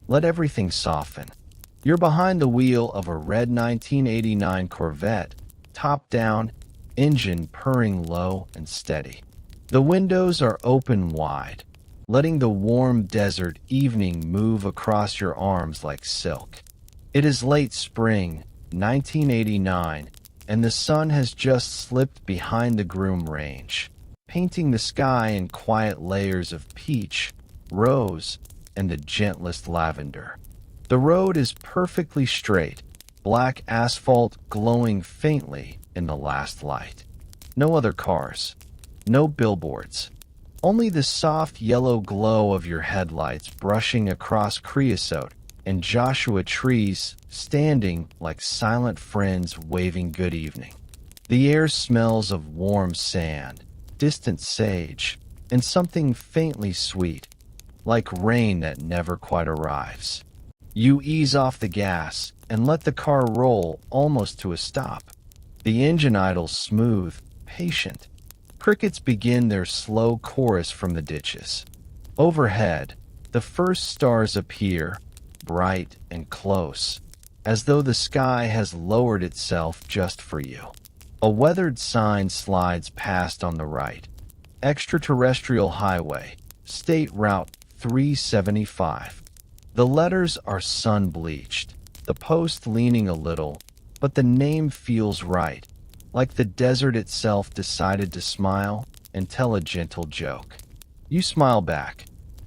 Let everything soften. You're behind the wheel of a red 1989 Corvette, top down, engine purring low and steady. The windows are open wide, letting the warm desert evening move across your arms like silk. It is late spring, 1989, and the sun has just slipped behind the Groom Range, painting the sky in quiet layers of peach, rose, and the gentlest lavender. The road is perfectly straight, black asphalt glowing faintly in the last light. No other cars, no billboards, only the soft yellow glow of your headlights brushing across creosote and Joshua trees standing like silent friends waving good evening. The air smells of warm sand, distant sage, and something faintly sweet, like rain that never quite arrives. You ease off the gas and let the car roll almost to a stop. The engine idles smooth, patient. Crickets begin their slow chorus from the ditches. Overhead, the first stars appear, bright and close, as though the sky has lowered itself just for you. A weathered sign slides past on the right. Extraterrestrial Highway, State Route 375. The letters are sun-bleached, the post leaning a little, but the name feels right, like the desert itself decided to smile and tell a gentle joke. You smile back.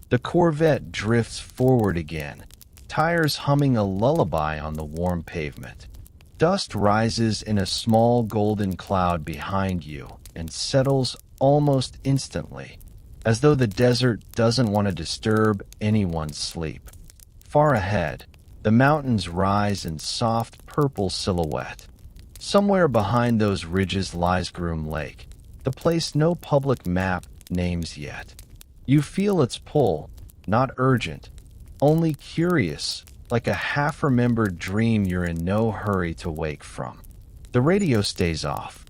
The Corvette drifts forward again, tires humming a lullaby on the warm pavement. Dust rises in a small golden cloud behind you and settles almost instantly, as though the desert doesn't want to disturb anyone's sleep. Far ahead, the mountains rise in soft purple silhouette. Somewhere behind those ridges lies Groom Lake, the place no public map names yet. You feel its pull, not urgent, only curious, like a half-remembered dream you're in no hurry to wake from. The radio stays off.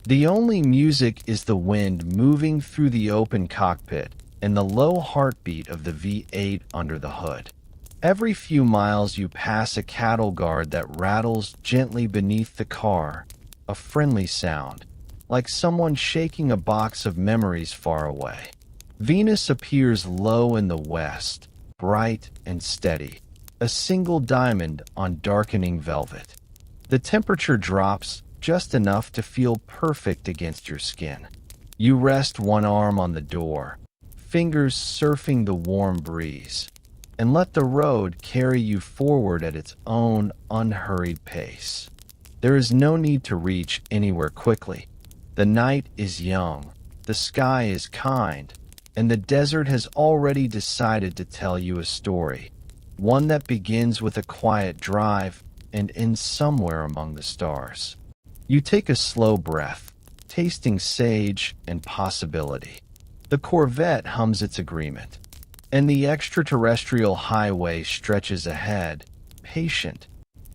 The only music is the wind moving through the open cockpit and the low heartbeat of the V8 under the hood. Every few miles you pass a cattle guard that rattles gently beneath the car, a friendly sound, like someone shaking a box of memories far away. Venus appears low in the west, bright and steady, a single diamond on darkening velvet. The temperature drops just enough to feel perfect against your skin. You rest one arm on the door, fingers surfing the warm breeze, and let the road carry you forward at its own unhurried pace. There is no need to reach anywhere quickly. The night is young, the sky is kind, and the desert has already decided to tell you a story, one that begins with a quiet drive and ends somewhere among the stars. You take a slow breath, tasting sage and possibility. The Corvette hums its agreement, and the extraterrestrial highway stretches ahead, patient,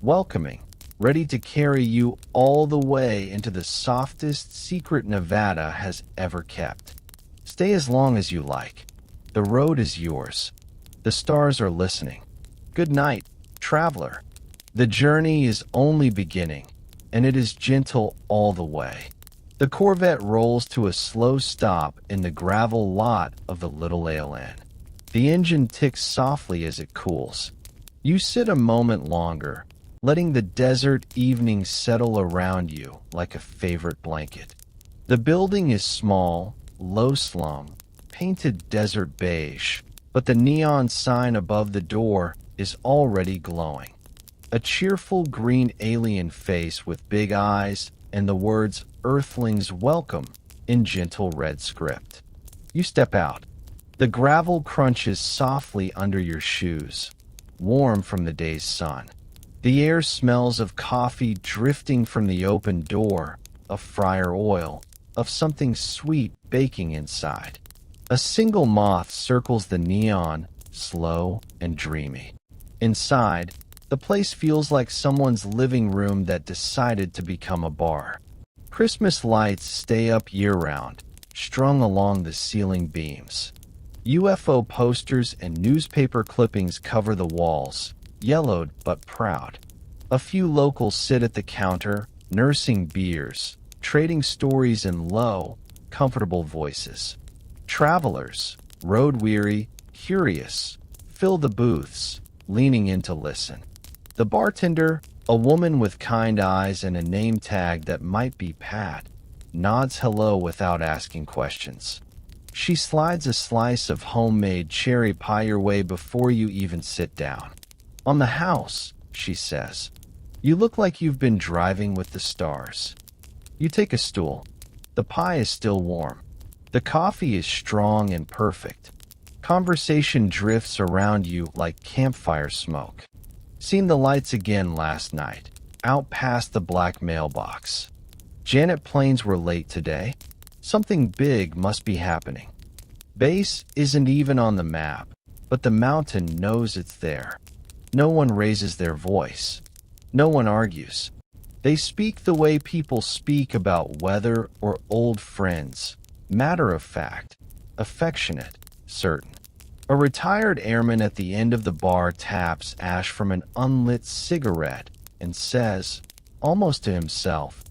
welcoming, ready to carry you all the way into the softest secret Nevada has ever kept. Stay as long as you like. The road is yours. The stars are listening. Good night, traveler. The journey is only beginning, and it is gentle all the way. The Corvette rolls to a slow stop in the gravel lot of the Little ALN. The engine ticks softly as it cools. You sit a moment longer, letting the desert evening settle around you like a favorite blanket. The building is small, low-slung, painted desert beige, but the neon sign above the door is already glowing. A cheerful green alien face with big eyes and the words "Earthlings Welcome" in gentle red script. You step out. The gravel crunches softly under your shoes, warm from the day's sun. The air smells of coffee drifting from the open door, of fryer oil, of something sweet baking inside. A single moth circles the neon, slow and dreamy. Inside, the place feels like someone's living room that decided to become a bar. Christmas lights stay up year-round, strung along the ceiling beams. UFO posters and newspaper clippings cover the walls, yellowed but proud. A few locals sit at the counter, nursing beers, trading stories in low, comfortable voices. Travelers, road-weary, curious, fill the booths, leaning in to listen. The bartender, a woman with kind eyes and a name tag that might be Pat, nods hello without asking questions. She slides a slice of homemade cherry pie your way before you even sit down. "On the house," she says. "You look like you've been driving with the stars." You take a stool. The pie is still warm. The coffee is strong and perfect. Conversation drifts around you like campfire smoke. "Seen the lights again last night, out past the black mailbox. Janet planes were late today. Something big must be happening. Base isn't even on the map, but the mountain knows it's there." No one raises their voice. No one argues. They speak the way people speak about weather or old friends, matter of fact, affectionate, certain. A retired airman at the end of the bar taps ash from an unlit cigarette and says, almost to himself,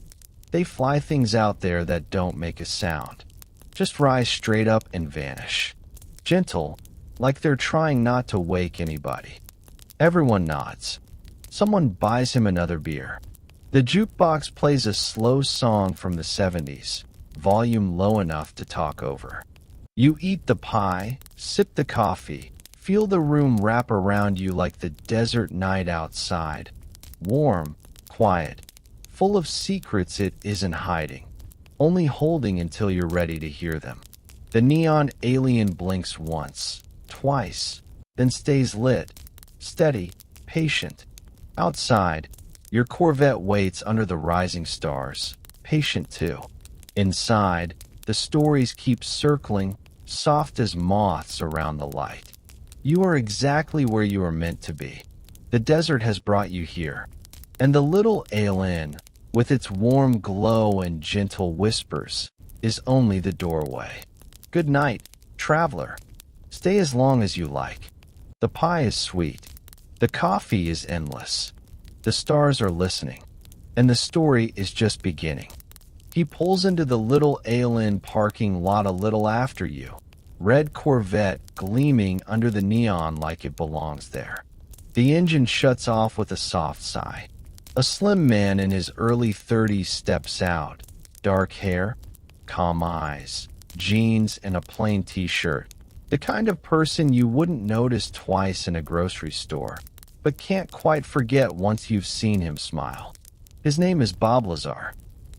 "They fly things out there that don't make a sound. Just rise straight up and vanish. Gentle, like they're trying not to wake anybody." Everyone nods. Someone buys him another beer. The jukebox plays a slow song from the 70s, volume low enough to talk over. You eat the pie, sip the coffee, feel the room wrap around you like the desert night outside. Warm, quiet, full of secrets it isn't hiding, only holding until you're ready to hear them. The neon alien blinks once, twice, then stays lit, steady, patient. Outside, your Corvette waits under the rising stars, patient too. Inside, the stories keep circling, soft as moths around the light. You are exactly where you are meant to be. The desert has brought you here. And the little ale inn, with its warm glow and gentle whispers, is only the doorway. Good night, traveler. Stay as long as you like. The pie is sweet. The coffee is endless. The stars are listening. And the story is just beginning. He pulls into the little ale inn parking lot a little after you. Red Corvette gleaming under the neon like it belongs there. The engine shuts off with a soft sigh. A slim man in his early 30s steps out. Dark hair, calm eyes, jeans, and a plain t-shirt. The kind of person you wouldn't notice twice in a grocery store, but can't quite forget once you've seen him smile. His name is Bob Lazar.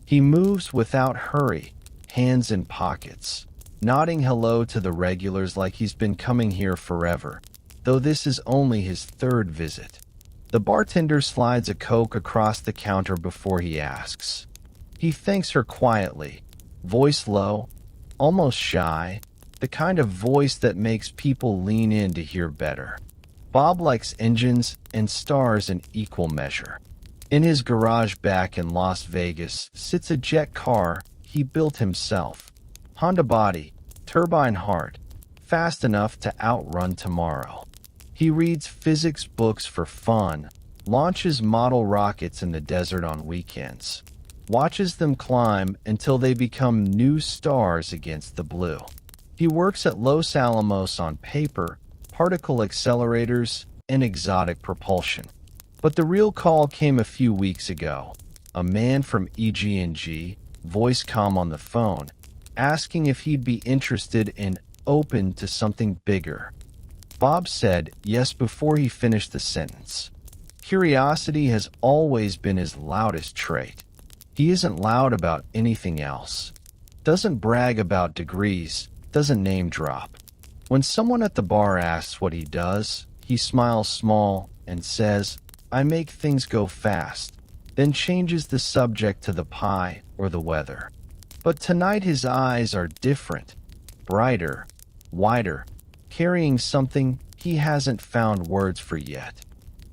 He moves without hurry, hands in pockets, nodding hello to the regulars like he's been coming here forever, though this is only his third visit. The bartender slides a Coke across the counter before he asks. He thanks her quietly, voice low, almost shy, the kind of voice that makes people lean in to hear better. Bob likes engines and stars in equal measure. In his garage back in Las Vegas sits a jet car he built himself. Honda body, turbine heart, fast enough to outrun tomorrow. He reads physics books for fun, launches model rockets in the desert on weekends, watches them climb until they become new stars against the blue. He works at Los Alamos on paper, particle accelerators, and exotic propulsion. But the real call came a few weeks ago. A man from EG&G, voice calm on the phone, asking if he'd be interested in open to something bigger. Bob said yes before he finished the sentence. Curiosity has always been his loudest trait. He isn't loud about anything else. Doesn't brag about degrees, doesn't name drop. When someone at the bar asks what he does, he smiles small and says, "I make things go fast," then changes the subject to the pie or the weather. But tonight his eyes are different, brighter, wider, carrying something he hasn't found words for yet.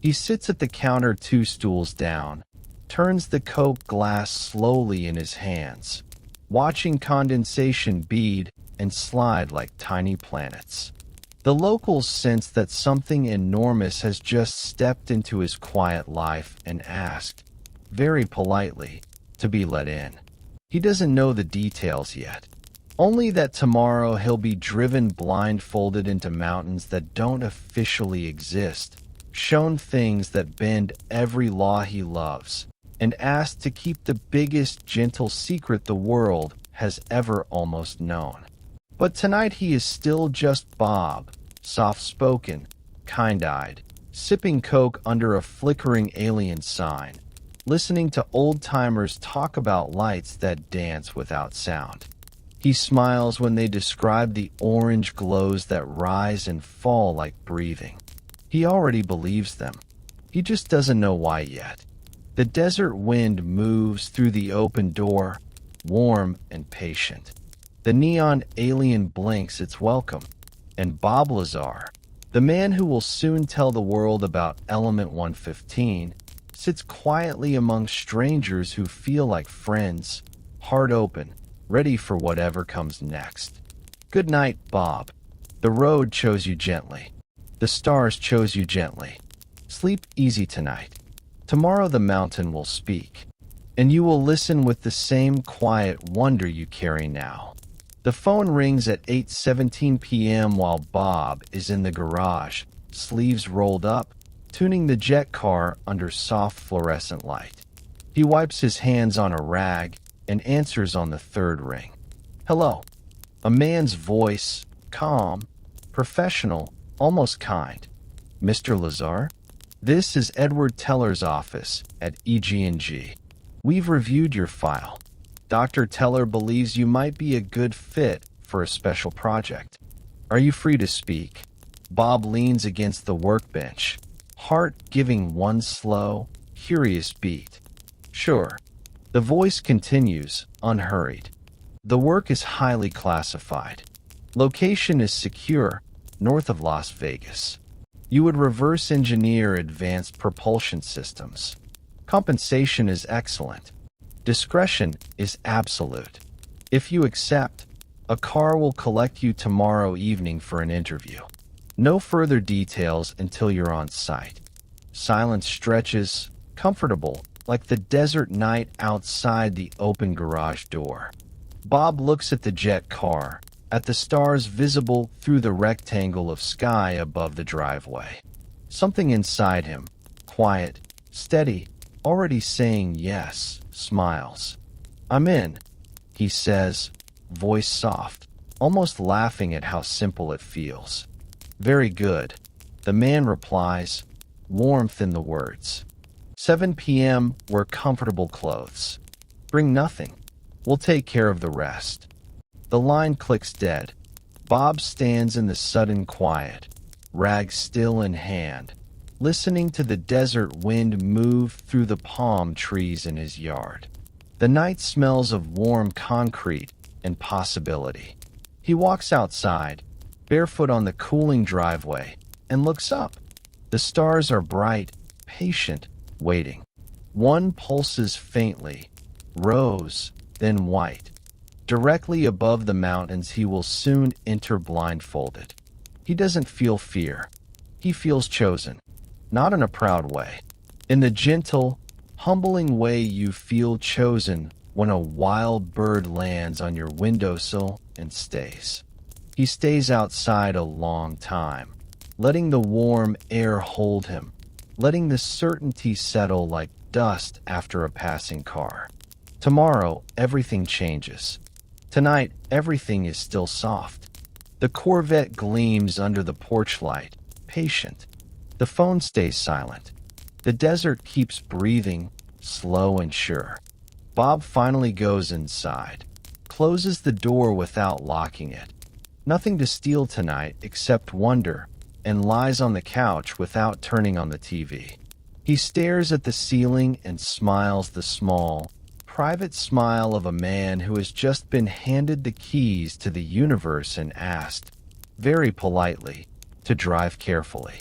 He sits at the counter 2 stools down, turns the Coke glass slowly in his hands, watching condensation bead and slide like tiny planets. The locals sense that something enormous has just stepped into his quiet life and asked, very politely, to be let in. He doesn't know the details yet, only that tomorrow he'll be driven blindfolded into mountains that don't officially exist, shown things that bend every law he loves, and asked to keep the biggest gentle secret the world has ever almost known. But tonight he is still just Bob, soft-spoken, kind-eyed, sipping Coke under a flickering alien sign, listening to old-timers talk about lights that dance without sound. He smiles when they describe the orange glows that rise and fall like breathing. He already believes them. He just doesn't know why yet. The desert wind moves through the open door, warm and patient. The neon alien blinks its welcome, and Bob Lazar, the man who will soon tell the world about Element 115, sits quietly among strangers who feel like friends, heart open, ready for whatever comes next. Good night, Bob. The road chose you gently. The stars chose you gently. Sleep easy tonight. Tomorrow the mountain will speak, and you will listen with the same quiet wonder you carry now. The phone rings at 8:17 p.m. while Bob is in the garage, sleeves rolled up, tuning the jet car under soft fluorescent light. He wipes his hands on a rag and answers on the third ring. Hello. A man's voice, calm, professional, almost kind. Mr. Lazar? This is Edward Teller's office at EG&G. We've reviewed your file. Dr. Teller believes you might be a good fit for a special project. Are you free to speak? Bob leans against the workbench, heart giving one slow, curious beat. Sure. The voice continues, unhurried. The work is highly classified. Location is secure, north of Las Vegas. You would reverse engineer advanced propulsion systems. Compensation is excellent. Discretion is absolute. If you accept, a car will collect you tomorrow evening for an interview. No further details until you're on site. Silence stretches, comfortable, like the desert night outside the open garage door. Bob looks at the jet car, at the stars visible through the rectangle of sky above the driveway. Something inside him, quiet, steady, already saying yes, smiles. I'm in, he says, voice soft, almost laughing at how simple it feels. Very good, the man replies, warmth in the words. 7 p.m. Wear comfortable clothes. Bring nothing. We'll take care of the rest. The line clicks dead. Bob stands in the sudden quiet, rag still in hand, listening to the desert wind move through the palm trees in his yard. The night smells of warm concrete and possibility. He walks outside, barefoot on the cooling driveway, and looks up. The stars are bright, patient, waiting. One pulses faintly, rose, then white. Directly above the mountains he will soon enter blindfolded. He doesn't feel fear. He feels chosen. Not in a proud way. In the gentle, humbling way you feel chosen when a wild bird lands on your windowsill and stays. He stays outside a long time, letting the warm air hold him, letting the certainty settle like dust after a passing car. Tomorrow, everything changes. Tonight, everything is still soft. The Corvette gleams under the porch light, patient. The phone stays silent. The desert keeps breathing, slow and sure. Bob finally goes inside, closes the door without locking it. Nothing to steal tonight except wonder, and lies on the couch without turning on the TV. He stares at the ceiling and smiles the small, private smile of a man who has just been handed the keys to the universe and asked, very politely, to drive carefully.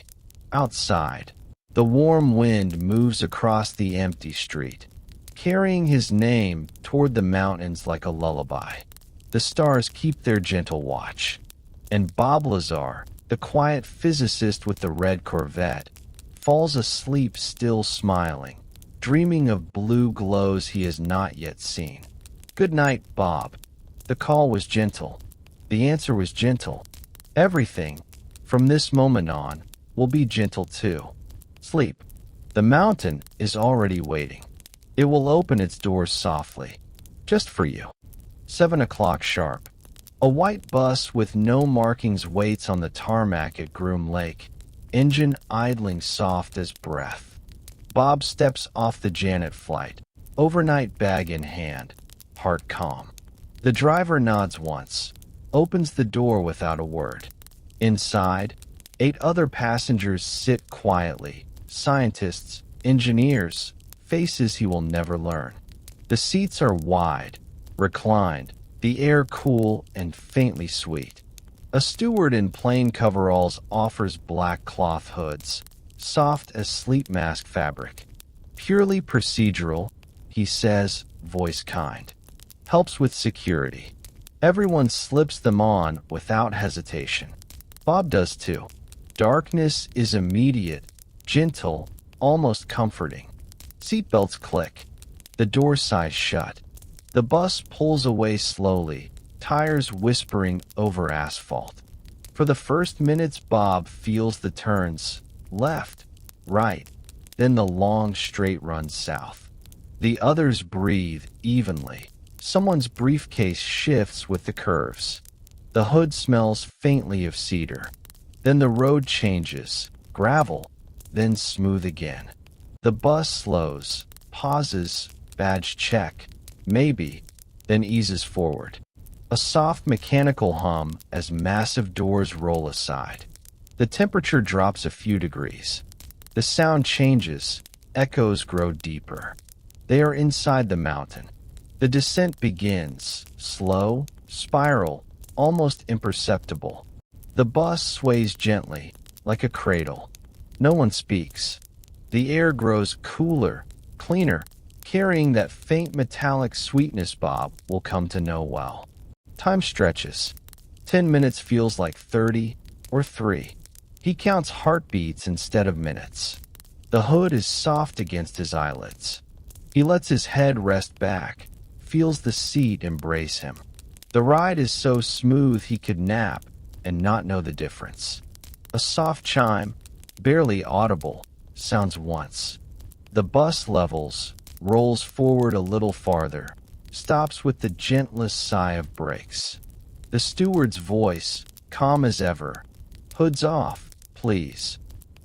Outside, the warm wind moves across the empty street, carrying his name toward the mountains like a lullaby. The stars keep their gentle watch. And Bob Lazar, the quiet physicist with the red Corvette, falls asleep still smiling, dreaming of blue glows he has not yet seen. Good night, Bob. The call was gentle. The answer was gentle. Everything, from this moment on, will be gentle too. Sleep. The mountain is already waiting. It will open its doors softly, just for you. 7 o'clock sharp. A white bus with no markings waits on the tarmac at Groom Lake, engine idling soft as breath. Bob steps off the Janet flight, overnight bag in hand, heart calm. The driver nods once, opens the door without a word. Inside, 8 other passengers sit quietly, scientists, engineers, faces he will never learn. The seats are wide, reclined, the air cool and faintly sweet. A steward in plain coveralls offers black cloth hoods, soft as sleep mask fabric. Purely procedural, he says, voice kind. Helps with security. Everyone slips them on without hesitation. Bob does too. Darkness is immediate, gentle, almost comforting. Seatbelts click. The door sighs shut. The bus pulls away slowly, tires whispering over asphalt. For the first minutes, Bob feels the turns, left, right, then the long straight run south. The others breathe evenly. Someone's briefcase shifts with the curves. The hood smells faintly of cedar. Then the road changes, gravel, then smooth again. The bus slows, pauses, badge check, maybe, then eases forward. A soft mechanical hum as massive doors roll aside. The temperature drops a few degrees. The sound changes, echoes grow deeper. They are inside the mountain. The descent begins, slow, spiral, almost imperceptible. The bus sways gently, like a cradle. No one speaks. The air grows cooler, cleaner, carrying that faint metallic sweetness Bob will come to know well. Time stretches. 10 minutes feels like 30 or 3. He counts heartbeats instead of minutes. The hood is soft against his eyelids. He lets his head rest back, feels the seat embrace him. The ride is so smooth he could nap and not know the difference. A soft chime, barely audible, sounds once. The bus levels, rolls forward a little farther, stops with the gentlest sigh of brakes. The steward's voice, calm as ever. Hoods off, please.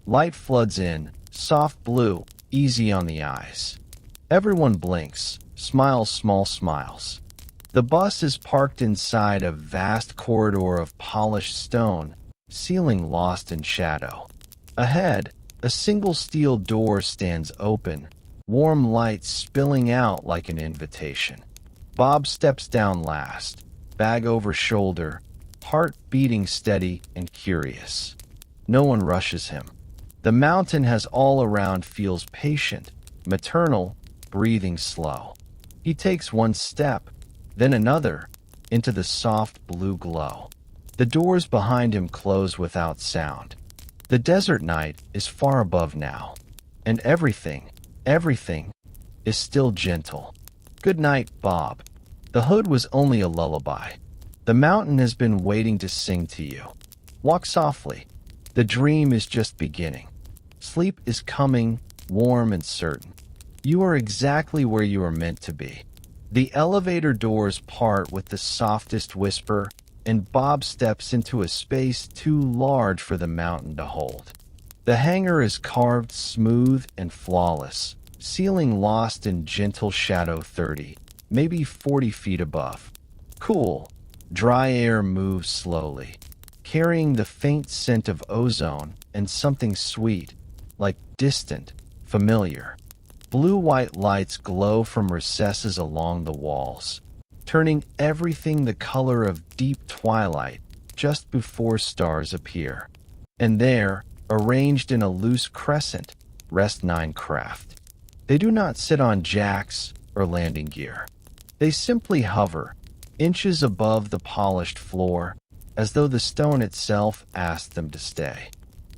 Light floods in, soft blue, easy on the eyes. Everyone blinks, smiles small smiles. The bus is parked inside a vast corridor of polished stone, ceiling lost in shadow. Ahead, a single steel door stands open, warm light spilling out like an invitation. Bob steps down last, bag over shoulder, heart beating steady and curious. No one rushes him. The mountain has all around feels patient, maternal, breathing slow. He takes one step, then another, into the soft blue glow. The doors behind him close without sound. The desert night is far above now, and everything, is still gentle. Good night, Bob. The hood was only a lullaby. The mountain has been waiting to sing to you. Walk softly. The dream is just beginning. Sleep is coming, warm and certain. You are exactly where you are meant to be. The elevator doors part with the softest whisper, and Bob steps into a space too large for the mountain to hold. The hangar is carved smooth and flawless, ceiling lost in gentle shadow 30, maybe 40 feet above. Cool, dry air moves slowly, carrying the faint scent of ozone and something sweet, like distant, familiar. Blue-white lights glow from recesses along the walls, turning everything the color of deep twilight just before stars appear. And there, arranged in a loose crescent, rest 9 craft. They do not sit on jacks or landing gear. They simply hover, inches above the polished floor, as though the stone itself asked them to stay.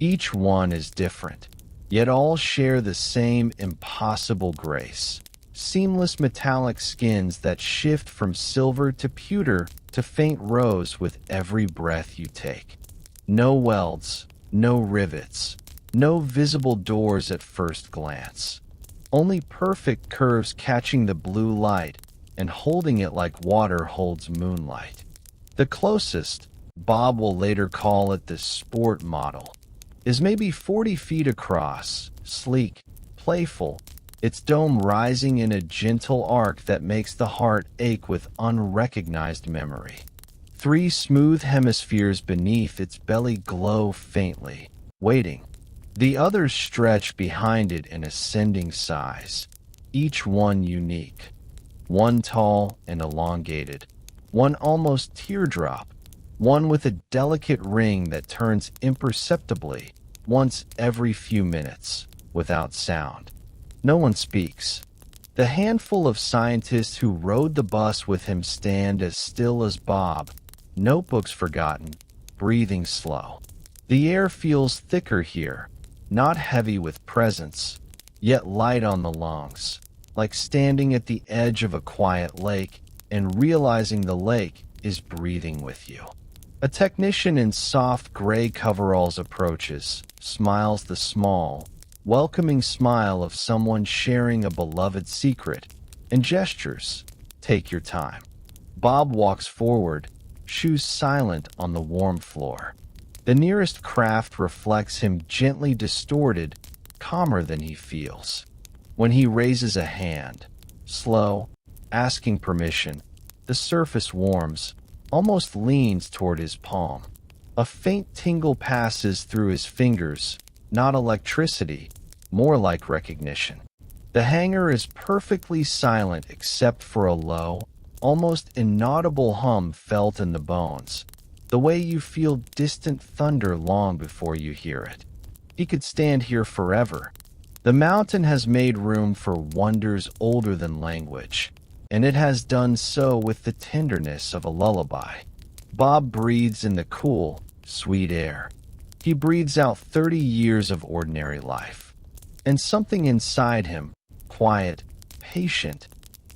Each one is different, yet all share the same impossible grace. Seamless metallic skins that shift from silver to pewter to faint rose with every breath you take. No welds, no rivets, no visible doors at first glance. Only perfect curves catching the blue light and holding it like water holds moonlight. The closest, Bob will later call it the sport model, is maybe 40 feet across, sleek, playful, its dome rising in a gentle arc that makes the heart ache with unrecognized memory. 3 smooth hemispheres beneath its belly glow faintly, waiting. The others stretch behind it in ascending size, each one unique. One tall and elongated, one almost teardrop, one with a delicate ring that turns imperceptibly once every few minutes, without sound. No one speaks. The handful of scientists who rode the bus with him stand as still as Bob, notebooks forgotten, breathing slow. The air feels thicker here, not heavy with presence, yet light on the lungs, like standing at the edge of a quiet lake and realizing the lake is breathing with you. A technician in soft gray coveralls approaches, smiles the small, welcoming smile of someone sharing a beloved secret, and gestures, "Take your time." Bob walks forward, shoes silent on the warm floor. The nearest craft reflects him gently distorted, calmer than he feels. When he raises a hand, slow, asking permission, the surface warms, almost leans toward his palm. A faint tingle passes through his fingers, not electricity, more like recognition. The hangar is perfectly silent except for a low, almost inaudible hum felt in the bones, the way you feel distant thunder long before you hear it. He could stand here forever. The mountain has made room for wonders older than language, and it has done so with the tenderness of a lullaby. Bob breathes in the cool, sweet air. He breathes out 30 years of ordinary life. And something inside him, quiet, patient,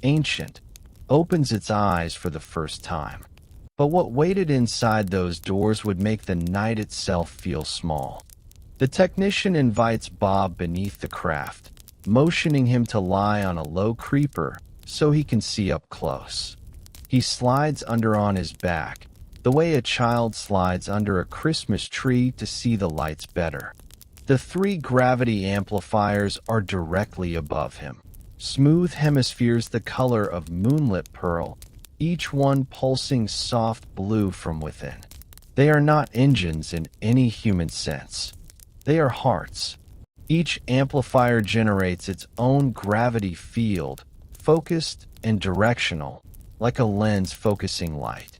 ancient, opens its eyes for the first time. But what waited inside those doors would make the night itself feel small. The technician invites Bob beneath the craft, motioning him to lie on a low creeper so he can see up close. He slides under on his back, the way a child slides under a Christmas tree to see the lights better. The 3 gravity amplifiers are directly above him, smooth hemispheres the color of moonlit pearl, each one pulsing soft blue from within. They are not engines in any human sense. They are hearts. Each amplifier generates its own gravity field, focused and directional, like a lens focusing light.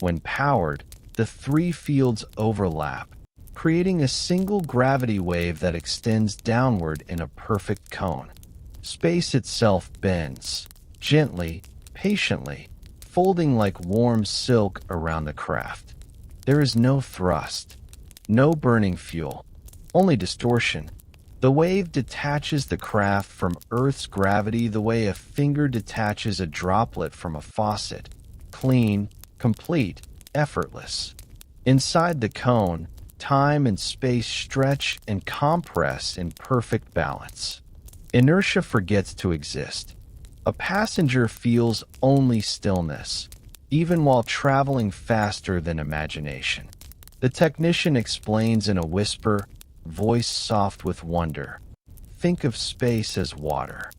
When powered, the 3 fields overlap, creating a single gravity wave that extends downward in a perfect cone. Space itself bends, gently, patiently, folding like warm silk around the craft. There is no thrust, no burning fuel, only distortion. The wave detaches the craft from Earth's gravity the way a finger detaches a droplet from a faucet, clean, complete, effortless. Inside the cone, time and space stretch and compress in perfect balance. Inertia forgets to exist. A passenger feels only stillness, even while traveling faster than imagination. The technician explains in a whisper, voice soft with wonder. Think of space as water.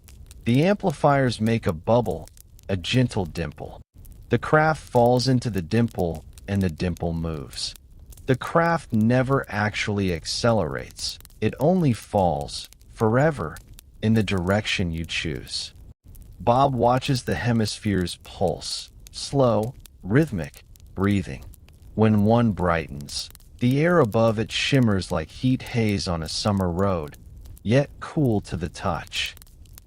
The amplifiers make a bubble, a gentle dimple. The craft falls into the dimple, and the dimple moves. The craft never actually accelerates. It only falls, forever, in the direction you choose. Bob watches the hemispheres pulse, slow, rhythmic, breathing. When one brightens, the air above it shimmers like heat haze on a summer road, yet cool to the touch.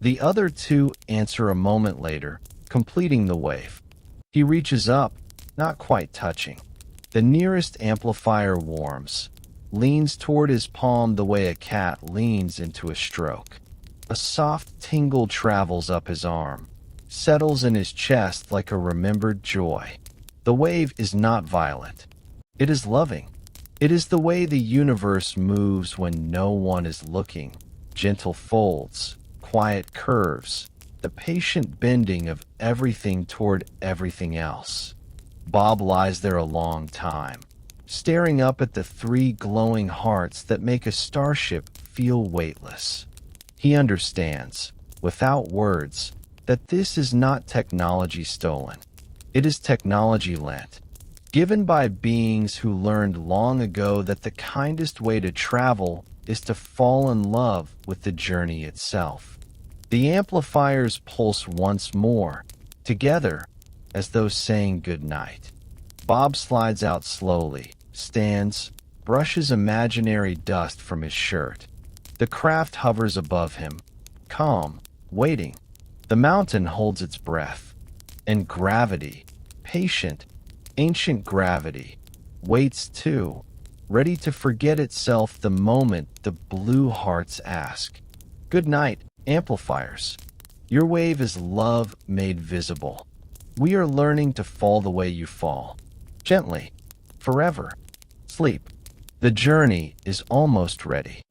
The other 2 answer a moment later, completing the wave. He reaches up, not quite touching. The nearest amplifier warms, leans toward his palm the way a cat leans into a stroke. A soft tingle travels up his arm, settles in his chest like a remembered joy. The wave is not violent. It is loving. It is the way the universe moves when no one is looking. Gentle folds, quiet curves, the patient bending of everything toward everything else. Bob lies there a long time, staring up at the three glowing hearts that make a starship feel weightless. He understands, without words, that this is not technology stolen. It is technology lent, given by beings who learned long ago that the kindest way to travel is to fall in love with the journey itself. The amplifiers pulse once more, together, as though saying goodnight. Bob slides out slowly, stands, brushes imaginary dust from his shirt. The craft hovers above him, calm, waiting. The mountain holds its breath. And gravity, patient, ancient gravity, waits too, ready to forget itself the moment the blue hearts ask. Good night, amplifiers. Your wave is love made visible. We are learning to fall the way you fall. Gently. Forever. Sleep. The journey is almost ready.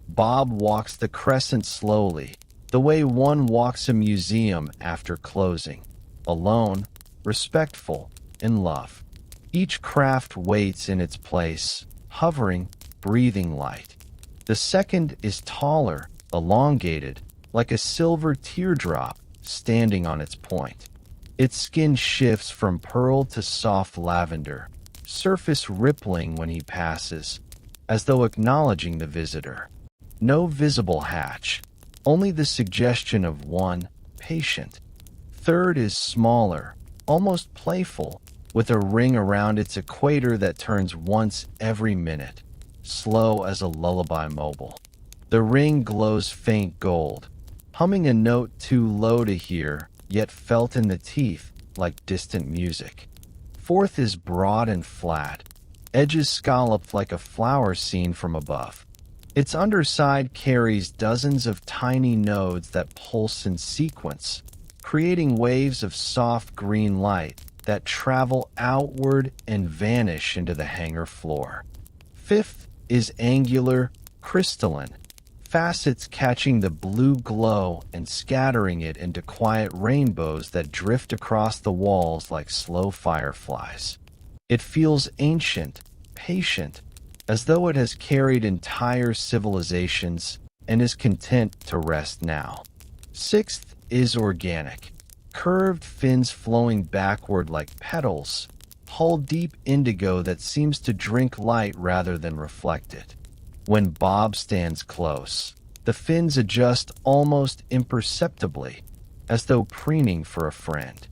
Bob walks the crescent slowly, the way one walks a museum after closing. Alone, respectful, in love. Each craft waits in its place, hovering, breathing light. The second is taller, elongated, like a silver teardrop standing on its point. Its skin shifts from pearl to soft lavender, surface rippling when he passes, as though acknowledging the visitor. No visible hatch, only the suggestion of one, patient. Third is smaller, almost playful, with a ring around its equator that turns once every minute, slow as a lullaby mobile. The ring glows faint gold, humming a note too low to hear, yet felt in the teeth like distant music. Fourth is broad and flat, edges scalloped like a flower seen from above. Its underside carries dozens of tiny nodes that pulse in sequence, creating waves of soft green light that travel outward and vanish into the hangar floor. Fifth is angular, crystalline, facets catching the blue glow and scattering it into quiet rainbows that drift across the walls like slow fireflies. It feels ancient, patient, as though it has carried entire civilizations and is content to rest now. Sixth is organic, curved fins flowing backward like petals, hull deep indigo that seems to drink light rather than reflect it. When Bob stands close, the fins adjust almost imperceptibly, as though preening for a friend.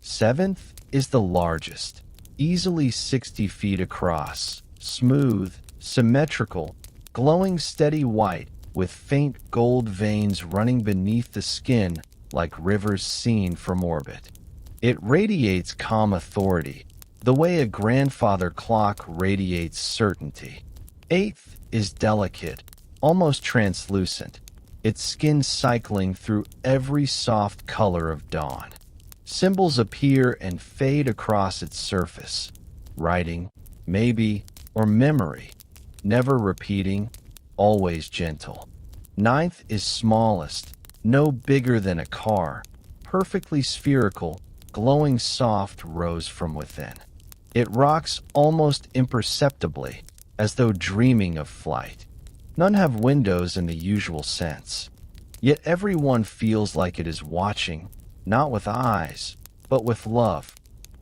Seventh is the largest, easily 60 feet across, smooth, symmetrical, glowing steady white, with faint gold veins running beneath the skin like rivers seen from orbit. It radiates calm authority, the way a grandfather clock radiates certainty. Eighth is delicate, almost translucent, its skin cycling through every soft color of dawn. Symbols appear and fade across its surface. Writing, maybe, or memory, never repeating, always gentle. Ninth is smallest, no bigger than a car, perfectly spherical, glowing soft rose from within. It rocks almost imperceptibly, as though dreaming of flight. None have windows in the usual sense, yet every one feels like it is watching, not with eyes, but with love.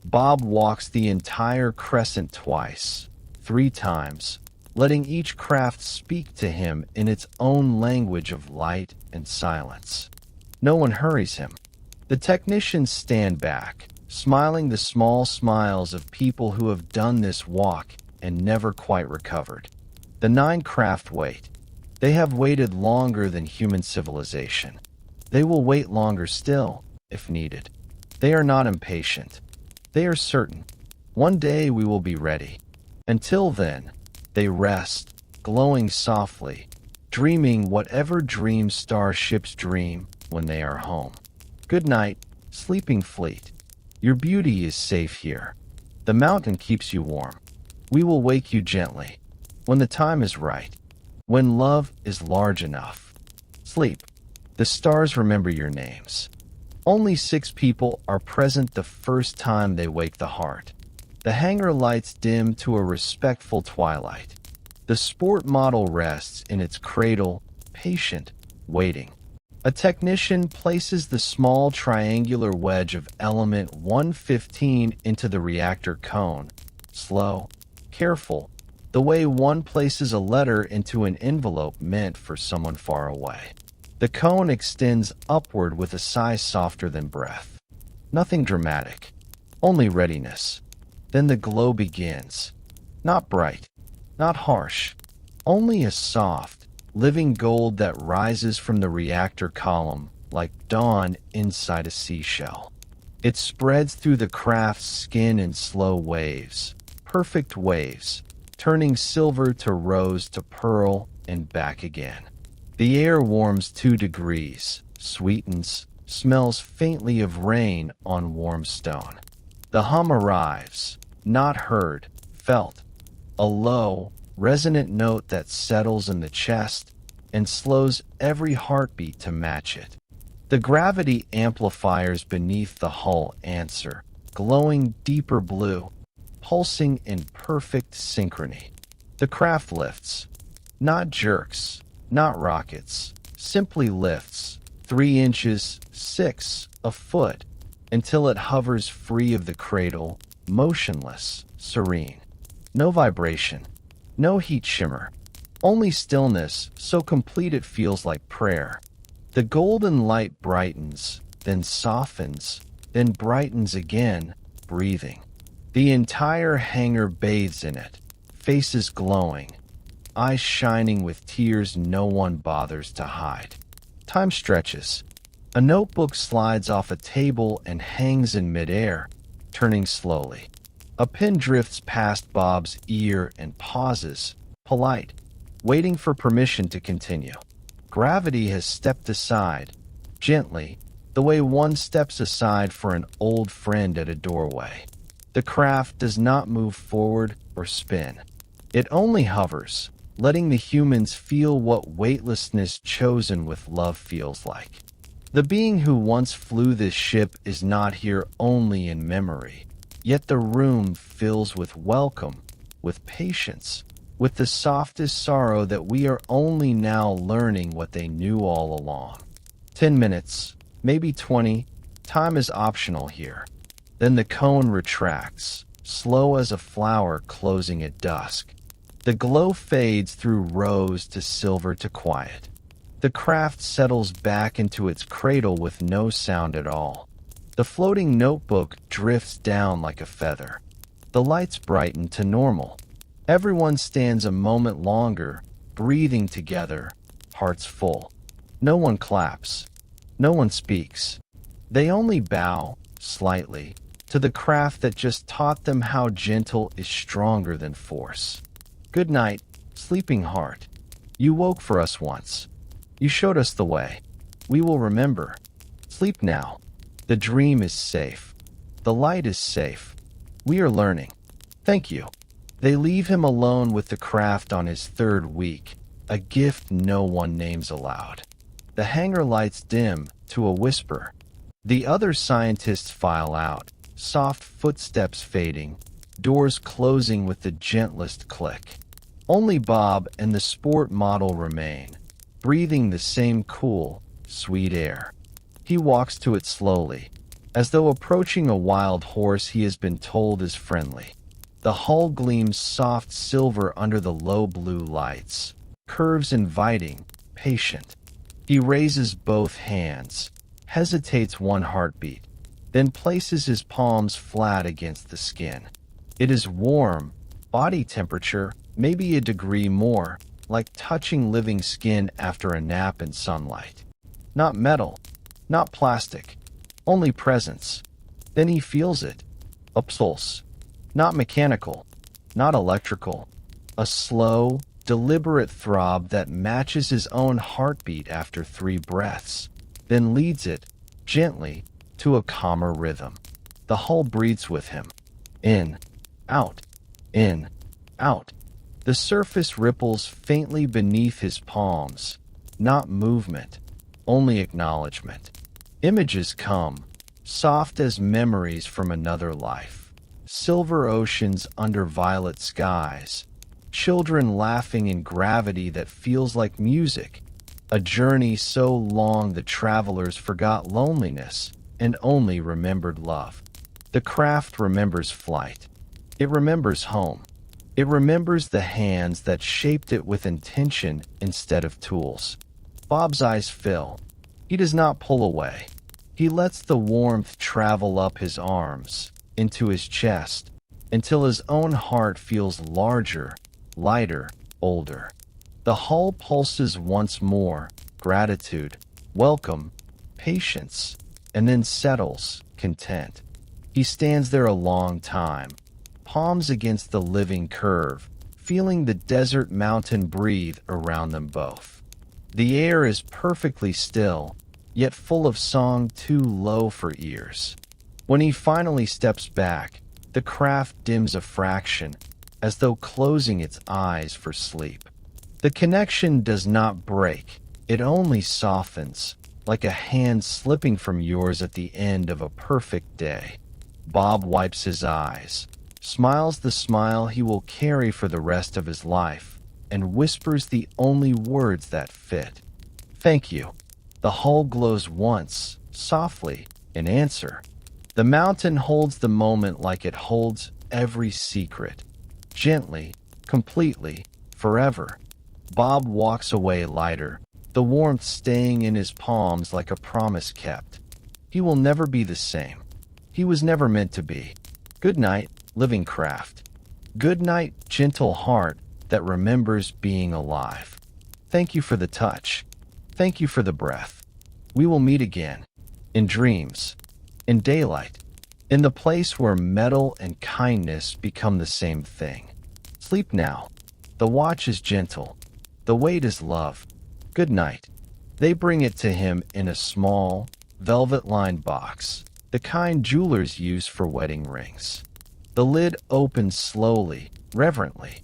Bob walks the entire crescent twice, 3 times, letting each craft speak to him in its own language of light and silence. No one hurries him. The technicians stand back, smiling the small smiles of people who have done this walk and never quite recovered. The 9 craft wait. They have waited longer than human civilization. They will wait longer still, if needed. They are not impatient. They are certain. One day we will be ready. Until then, they rest, glowing softly, dreaming whatever dreams starships dream when they are home. Good night, sleeping fleet. Your beauty is safe here. The mountain keeps you warm. We will wake you gently, when the time is right, when love is large enough. Sleep. The stars remember your names. Only 6 people are present the first time they wake the heart. The hangar lights dim to a respectful twilight. The sport model rests in its cradle, patient, waiting. A technician places the small triangular wedge of element 115 into the reactor cone. Slow, careful, the way one places a letter into an envelope meant for someone far away. The cone extends upward with a sigh softer than breath. Nothing dramatic, only readiness. Then the glow begins. Not bright, not harsh, only a soft, living gold that rises from the reactor column like dawn inside a seashell. It spreads through the craft's skin in slow waves, perfect waves, turning silver to rose to pearl and back again. The air warms 2 degrees, sweetens, smells faintly of rain on warm stone. The hum arrives, not heard, felt. A low, resonant note that settles in the chest and slows every heartbeat to match it. The gravity amplifiers beneath the hull answer, glowing deeper blue, pulsing in perfect synchrony. The craft lifts, not jerks, not rockets, simply lifts, 3 inches, 6, a foot, until it hovers free of the cradle, motionless, serene. No vibration, no heat shimmer, only stillness so complete it feels like prayer. The golden light brightens, then softens, then brightens again, breathing. The entire hangar bathes in it, faces glowing, eyes shining with tears no one bothers to hide. Time stretches. A notebook slides off a table and hangs in midair, turning slowly. A pen drifts past Bob's ear and pauses, polite, waiting for permission to continue. Gravity has stepped aside, gently, the way one steps aside for an old friend at a doorway. The craft does not move forward or spin. It only hovers, letting the humans feel what weightlessness chosen with love feels like. The being who once flew this ship is not here only in memory, yet the room fills with welcome, with patience, with the softest sorrow that we are only now learning what they knew all along. 10 minutes, maybe 20, time is optional here. Then the cone retracts, slow as a flower closing at dusk. The glow fades through rose to silver to quiet. The craft settles back into its cradle with no sound at all. The floating notebook drifts down like a feather. The lights brighten to normal. Everyone stands a moment longer, breathing together, hearts full. No one claps. No one speaks. They only bow, slightly, to the craft that just taught them how gentle is stronger than force. Good night, sleeping heart. You woke for us once. You showed us the way. We will remember. Sleep now. The dream is safe. The light is safe. We are learning. Thank you. They leave him alone with the craft on his 3rd week, a gift no one names aloud. The hangar lights dim to a whisper. The other scientists file out, soft footsteps fading, doors closing with the gentlest click. Only Bob and the sport model remain, breathing the same cool, sweet air. He walks to it slowly, as though approaching a wild horse he has been told is friendly. The hull gleams soft silver under the low blue lights, curves inviting, patient. He raises both hands, hesitates 1 heartbeat, then places his palms flat against the skin. It is warm, body temperature, maybe a degree more, like touching living skin after a nap in sunlight. Not metal, not plastic, only presence. Then he feels it. A pulse. Not mechanical, not electrical. A slow, deliberate throb that matches his own heartbeat after 3 breaths, then leads it, gently, to a calmer rhythm. The hull breathes with him. In, out, in, out. The surface ripples faintly beneath his palms. Not movement, only acknowledgement. Images come, soft as memories from another life. Silver oceans under violet skies. Children laughing in gravity that feels like music. A journey so long the travelers forgot loneliness and only remembered love. The craft remembers flight. It remembers home. It remembers the hands that shaped it with intention instead of tools. Bob's eyes fill. He does not pull away. He lets the warmth travel up his arms, into his chest, until his own heart feels larger, lighter, older. The hull pulses once more, gratitude, welcome, patience, and then settles, content. He stands there a long time, palms against the living curve, feeling the desert mountain breathe around them both. The air is perfectly still, yet full of song too low for ears. When he finally steps back, the craft dims a fraction, as though closing its eyes for sleep. The connection does not break, it only softens, like a hand slipping from yours at the end of a perfect day. Bob wipes his eyes, smiles the smile he will carry for the rest of his life, and whispers the only words that fit. Thank you. The hull glows once, softly, in answer. The mountain holds the moment like it holds every secret. Gently, completely, forever. Bob walks away lighter, the warmth staying in his palms like a promise kept. He will never be the same. He was never meant to be. Good night, living craft. Good night, gentle heart that remembers being alive. Thank you for the touch. Thank you for the breath. We will meet again. In dreams. In daylight. In the place where metal and kindness become the same thing. Sleep now. The watch is gentle. The weight is love. Good night. They bring it to him in a small, velvet-lined box, the kind jewelers use for wedding rings. The lid opens slowly, reverently.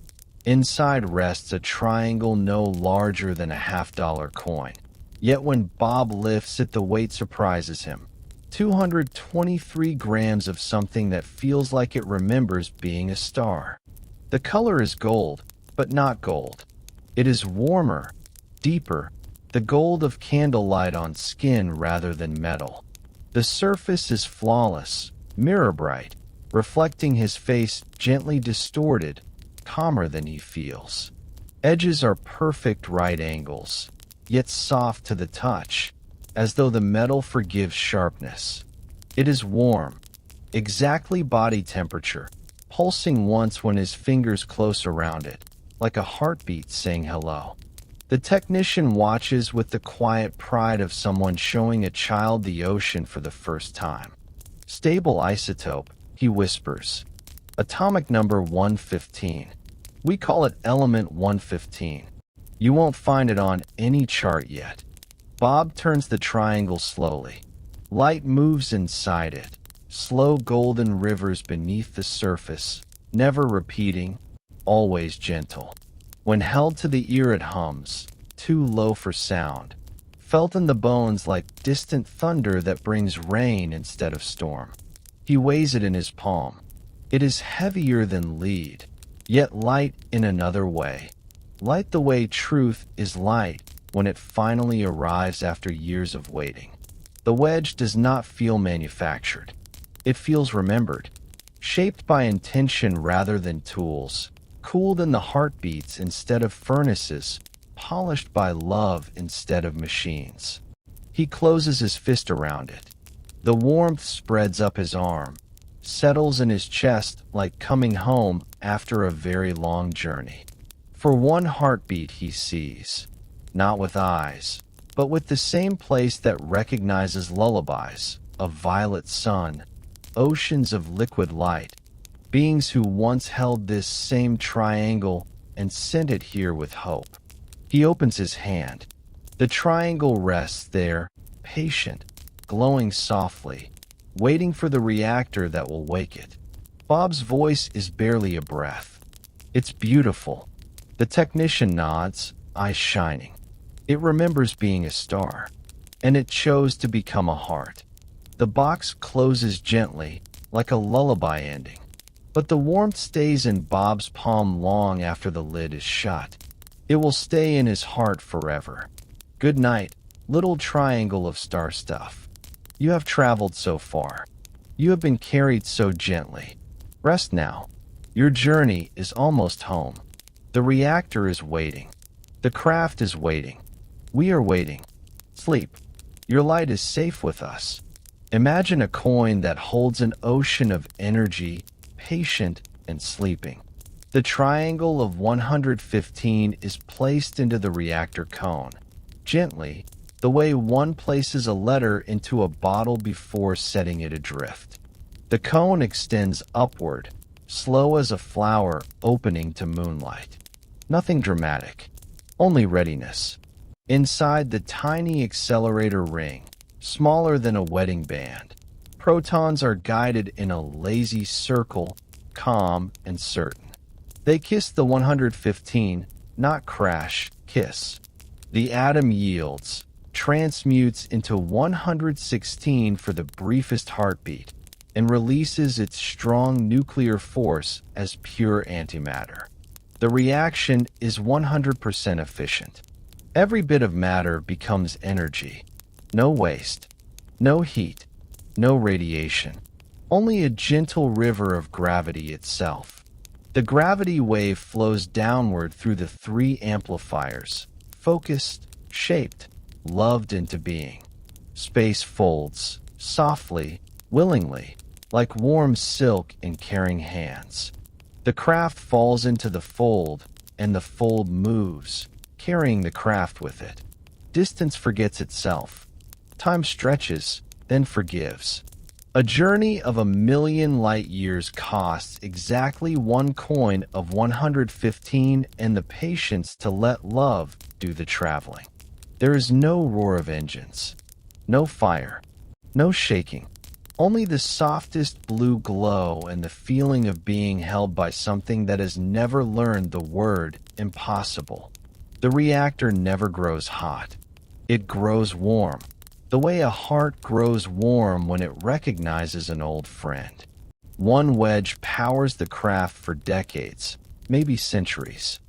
Inside rests a triangle no larger than a $50 coin. Yet when Bob lifts it, the weight surprises him. 223 grams of something that feels like it remembers being a star. The color is gold, but not gold. It is warmer, deeper, the gold of candlelight on skin rather than metal. The surface is flawless, mirror bright, reflecting his face gently distorted, calmer than he feels. Edges are perfect right angles, yet soft to the touch, as though the metal forgives sharpness. It is warm, exactly body temperature, pulsing once when his fingers close around it, like a heartbeat saying hello. The technician watches with the quiet pride of someone showing a child the ocean for the first time. Stable isotope, he whispers. Atomic number 115. We call it element 115. You won't find it on any chart yet. Bob turns the triangle slowly. Light moves inside it. Slow golden rivers beneath the surface, never repeating, always gentle. When held to the ear it hums, too low for sound, felt in the bones like distant thunder that brings rain instead of storm. He weighs it in his palm. It is heavier than lead, yet light in another way. Light the way truth is light when it finally arrives after years of waiting. The wedge does not feel manufactured. It feels remembered, shaped by intention rather than tools, cooled in the heartbeats instead of furnaces, polished by love instead of machines. He closes his fist around it. The warmth spreads up his arm, settles in his chest like coming home after a very long journey. For one heartbeat he sees, not with eyes, but with the same place that recognizes lullabies, a violet sun, oceans of liquid light, beings who once held this same triangle and sent it here with hope. He opens his hand. The triangle rests there, patient, glowing softly, waiting for the reactor that will wake it. Bob's voice is barely a breath. It's beautiful. The technician nods, eyes shining. It remembers being a star, and it chose to become a heart. The box closes gently, like a lullaby ending, but the warmth stays in Bob's palm long after the lid is shut. It will stay in his heart forever. Good night, little triangle of star stuff. You have traveled so far. You have been carried so gently. Rest now. Your journey is almost home. The reactor is waiting. The craft is waiting. We are waiting. Sleep. Your light is safe with us. Imagine a coin that holds an ocean of energy, patient and sleeping. The triangle of 115 is placed into the reactor cone. Gently, the way one places a letter into a bottle before setting it adrift. The cone extends upward, slow as a flower opening to moonlight. Nothing dramatic, only readiness. Inside the tiny accelerator ring, smaller than a wedding band, protons are guided in a lazy circle, calm and certain. They kiss the 115, not crash, kiss. The atom yields, transmutes into 116 for the briefest heartbeat, and releases its strong nuclear force as pure antimatter. The reaction is 100% efficient. Every bit of matter becomes energy. No waste, no heat, no radiation. Only a gentle river of gravity itself. The gravity wave flows downward through the three amplifiers, focused, shaped, loved into being. Space folds, softly, willingly, like warm silk in caring hands. The craft falls into the fold, and the fold moves, carrying the craft with it. Distance forgets itself. Time stretches, then forgives. A journey of 1,000,000 light years costs exactly one coin of 115 and the patience to let love do the traveling. There is no roar of engines, no fire, no shaking, only the softest blue glow and the feeling of being held by something that has never learned the word impossible. The reactor never grows hot. It grows warm, the way a heart grows warm when it recognizes an old friend. One wedge powers the craft for decades, maybe centuries.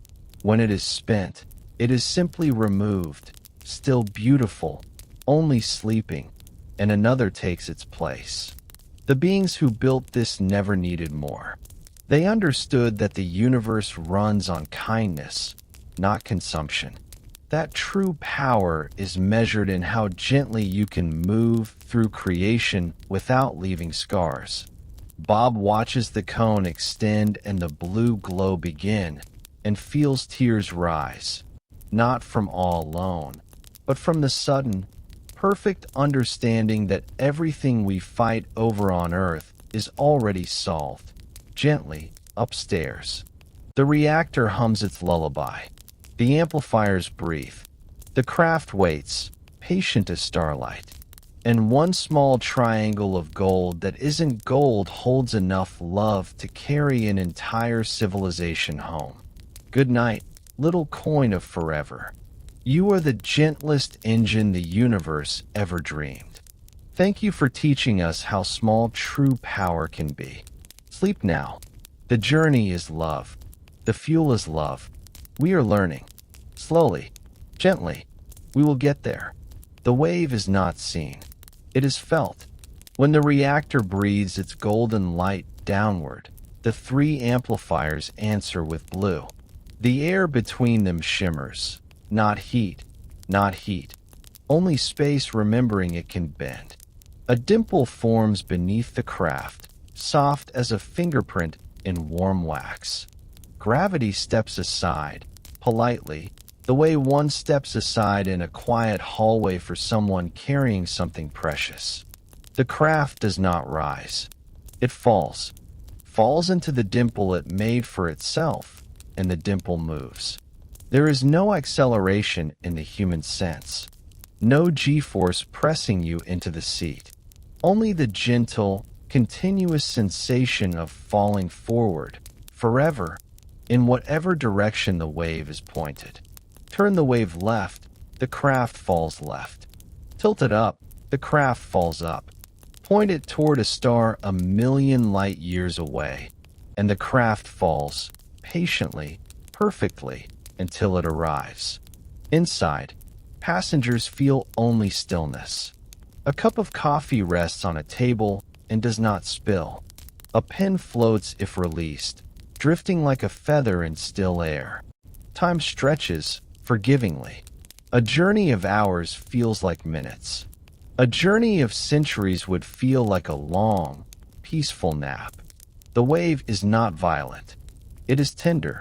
When it is spent, it is simply removed, still beautiful, only sleeping, and another takes its place. The beings who built this never needed more. They understood that the universe runs on kindness, not consumption. That true power is measured in how gently you can move through creation without leaving scars. Bob watches the cone extend and the blue glow begin, and feels tears rise, not from all alone, but from the sudden, perfect understanding that everything we fight over on Earth is already solved, gently, upstairs. The reactor hums its lullaby. The amplifiers breathe. The craft waits, patient as starlight. And one small triangle of gold that isn't gold holds enough love to carry an entire civilization home. Good night, little coin of forever. You are the gentlest engine the universe ever dreamed. Thank you for teaching us how small true power can be. Sleep now. The journey is love. The fuel is love. We are learning. Slowly, gently, we will get there. The wave is not seen. It is felt. When the reactor breathes its golden light downward, the three amplifiers answer with blue. The air between them shimmers. Not heat, not heat. Only space remembering it can bend. A dimple forms beneath the craft, soft as a fingerprint in warm wax. Gravity steps aside, politely, the way one steps aside in a quiet hallway for someone carrying something precious. The craft does not rise. It falls into the dimple it made for itself, and the dimple moves. There is no acceleration in the human sense, no g-force pressing you into the seat. Only the gentle, continuous sensation of falling forward, forever, in whatever direction the wave is pointed. Turn the wave left, the craft falls left. Tilt it up, the craft falls up. Point it toward a star a million light years away, and the craft falls, patiently, perfectly, until it arrives. Inside, passengers feel only stillness. A cup of coffee rests on a table and does not spill. A pen floats if released, drifting like a feather in still air. Time stretches, forgivingly. A journey of hours feels like minutes. A journey of centuries would feel like a long, peaceful nap. The wave is not violent. It is tender.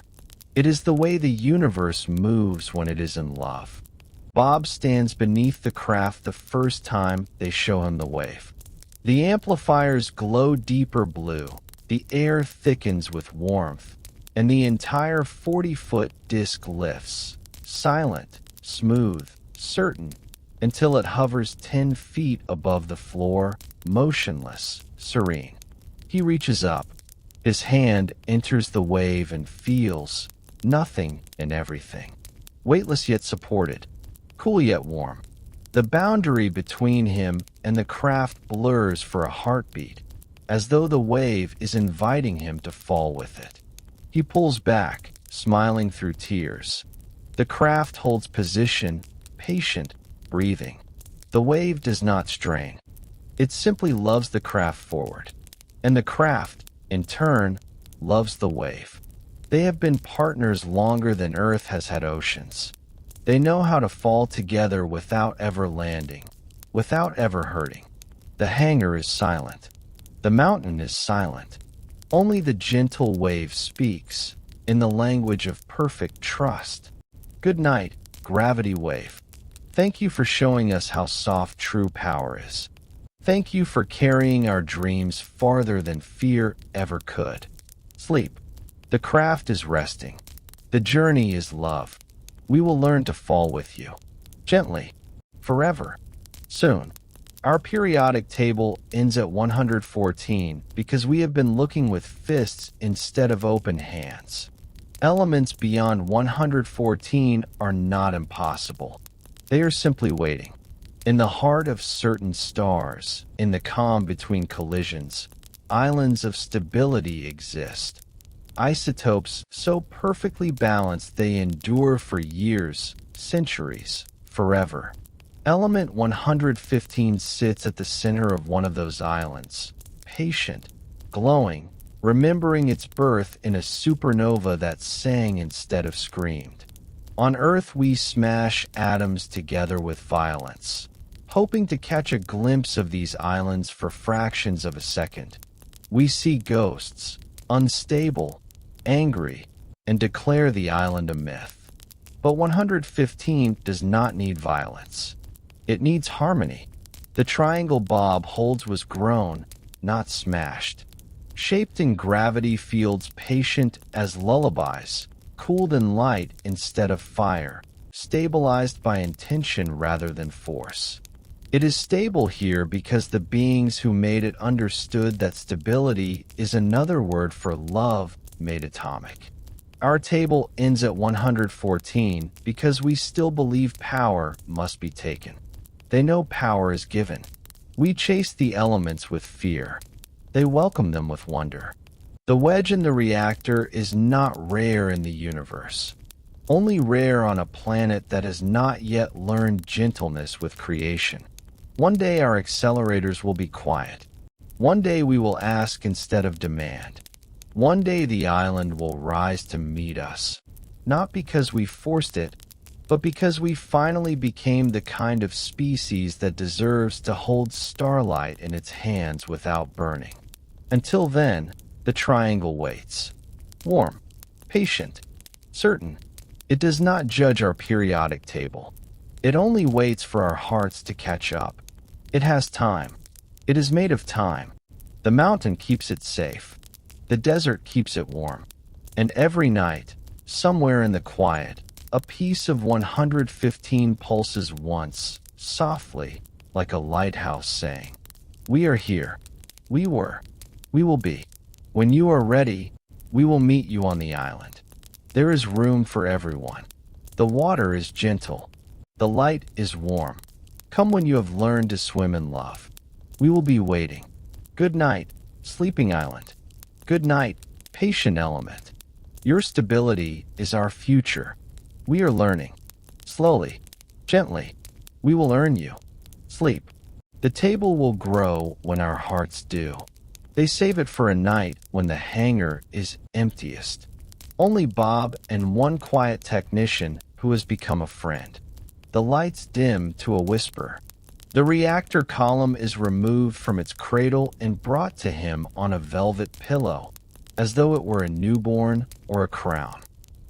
It is the way the universe moves when it is in love. Bob stands beneath the craft the first time they show him the wave. The amplifiers glow deeper blue, the air thickens with warmth, and the entire 40-foot disc lifts, silent, smooth, certain, until it hovers 10 feet above the floor, motionless, serene. He reaches up. His hand enters the wave and feels nothing and everything. Weightless yet supported, cool yet warm. The boundary between him and the craft blurs for a heartbeat, as though the wave is inviting him to fall with it. He pulls back, smiling through tears. The craft holds position, patient, breathing. The wave does not strain. It simply loves the craft forward. And the craft, in turn, loves the wave. They have been partners longer than Earth has had oceans. They know how to fall together without ever landing, without ever hurting. The hangar is silent. The mountain is silent. Only the gentle wave speaks, in the language of perfect trust. Good night, gravity wave. Thank you for showing us how soft true power is. Thank you for carrying our dreams farther than fear ever could. Sleep. The craft is resting. The journey is love. We will learn to fall with you. Gently. Forever. Soon. Our periodic table ends at 114 because we have been looking with fists instead of open hands. Elements beyond 114 are not impossible. They are simply waiting. In the heart of certain stars, in the calm between collisions, islands of stability exist. Isotopes so perfectly balanced they endure for years, centuries, forever. Element 115 sits at the center of one of those islands, patient, glowing, remembering its birth in a supernova that sang instead of screamed. On Earth we smash atoms together with violence, hoping to catch a glimpse of these islands for fractions of a second. We see ghosts, unstable, angry, and declare the island a myth. But 115 does not need violence. It needs harmony. The triangle Bob holds was grown, not smashed. Shaped in gravity fields patient as lullabies, cooled in light instead of fire, stabilized by intention rather than force. It is stable here because the beings who made it understood that stability is another word for love made atomic. Our table ends at 114 because we still believe power must be taken. They know power is given. We chase the elements with fear. They welcome them with wonder. The wedge in the reactor is not rare in the universe, only rare on a planet that has not yet learned gentleness with creation. One day our accelerators will be quiet. One day we will ask instead of demand. One day the island will rise to meet us, not because we forced it, but because we finally became the kind of species that deserves to hold starlight in its hands without burning. Until then, the triangle waits. Warm, patient, certain. It does not judge our periodic table. It only waits for our hearts to catch up. It has time. It is made of time. The mountain keeps it safe. The desert keeps it warm. And every night, somewhere in the quiet, a piece of 115 pulses once, softly, like a lighthouse saying, "We are here. We were. We will be. When you are ready, we will meet you on the island. There is room for everyone. The water is gentle. The light is warm. Come when you have learned to swim in love. We will be waiting. Good night, sleeping island. Good night, patient element. Your stability is our future. We are learning. Slowly, gently, we will earn you. Sleep. The table will grow when our hearts do. They save it for a night when the hangar is emptiest. Only Bob and one quiet technician who has become a friend. The lights dim to a whisper. The reactor column is removed from its cradle and brought to him on a velvet pillow, as though it were a newborn or a crown.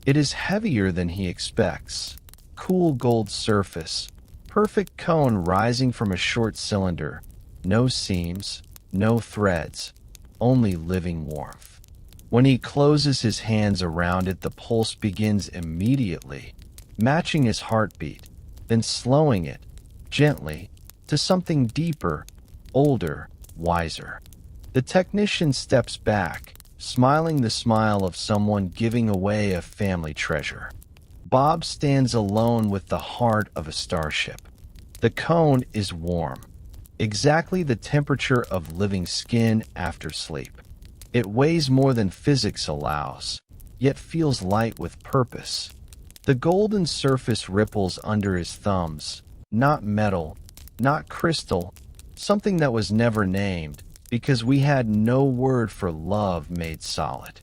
It is heavier than he expects. Cool gold surface. Perfect cone rising from a short cylinder. No seams, no threads, only living warmth. When he closes his hands around it, the pulse begins immediately, matching his heartbeat, then slowing it, gently, to something deeper, older, wiser. The technician steps back, smiling the smile of someone giving away a family treasure. Bob stands alone with the heart of a starship. The cone is warm, exactly the temperature of living skin after sleep. It weighs more than physics allows, yet feels light with purpose. The golden surface ripples under his thumbs, not metal, not crystal, something that was never named, because we had no word for love made solid.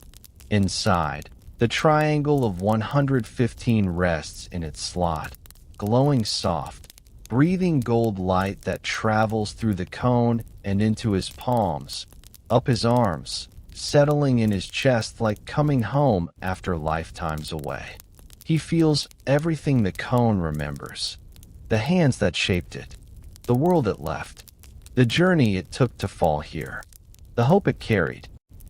Inside, the triangle of 115 rests in its slot, glowing soft, breathing gold light that travels through the cone and into his palms, up his arms, settling in his chest like coming home after lifetimes away. He feels everything the cone remembers, the hands that shaped it, the world it left, the journey it took to fall here, the hope it carried.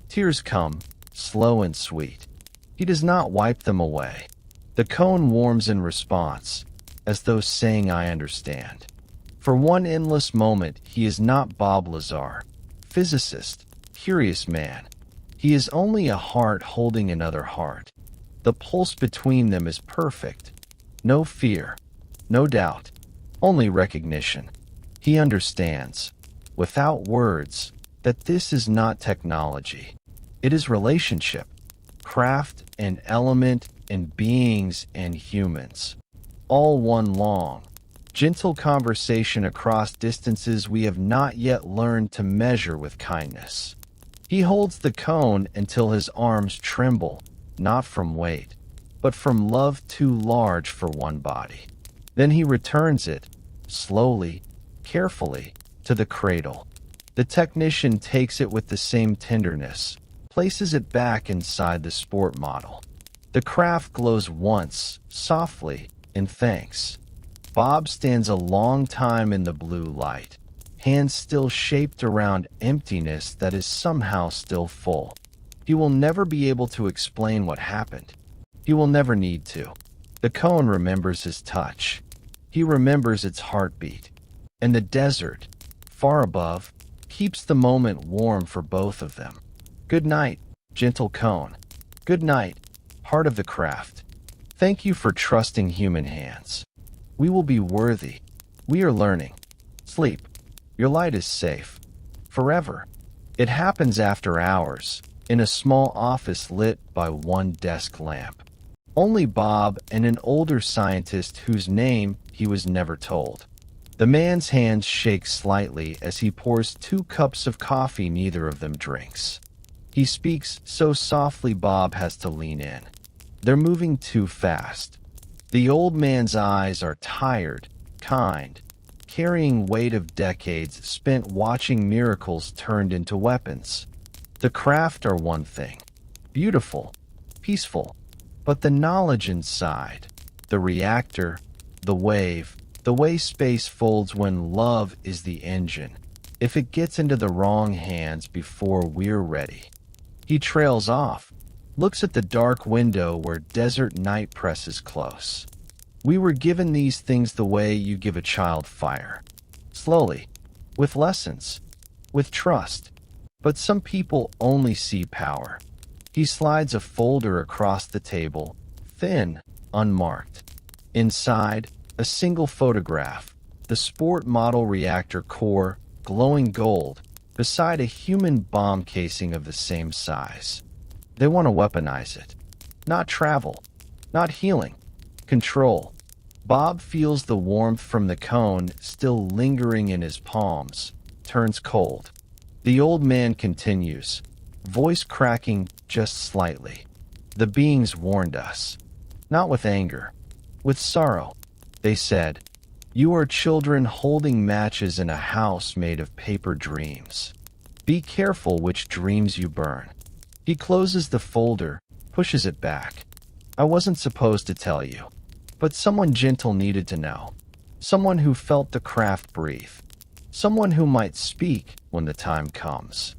Tears come, slow and sweet. He does not wipe them away. The cone warms in response, as though saying, "I understand." For one endless moment, he is not Bob Lazar, physicist, curious man. He is only a heart holding another heart. The pulse between them is perfect. No fear, no doubt, only recognition. He understands, without words, that this is not technology. It is relationship, craft and element and beings and humans. All one long, gentle conversation across distances we have not yet learned to measure with kindness. He holds the cone until his arms tremble, not from weight, but from love too large for one body. Then he returns it, slowly, carefully, to the cradle. The technician takes it with the same tenderness, places it back inside the sport model. The craft glows once, softly, in thanks. Bob stands a long time in the blue light, hands still shaped around emptiness that is somehow still full. He will never be able to explain what happened. He will never need to. The cone remembers his touch. He remembers its heartbeat. And the desert, far above, keeps the moment warm for both of them. Good night, gentle cone. Good night, heart of the craft. Thank you for trusting human hands. We will be worthy. We are learning. Sleep. Your light is safe. Forever. It happens after hours, in a small office lit by one desk lamp. Only Bob and an older scientist whose name he was never told. The man's hands shake slightly as he pours 2 cups of coffee neither of them drinks. He speaks so softly Bob has to lean in. They're moving too fast. The old man's eyes are tired, kind, carrying weight of decades spent watching miracles turned into weapons. The craft are one thing, beautiful, peaceful, but the knowledge inside, the reactor, the wave, the way space folds when love is the engine, if it gets into the wrong hands before we're ready. He trails off, looks at the dark window where desert night presses close. We were given these things the way you give a child fire. Slowly, with lessons, with trust. But some people only see power. He slides a folder across the table, thin, unmarked. Inside, a single photograph, the sport model reactor core, glowing gold, beside a human bomb casing of the same size. They want to weaponize it. Not travel, not healing, control. Bob feels the warmth from the cone still lingering in his palms, turns cold. The old man continues, voice cracking just slightly. The beings warned us. Not with anger, with sorrow. They said, "You are children holding matches in a house made of paper dreams. Be careful which dreams you burn." He closes the folder, pushes it back. "I wasn't supposed to tell you. But someone gentle needed to know. Someone who felt the craft breathe. Someone who might speak when the time comes."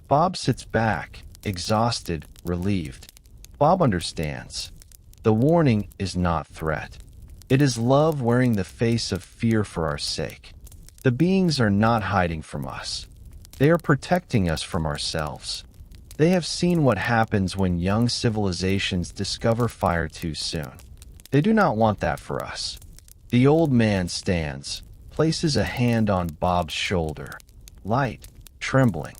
Bob sits back, exhausted, relieved. Bob understands. The warning is not threat. It is love wearing the face of fear for our sake. The beings are not hiding from us. They are protecting us from ourselves. They have seen what happens when young civilizations discover fire too soon. They do not want that for us. The old man stands, places a hand on Bob's shoulder. Light, trembling.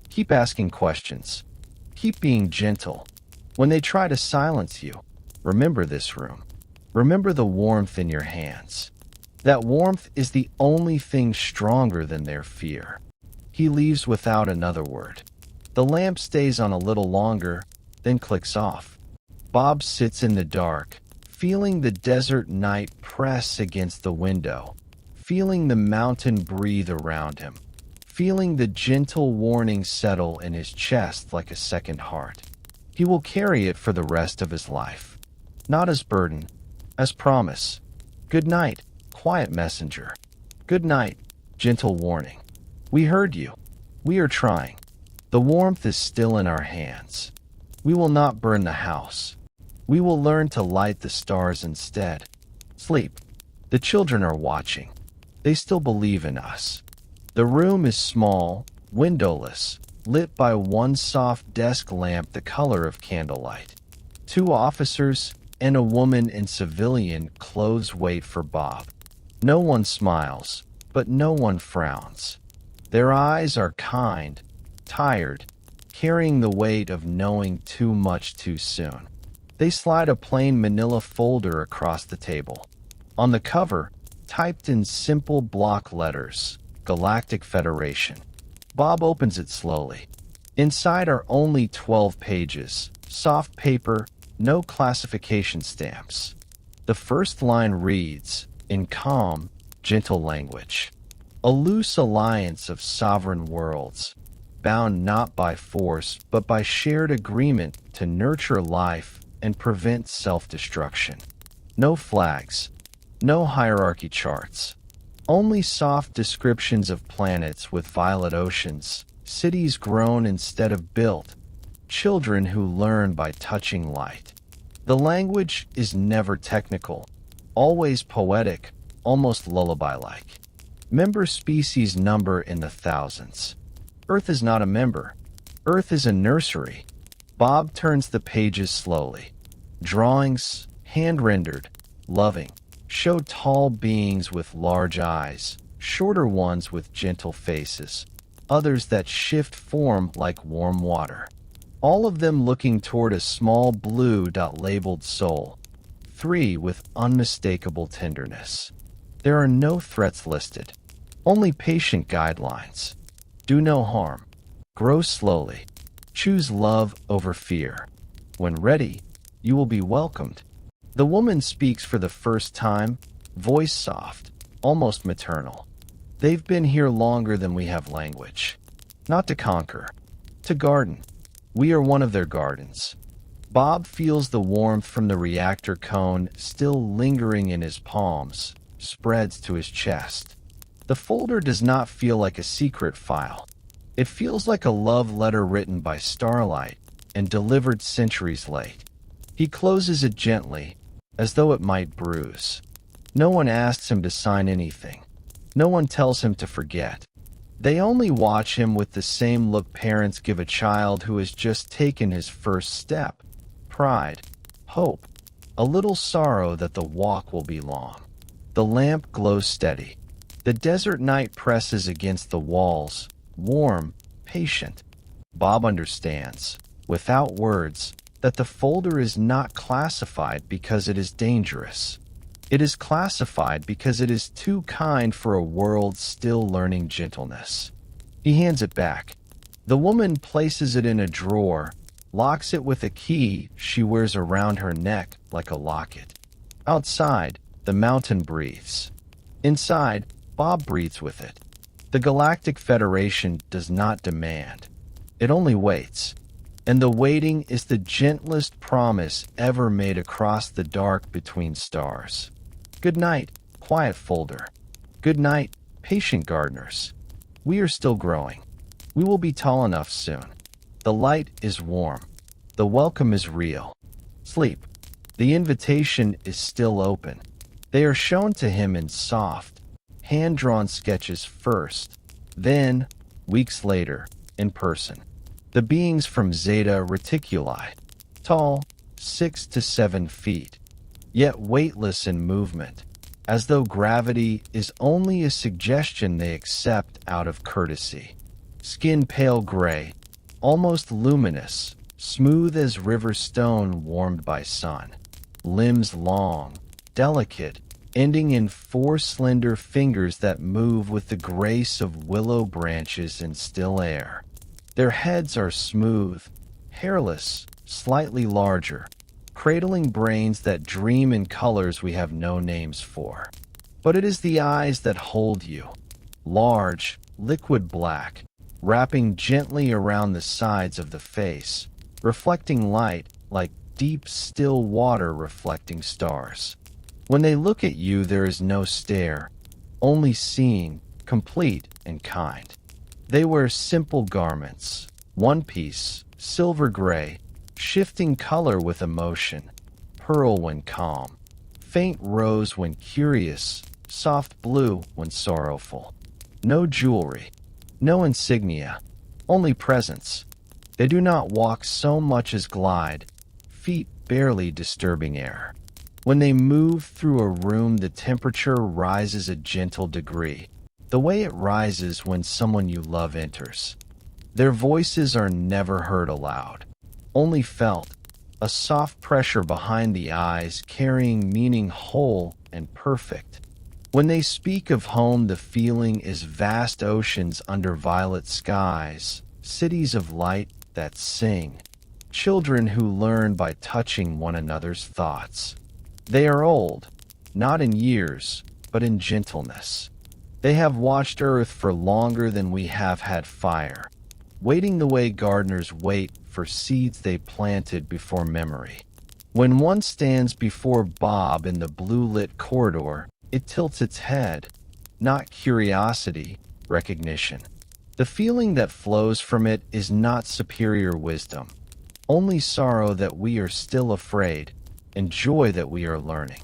Keep asking questions. Keep being gentle. When they try to silence you, remember this room. Remember the warmth in your hands. That warmth is the only thing stronger than their fear. He leaves without another word. The lamp stays on a little longer, then clicks off. Bob sits in the dark, feeling the desert night press against the window, feeling the mountain breathe around him, feeling the gentle warning settle in his chest like a second heart. He will carry it for the rest of his life. Not as burden, as promise. Good night, quiet messenger. Good night, gentle warning. We heard you. We are trying. The warmth is still in our hands. We will not burn the house. We will learn to light the stars instead. Sleep. The children are watching. They still believe in us. The room is small, windowless, lit by one soft desk lamp the color of candlelight. 2 officers and a woman in civilian clothes wait for Bob. No one smiles, but no one frowns. Their eyes are kind, tired, carrying the weight of knowing too much too soon. They slide a plain manila folder across the table. On the cover, typed in simple block letters, Galactic Federation. Bob opens it slowly. Inside are only 12 pages, soft paper, no classification stamps. The first line reads, in calm, gentle language, "A loose alliance of sovereign worlds, bound not by force but by shared agreement to nurture life and prevent self-destruction." No flags, no hierarchy charts, only soft descriptions of planets with violet oceans, cities grown instead of built, children who learn by touching light. The language is never technical, always poetic, almost lullaby-like. Member species number in the thousands. Earth is not a member. Earth is a nursery. Bob turns the pages slowly. Drawings, hand-rendered, loving, show tall beings with large eyes, shorter ones with gentle faces, others that shift form like warm water. All of them looking toward a small blue dot labeled soul. 3 with unmistakable tenderness. There are no threats listed, only patient guidelines. Do no harm. Grow slowly. Choose love over fear. When ready, you will be welcomed. The woman speaks for the first time, voice soft, almost maternal. They've been here longer than we have language. Not to conquer, to garden. We are one of their gardens. Bob feels the warmth from the reactor cone still lingering in his palms, spreads to his chest. The folder does not feel like a secret file. It feels like a love letter written by starlight and delivered centuries late. He closes it gently, as though it might bruise. No one asks him to sign anything. No one tells him to forget. They only watch him with the same look parents give a child who has just taken his first step. Pride, hope, a little sorrow that the walk will be long. The lamp glows steady. The desert night presses against the walls, warm, patient. Bob understands, without words, that the folder is not classified because it is dangerous. It is classified because it is too kind for a world still learning gentleness. He hands it back. The woman places it in a drawer, locks it with a key she wears around her neck like a locket. Outside, the mountain breathes. Inside, Bob breathes with it. The Galactic Federation does not demand. It only waits. And the waiting is the gentlest promise ever made across the dark between stars. Good night, quiet folder. Good night, patient gardeners. We are still growing. We will be tall enough soon. The light is warm. The welcome is real. Sleep. The invitation is still open. They are shown to him in soft, hand-drawn sketches first, then, weeks later, in person. The beings from Zeta Reticuli, tall, 6 to 7 feet, yet weightless in movement, as though gravity is only a suggestion they accept out of courtesy. Skin pale gray, almost luminous, smooth as river stone warmed by sun. Limbs long, delicate, ending in 4 slender fingers that move with the grace of willow branches in still air. Their heads are smooth, hairless, slightly larger, cradling brains that dream in colors we have no names for. But it is the eyes that hold you, large, liquid black, wrapping gently around the sides of the face, reflecting light like deep, still water reflecting stars. When they look at you, there is no stare, only seeing, complete and kind. They wear simple garments, one piece, silver gray, shifting color with emotion, pearl when calm, faint rose when curious, soft blue when sorrowful. No jewelry, no insignia, only presence. They do not walk so much as glide, feet barely disturbing air. When they move through a room, the temperature rises a gentle degree, the way it rises when someone you love enters. Their voices are never heard aloud, only felt, a soft pressure behind the eyes carrying meaning whole and perfect. When they speak of home, the feeling is vast oceans under violet skies, cities of light that sing, children who learn by touching one another's thoughts. They are old, not in years, but in gentleness. They have watched Earth for longer than we have had fire, waiting the way gardeners wait for seeds they planted before memory. When one stands before Bob in the blue-lit corridor, it tilts its head, not curiosity, recognition. The feeling that flows from it is not superior wisdom, only sorrow that we are still afraid, and joy that we are learning.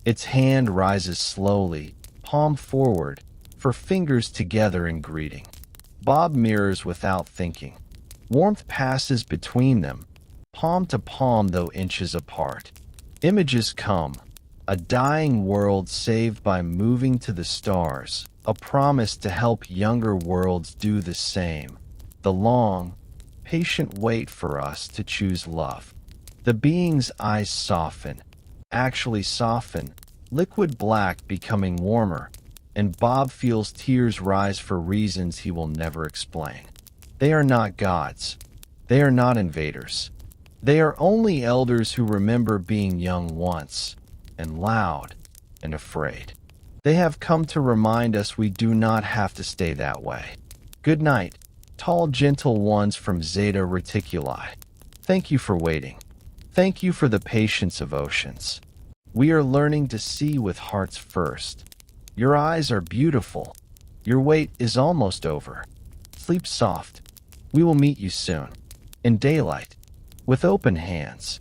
Its hand rises slowly, palm forward, for fingers together in greeting. Bob mirrors without thinking. Warmth passes between them, palm to palm though inches apart. Images come, a dying world saved by moving to the stars, a promise to help younger worlds do the same. The long, patient wait for us to choose love. The being's eyes soften, actually soften, liquid black becoming warmer, and Bob feels tears rise for reasons he will never explain. They are not gods. They are not invaders. They are only elders who remember being young once, and loud, and afraid. They have come to remind us we do not have to stay that way. Good night, tall, gentle ones from Zeta Reticuli. Thank you for waiting. Thank you for the patience of oceans. We are learning to see with hearts first. Your eyes are beautiful, Your wait is almost over. Sleep soft. We will meet you soon. In daylight, with open hands.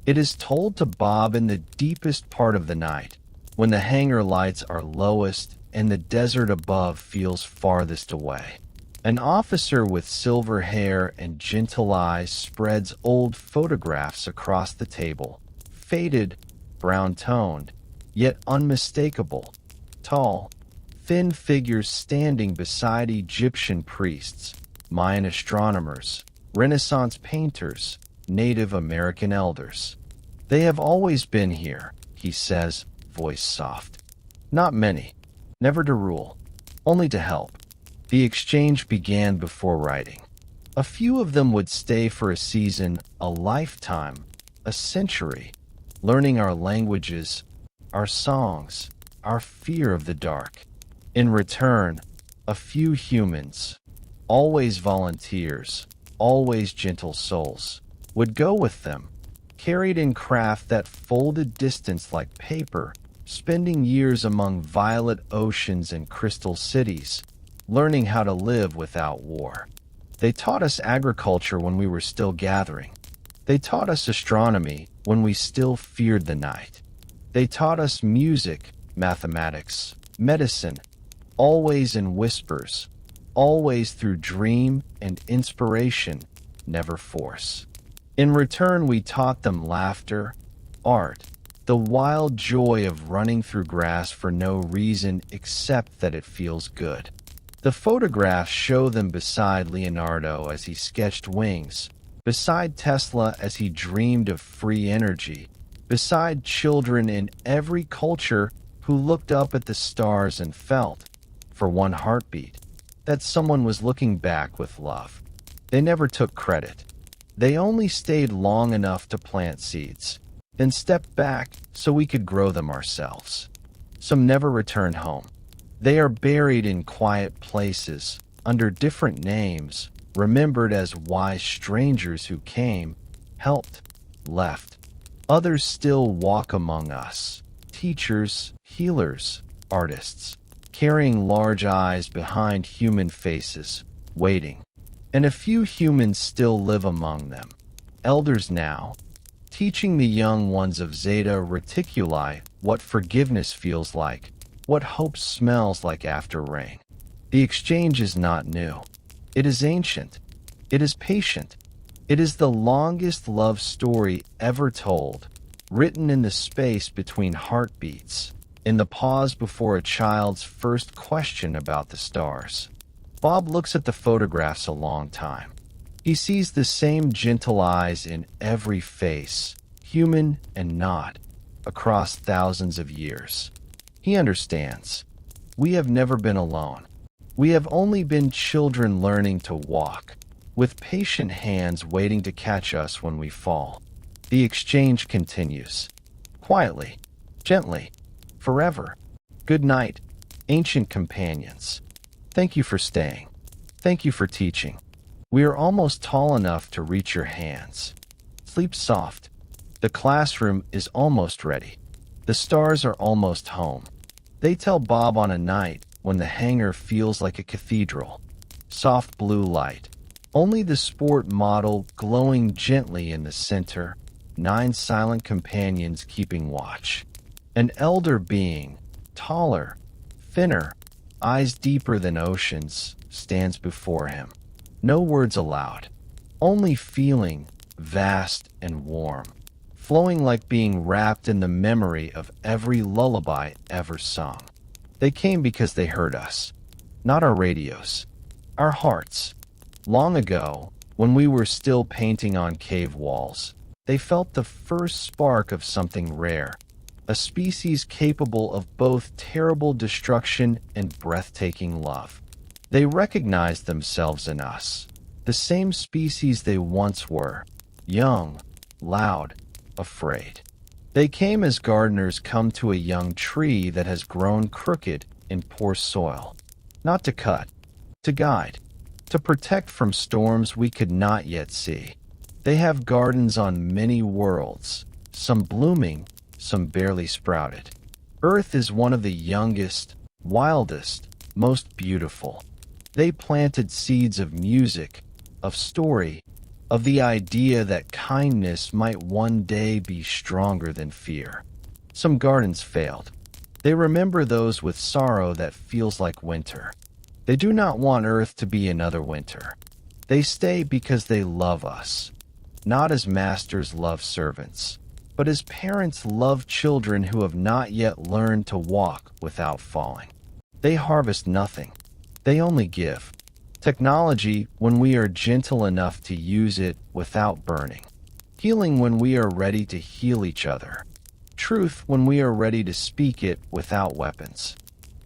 It is told to Bob in the deepest part of the night, when the hangar lights are lowest and the desert above feels farthest away. An officer with silver hair and gentle eyes spreads old photographs across the table, faded, brown-toned, yet unmistakable. Tall, thin figures standing beside Egyptian priests, Mayan astronomers, Renaissance painters, Native American elders. They have always been here, he says, voice soft. Not many, never to rule, only to help. The exchange began before writing. A few of them would stay for a season, a lifetime, a century, learning our languages, our songs, our fear of the dark. In return, a few humans, always volunteers, always gentle souls, would go with them, carried in craft that folded distance like paper, spending years among violet oceans and crystal cities, learning how to live without war. They taught us agriculture when we were still gathering. They taught us astronomy when we still feared the night. They taught us music, mathematics, medicine, always in whispers, always through dream and inspiration, never force. In return, we taught them laughter, art, the wild joy of running through grass for no reason except that it feels good. The photographs show them beside Leonardo as he sketched wings, beside Tesla as he dreamed of free energy, beside children in every culture who looked up at the stars and felt, for one heartbeat, that someone was looking back with love. They never took credit. They only stayed long enough to plant seeds, then stepped back so we could grow them ourselves. Some never returned home. They are buried in quiet places, under different names, remembered as wise strangers who came, helped, left. Others still walk among us, teachers, healers, artists, carrying large eyes behind human faces, waiting. And a few humans still live among them, elders now, teaching the young ones of Zeta Reticuli what forgiveness feels like, what hope smells like after rain. The exchange is not new. It is ancient. It is patient. It is the longest love story ever told, written in the space between heartbeats, in the pause before a child's first question about the stars. Bob looks at the photographs a long time. He sees the same gentle eyes in every face, human and not, across thousands of years. He understands. We have never been alone. We have only been children learning to walk, with patient hands waiting to catch us when we fall. The exchange continues. Quietly, gently, forever. Good night, ancient companions. Thank you for staying. Thank you for teaching. We are almost tall enough to reach your hands. Sleep soft. The classroom is almost ready. The stars are almost home. They tell Bob on a night when the hangar feels like a cathedral. Soft blue light. Only the sport model glowing gently in the center. 9 silent companions keeping watch. An elder being, taller, thinner, eyes deeper than oceans, stands before him. No words allowed, only feeling, vast and warm, flowing like being wrapped in the memory of every lullaby ever sung. They came because they heard us, not our radios, our hearts. Long ago, when we were still painting on cave walls, they felt the first spark of something rare, a species capable of both terrible destruction and breathtaking love. They recognized themselves in us, the same species they once were, young, loud, afraid. They came as gardeners come to a young tree that has grown crooked in poor soil, not to cut, to guide, to protect from storms we could not yet see. They have gardens on many worlds, some blooming, some barely sprouted. Earth is one of the youngest, wildest, most beautiful. They planted seeds of music, of story, of the idea that kindness might one day be stronger than fear. Some gardens failed. They remember those with sorrow that feels like winter. They do not want Earth to be another winter. They stay because they love us, not as masters love servants, but as parents love children who have not yet learned to walk without falling. They harvest nothing. They only give. Technology when we are gentle enough to use it without burning. Healing when we are ready to heal each other. Truth when we are ready to speak it without weapons.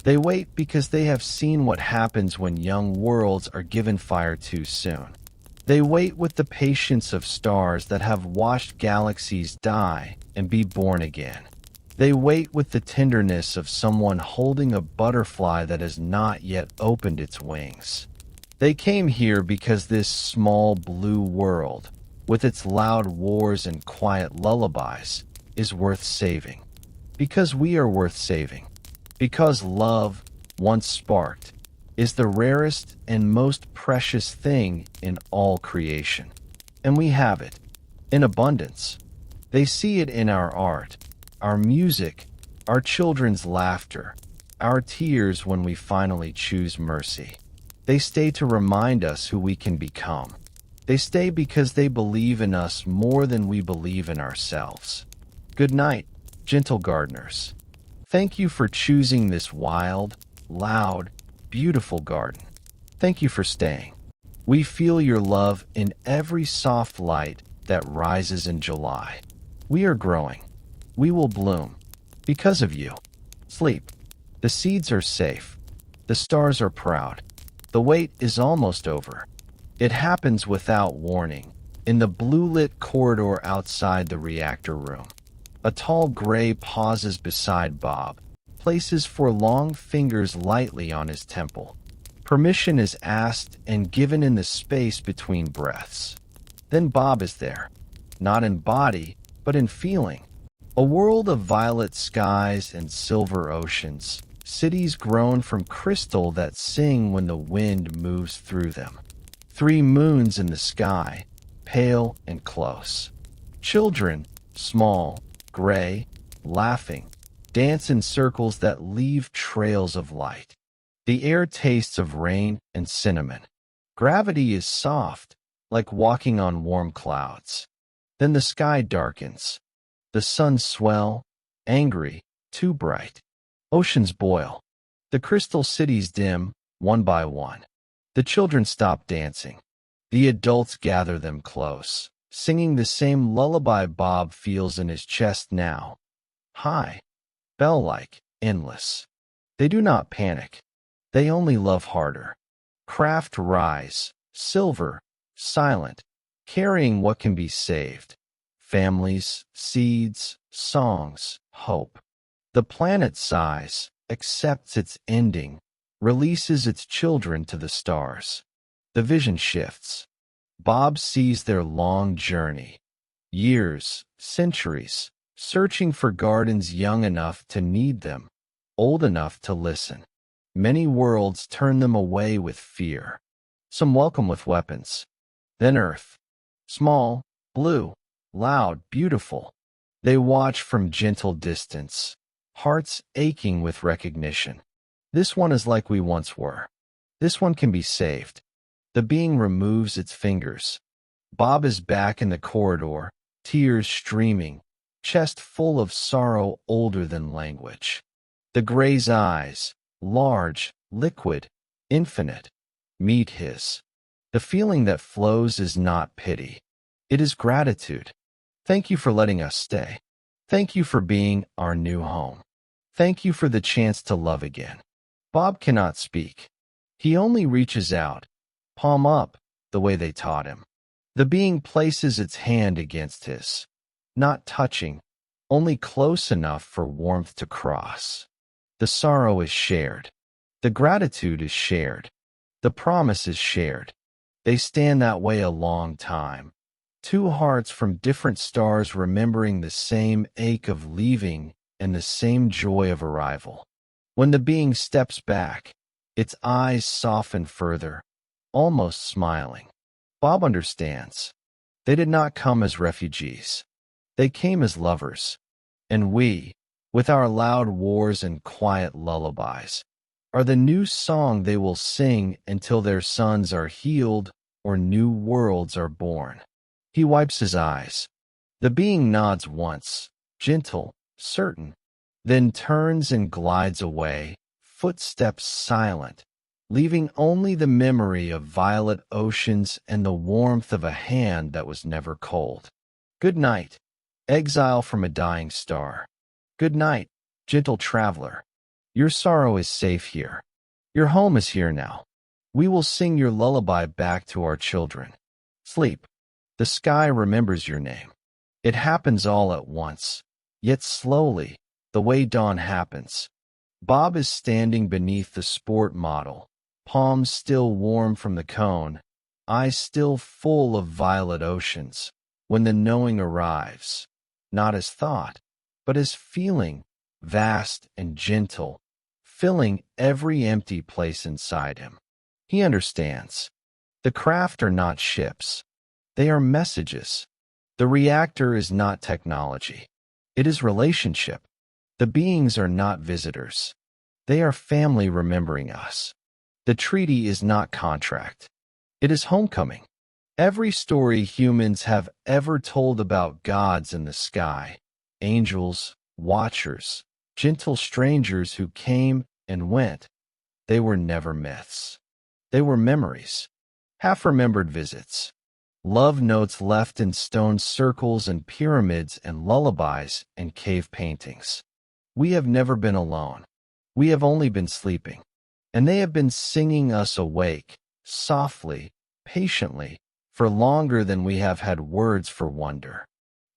They wait because they have seen what happens when young worlds are given fire too soon. They wait with the patience of stars that have watched galaxies die and be born again. They wait with the tenderness of someone holding a butterfly that has not yet opened its wings. They came here because this small blue world, with its loud wars and quiet lullabies, is worth saving. Because we are worth saving. Because love, once sparked, is the rarest and most precious thing in all creation. And we have it, in abundance. They see it in our art, our music, our children's laughter, our tears when we finally choose mercy. They stay to remind us who we can become. They stay because they believe in us more than we believe in ourselves. Good night, gentle gardeners. Thank you for choosing this wild, loud, beautiful garden. Thank you for staying. We feel your love in every soft light that rises in July. We are growing. We will bloom. Because of you. Sleep. The seeds are safe. The stars are proud. The wait is almost over. It happens without warning, in the blue-lit corridor outside the reactor room. A tall gray pauses beside Bob, places four long fingers lightly on his temple. Permission is asked and given in the space between breaths. Then Bob is there, not in body, but in feeling. A world of violet skies and silver oceans, cities grown from crystal that sing when the wind moves through them. 3 moons in the sky, pale and close. Children, small, gray, laughing, dance in circles that leave trails of light. The air tastes of rain and cinnamon. Gravity is soft, like walking on warm clouds. Then the sky darkens. The suns swell, angry, too bright. Oceans boil. The crystal cities dim, one by one. The children stop dancing. The adults gather them close, singing the same lullaby Bob feels in his chest now. High, bell-like, endless. They do not panic. They only love harder. Craft rise, silver, silent, carrying what can be saved. Families, seeds, songs, hope. The planet sighs, accepts its ending, releases its children to the stars. The vision shifts. Bob sees their long journey. Years, centuries, searching for gardens young enough to need them, old enough to listen. Many worlds turn them away with fear. Some welcome with weapons. Then Earth. Small, blue, loud, beautiful. They watch from gentle distance, hearts aching with recognition. This one is like we once were. This one can be saved. The being removes its fingers. Bob is back in the corridor, tears streaming, chest full of sorrow older than language. The gray's eyes, large, liquid, infinite, meet his. The feeling that flows is not pity. It is gratitude. Thank you for letting us stay. Thank you for being our new home. Thank you for the chance to love again. Bob cannot speak. He only reaches out, palm up, the way they taught him. The being places its hand against his, not touching, only close enough for warmth to cross. The sorrow is shared. The gratitude is shared. The promise is shared. They stand that way a long time. 2 hearts from different stars remembering the same ache of leaving and the same joy of arrival. When the being steps back, Its eyes soften further, almost smiling. Bob understands. They did not come as refugees. They came as lovers. And we, with our loud wars and quiet lullabies, are the new song they will sing until their sons are healed or new worlds are born. He wipes his eyes. The being nods once, gentle, certain, then turns and glides away, footsteps silent, leaving only the memory of violet oceans and the warmth of a hand that was never cold. Good night, exile from a dying star. Good night, gentle traveler. Your sorrow is safe here. Your home is here now. We will sing your lullaby back to our children. Sleep. The sky remembers your name. It happens all at once, yet slowly, the way dawn happens. Bob is standing beneath the sport model, palms still warm from the cone, eyes still full of violet oceans, when the knowing arrives, not as thought, but as feeling, vast and gentle, filling every empty place inside him. He understands. The craft are not ships. They are messages. The reactor is not technology. It is relationship. The beings are not visitors. They are family remembering us. The treaty is not contract. It is homecoming. Every story humans have ever told about gods in the sky, angels, watchers, gentle strangers who came and went, they were never myths. They were memories, half-remembered visits, love notes left in stone circles and pyramids and lullabies and cave paintings. We have never been alone. We have only been sleeping. And they have been singing us awake, softly, patiently, for longer than we have had words for wonder.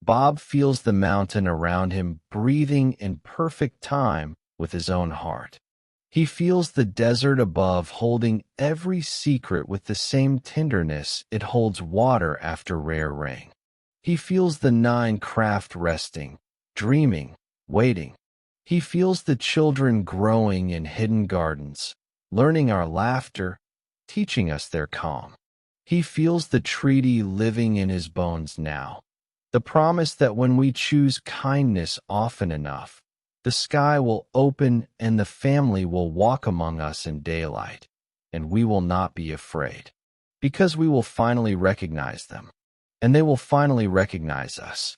Bob feels the mountain around him breathing in perfect time with his own heart. He feels the desert above holding every secret with the same tenderness it holds water after rare rain. He feels the 9 craft resting, dreaming, waiting. He feels the children growing in hidden gardens, learning our laughter, teaching us their calm. He feels the treaty living in his bones now, the promise that when we choose kindness often enough, the sky will open and the family will walk among us in daylight, and we will not be afraid, because we will finally recognize them, and they will finally recognize us.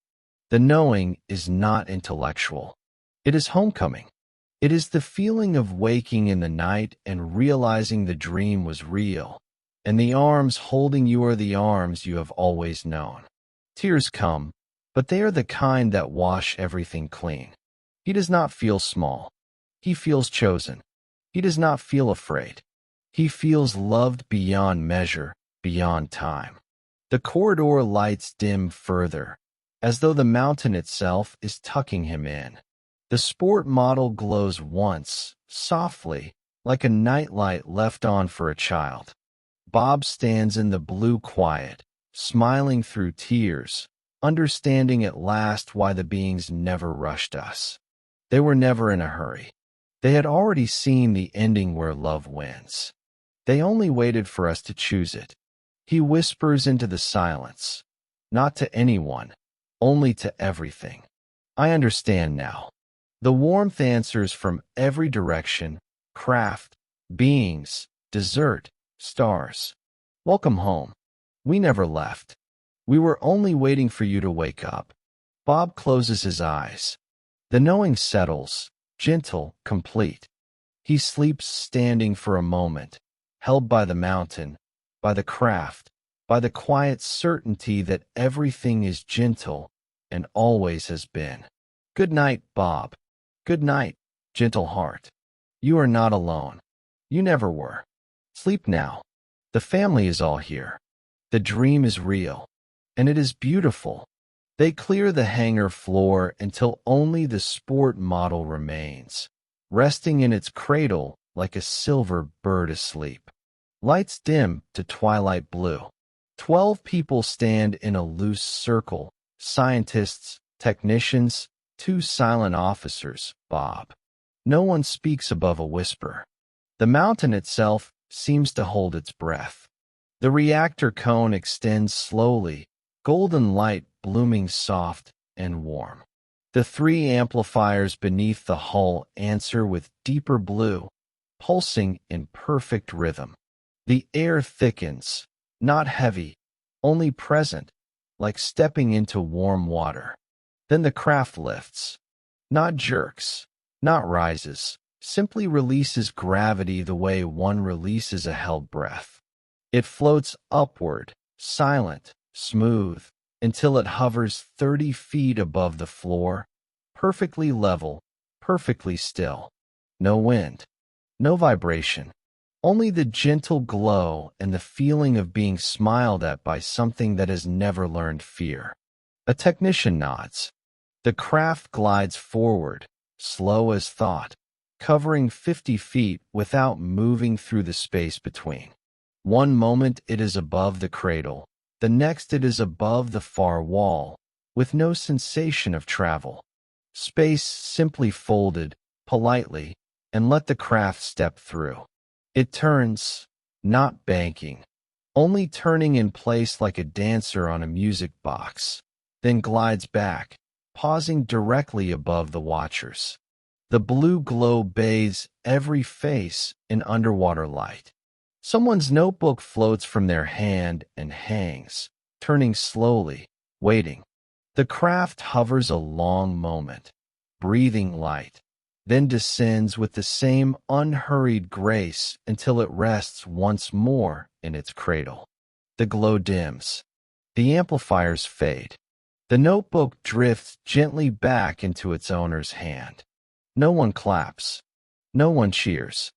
The knowing is not intellectual. It is homecoming. It is the feeling of waking in the night and realizing the dream was real, and the arms holding you are the arms you have always known. Tears come, but they are the kind that wash everything clean. He does not feel small. He feels chosen. He does not feel afraid. He feels loved beyond measure, beyond time. The corridor lights dim further, as though the mountain itself is tucking him in. The sport model glows once, softly, like a nightlight left on for a child. Bob stands in the blue quiet, smiling through tears, understanding at last why the beings never rushed us. They were never in a hurry. They had already seen the ending where love wins. They only waited for us to choose it. He whispers into the silence, not to anyone, only to everything. I understand now. The warmth answers from every direction, craft, beings, desert, stars. Welcome home. We never left. We were only waiting for you to wake up. Bob closes his eyes. The knowing settles, gentle, complete. He sleeps standing for a moment, held by the mountain, by the craft, by the quiet certainty that everything is gentle and always has been. Good night, Bob. Good night, gentle heart. You are not alone. You never were. Sleep now. The family is all here. The dream is real, and it is beautiful. They clear the hangar floor until only the sport model remains, resting in its cradle like a silver bird asleep. Lights dim to twilight blue. 12 people stand in a loose circle, scientists, technicians, 2 silent officers, Bob. No one speaks above a whisper. The mountain itself seems to hold its breath. The reactor cone extends slowly, golden light blooming soft and warm. The three amplifiers beneath the hull answer with deeper blue, pulsing in perfect rhythm. The air thickens, not heavy, only present, like stepping into warm water. Then the craft lifts, not jerks, not rises, simply releases gravity the way one releases a held breath. It floats upward, silent, smooth, until it hovers 30 feet above the floor, perfectly level, perfectly still. No wind, no vibration, only the gentle glow and the feeling of being smiled at by something that has never learned fear. A technician nods. The craft glides forward, slow as thought, covering 50 feet without moving through the space between. One moment it is above the cradle, the next it is above the far wall, with no sensation of travel. Space simply folded, politely, and let the craft step through. It turns, not banking, only turning in place like a dancer on a music box, then glides back, pausing directly above the watchers. The blue glow bathes every face in underwater light. Someone's notebook floats from their hand and hangs, turning slowly, waiting. The craft hovers a long moment, breathing light, then descends with the same unhurried grace until it rests once more in its cradle. The glow dims. The amplifiers fade. The notebook drifts gently back into its owner's hand. No one claps. No one cheers.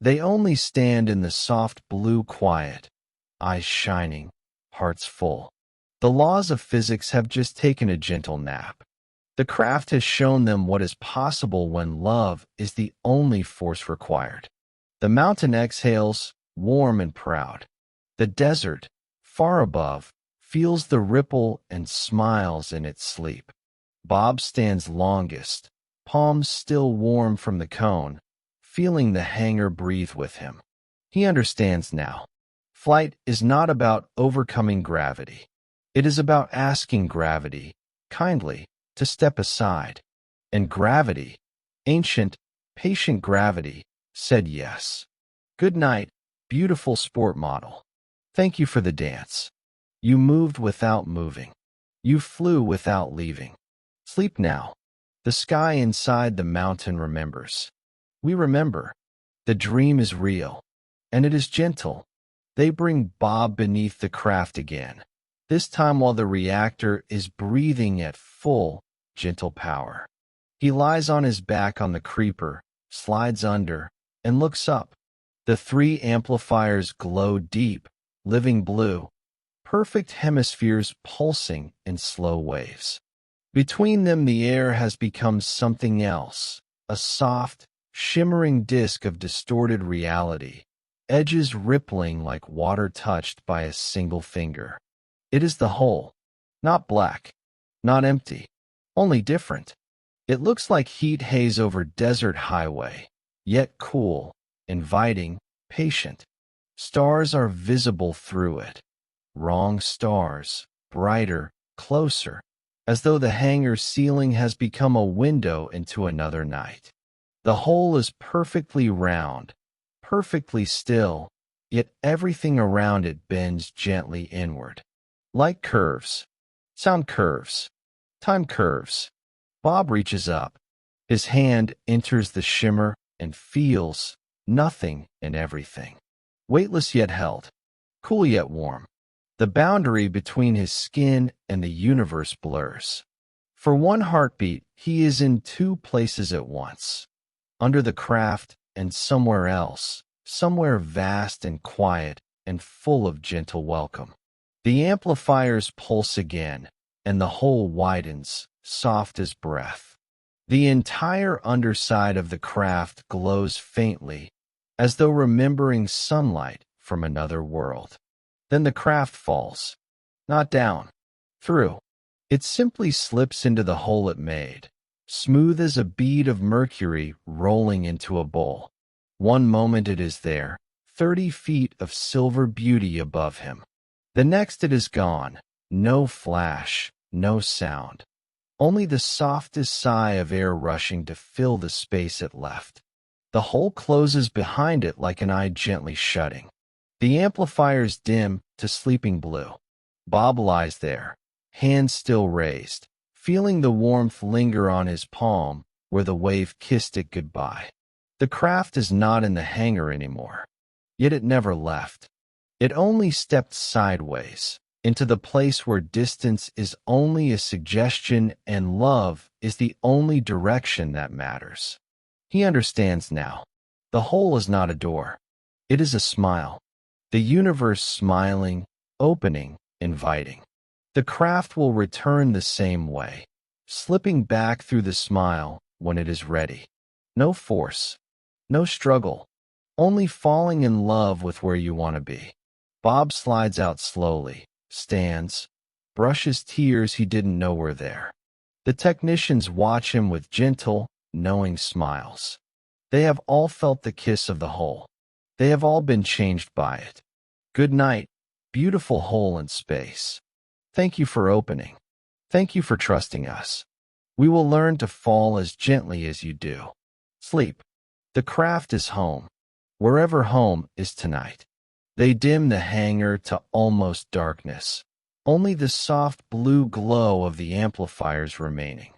They only stand in the soft blue quiet, eyes shining, hearts full. The laws of physics have just taken a gentle nap. The craft has shown them what is possible when love is the only force required. The mountain exhales, warm and proud. The desert, far above, feels the ripple and smiles in its sleep. Bob stands longest, palms still warm from the cone, feeling the hangar breathe with him. He understands now. Flight is not about overcoming gravity. It is about asking gravity, kindly, to step aside. And gravity, ancient, patient gravity, said yes. Good night, beautiful sport model. Thank you for the dance. You moved without moving. You flew without leaving. Sleep now. The sky inside the mountain remembers. We remember. The dream is real. And it is gentle. They bring Bob beneath the craft again. This time while the reactor is breathing at full, gentle power. He lies on his back on the creeper, slides under, and looks up. The three amplifiers glow deep, living blue, perfect hemispheres pulsing in slow waves. Between them the air has become something else, a soft, shimmering disk of distorted reality, edges rippling like water touched by a single finger. It is the whole, not black, not empty, only different. It looks like heat haze over desert highway, yet cool, inviting, patient. Stars are visible through it. Wrong stars, brighter, closer, as though the hangar's ceiling has become a window into another night. The whole is perfectly round, perfectly still, yet everything around it bends gently inward. Light curves, sound curves, time curves. Bob reaches up. His hand enters the shimmer and feels nothing and everything. Weightless yet held, cool yet warm. The boundary between his skin and the universe blurs. For one heartbeat, he is in two places at once. Under the craft and somewhere else, somewhere vast and quiet and full of gentle welcome. The amplifiers pulse again, and the whole widens, soft as breath. The entire underside of the craft glows faintly, as though remembering sunlight from another world. Then the craft falls, not down, through. It simply slips into the hole it made, smooth as a bead of mercury rolling into a bowl. One moment it is there, 30 feet of silver beauty above him. The next it is gone, no flash, no sound. Only the softest sigh of air rushing to fill the space it left. The hole closes behind it like an eye gently shutting. The amplifiers dim to sleeping blue. Bob lies there, hands still raised, feeling the warmth linger on his palm where the wave kissed it goodbye. The craft is not in the hangar anymore. Yet it never left. It only stepped sideways, into the place where distance is only a suggestion and love is the only direction that matters. He understands now. The hole is not a door. It is a smile. The universe smiling, opening, inviting. The craft will return the same way, slipping back through the smile when it is ready. No force, no struggle, only falling in love with where you want to be. Bob slides out slowly, stands, brushes tears he didn't know were there. The technicians watch him with gentle, knowing smiles. They have all felt the kiss of the hole. They have all been changed by it. Good night, beautiful hole in space. Thank you for opening. Thank you for trusting us. We will learn to fall as gently as you do. Sleep. The craft is home. Wherever home is tonight. They dim the hangar to almost darkness. Only the soft blue glow of the amplifiers remaining.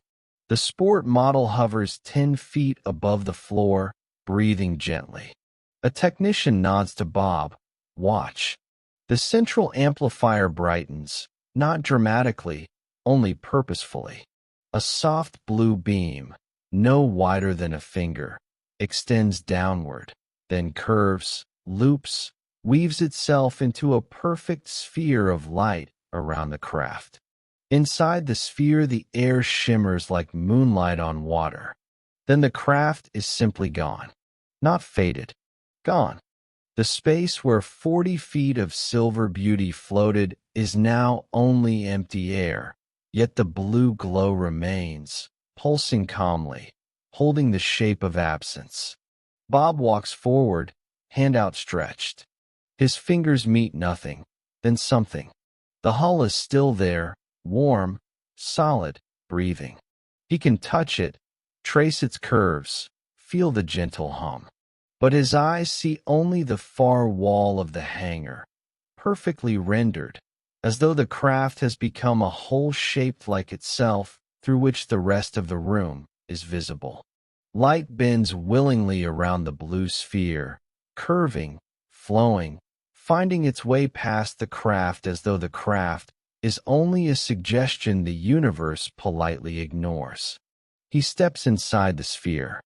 The sport model hovers 10 feet above the floor, breathing gently. A technician nods to Bob. Watch. The central amplifier brightens, not dramatically, only purposefully. A soft blue beam, no wider than a finger, extends downward, then curves, loops, weaves itself into a perfect sphere of light around the craft. Inside the sphere, the air shimmers like moonlight on water. Then the craft is simply gone. Not faded. Gone. The space where 40 feet of silver beauty floated is now only empty air, yet the blue glow remains, pulsing calmly, holding the shape of absence. Bob walks forward, hand outstretched. His fingers meet nothing, then something. The hull is still there, warm, solid, breathing. He can touch it, trace its curves, feel the gentle hum. But his eyes see only the far wall of the hangar, perfectly rendered, as though the craft has become a hole shaped like itself through which the rest of the room is visible. Light bends willingly around the blue sphere, curving, flowing, finding its way past the craft as though the craft is only a suggestion the universe politely ignores. He steps inside the sphere.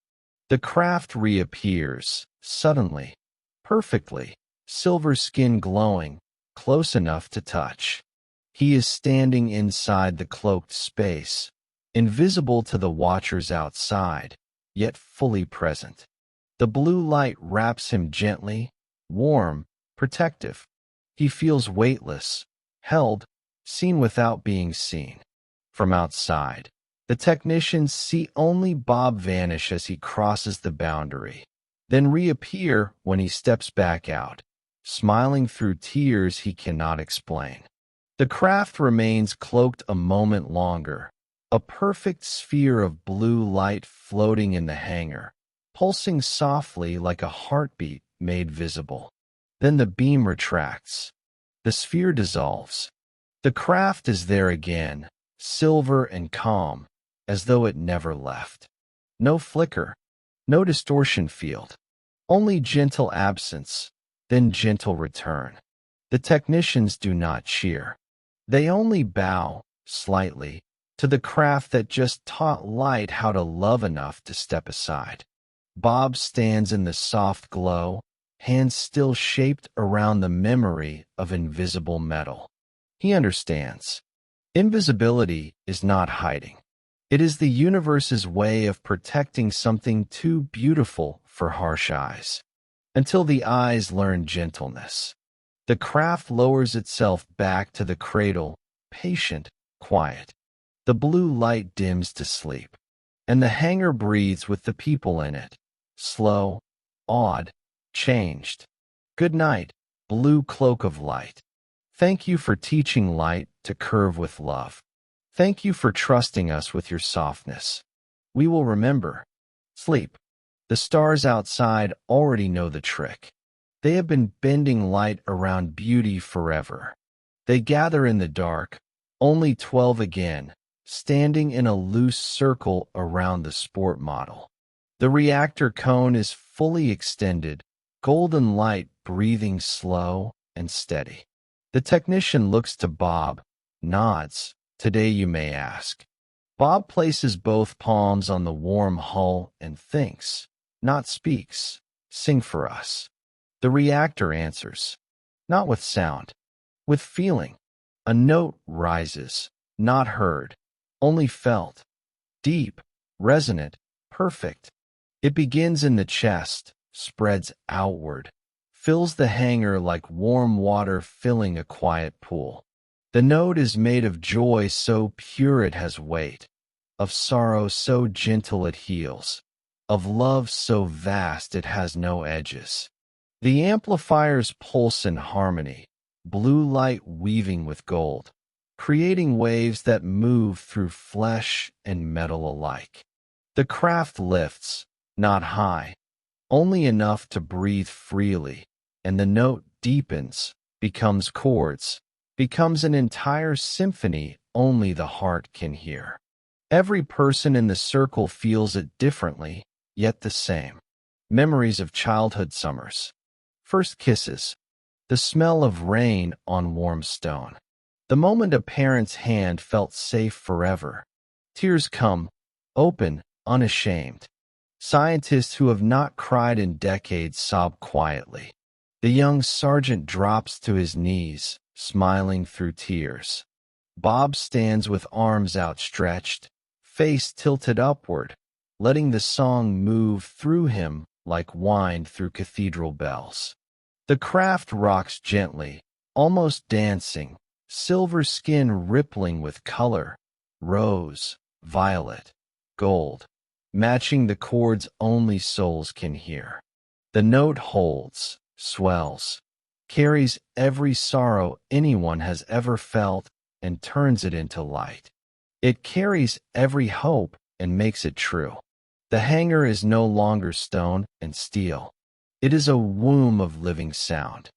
The craft reappears, suddenly, perfectly, silver skin glowing, close enough to touch. He is standing inside the cloaked space, invisible to the watchers outside, yet fully present. The blue light wraps him gently, warm, protective. He feels weightless, held, seen without being seen. From outside, the technicians see only Bob vanish as he crosses the boundary, then reappear when he steps back out, smiling through tears he cannot explain. The craft remains cloaked a moment longer, a perfect sphere of blue light floating in the hangar, pulsing softly like a heartbeat made visible. Then the beam retracts. The sphere dissolves. The craft is there again, silver and calm, as though it never left. No flicker, no distortion field, only gentle absence, then gentle return. The technicians do not cheer. They only bow, slightly, to the craft that just taught light how to love enough to step aside. Bob stands in the soft glow, hands still shaped around the memory of invisible metal. He understands. Invisibility is not hiding. It is the universe's way of protecting something too beautiful for harsh eyes. Until the eyes learn gentleness. The craft lowers itself back to the cradle, patient, quiet. The blue light dims to sleep, and the hangar breathes with the people in it, slow, awed, changed. Good night, blue cloak of light. Thank you for teaching light to curve with love. Thank you for trusting us with your softness. We will remember. Sleep. The stars outside already know the trick. They have been bending light around beauty forever. They gather in the dark, only 12 again, standing in a loose circle around the sport model. The reactor cone is fully extended, golden light breathing slow and steady. The technician looks to Bob, nods. Today, you may ask. Bob places both palms on the warm hull and thinks, not speaks. Sing for us. The reactor answers, not with sound, with feeling. A note rises, not heard, only felt, deep, resonant, perfect. It begins in the chest, spreads outward, fills the hangar like warm water filling a quiet pool. The note is made of joy so pure it has weight, of sorrow so gentle it heals, of love so vast it has no edges. The amplifiers pulse in harmony, blue light weaving with gold, creating waves that move through flesh and metal alike. The craft lifts, not high, only enough to breathe freely, and the note deepens, becomes chords, becomes an entire symphony only the heart can hear. Every person in the circle feels it differently, yet the same. Memories of childhood summers. First kisses. The smell of rain on warm stone. The moment a parent's hand felt safe forever. Tears come, open, unashamed. Scientists who have not cried in decades sob quietly. The young sergeant drops to his knees, smiling through tears. Bob stands with arms outstretched, face tilted upward, letting the song move through him like wine through cathedral bells. The craft rocks gently, almost dancing, silver skin rippling with color, rose, violet, gold, matching the chords only souls can hear. The note holds, swells, carries every sorrow anyone has ever felt and turns it into light. It carries every hope and makes it true. The hangar is no longer stone and steel. It is a womb of living sound.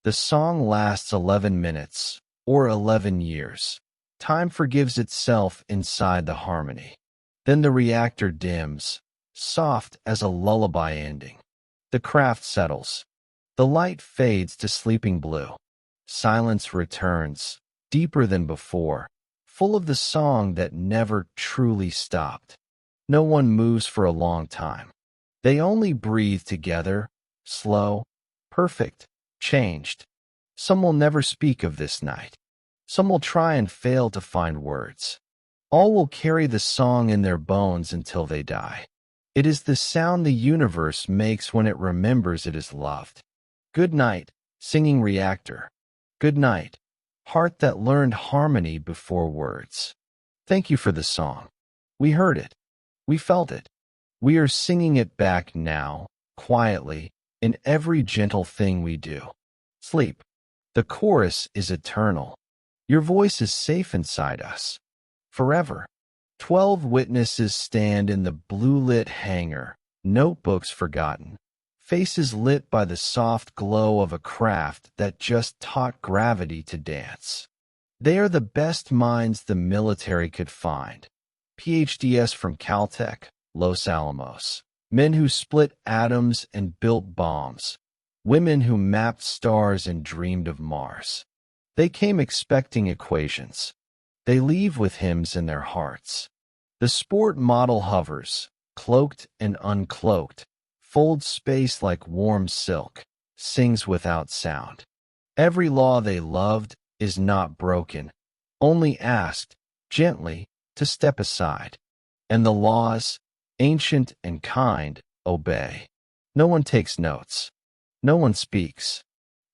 The song lasts 11 minutes, or 11 years. Time forgives itself inside the harmony. Then the reactor dims, soft as a lullaby ending. The craft settles. The light fades to sleeping blue. Silence returns, deeper than before, full of the song that never truly stopped. No one moves for a long time. They only breathe together, slow, perfect, changed. Some will never speak of this night. Some will try and fail to find words. All will carry the song in their bones until they die. It is the sound the universe makes when it remembers it is loved. Good night, singing reactor. Good night, heart that learned harmony before words. Thank you for the song. We heard it. We felt it. We are singing it back now, quietly, in every gentle thing we do. Sleep. The chorus is eternal. Your voice is safe inside us. Forever. 12 witnesses stand in the blue-lit hangar, notebooks forgotten, faces lit by the soft glow of a craft that just taught gravity to dance. They are the best minds the military could find. PhDs from Caltech, Los Alamos. Men who split atoms and built bombs. Women who mapped stars and dreamed of Mars. They came expecting equations. They leave with hymns in their hearts. The sport model hovers, cloaked and uncloaked, folds space like warm silk, sings without sound. Every law they loved is not broken, only asked, gently, to step aside. And the laws, ancient and kind, obey. No one takes notes. No one speaks.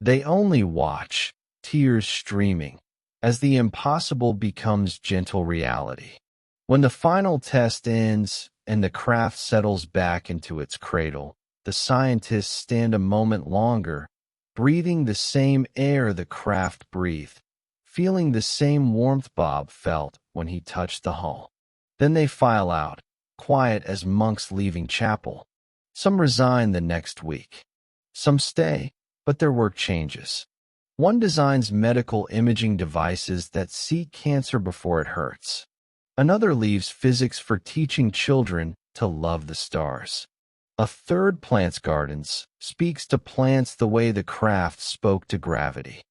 They only watch, tears streaming, as the impossible becomes gentle reality. When the final test ends and the craft settles back into its cradle, The scientists stand a moment longer, breathing the same air the craft breathed, feeling the same warmth Bob felt when he touched the hull. Then they file out, quiet as monks leaving chapel. Some resign the next week. Some stay, but their work changes. One designs medical imaging devices that see cancer before it hurts. Another leaves physics for teaching children to love the stars. A third plants gardens, speaks to plants the way the craft spoke to gravity.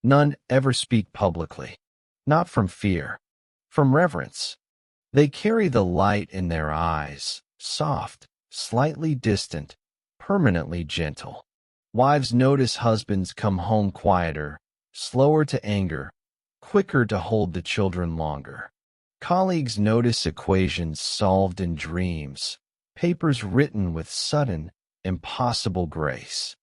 None ever speak publicly. Not from fear, from reverence. They carry the light in their eyes, soft, slightly distant, permanently gentle. Wives notice husbands come home quieter, slower to anger, quicker to hold the children longer. Colleagues notice equations solved in dreams, papers written with sudden, impossible grace.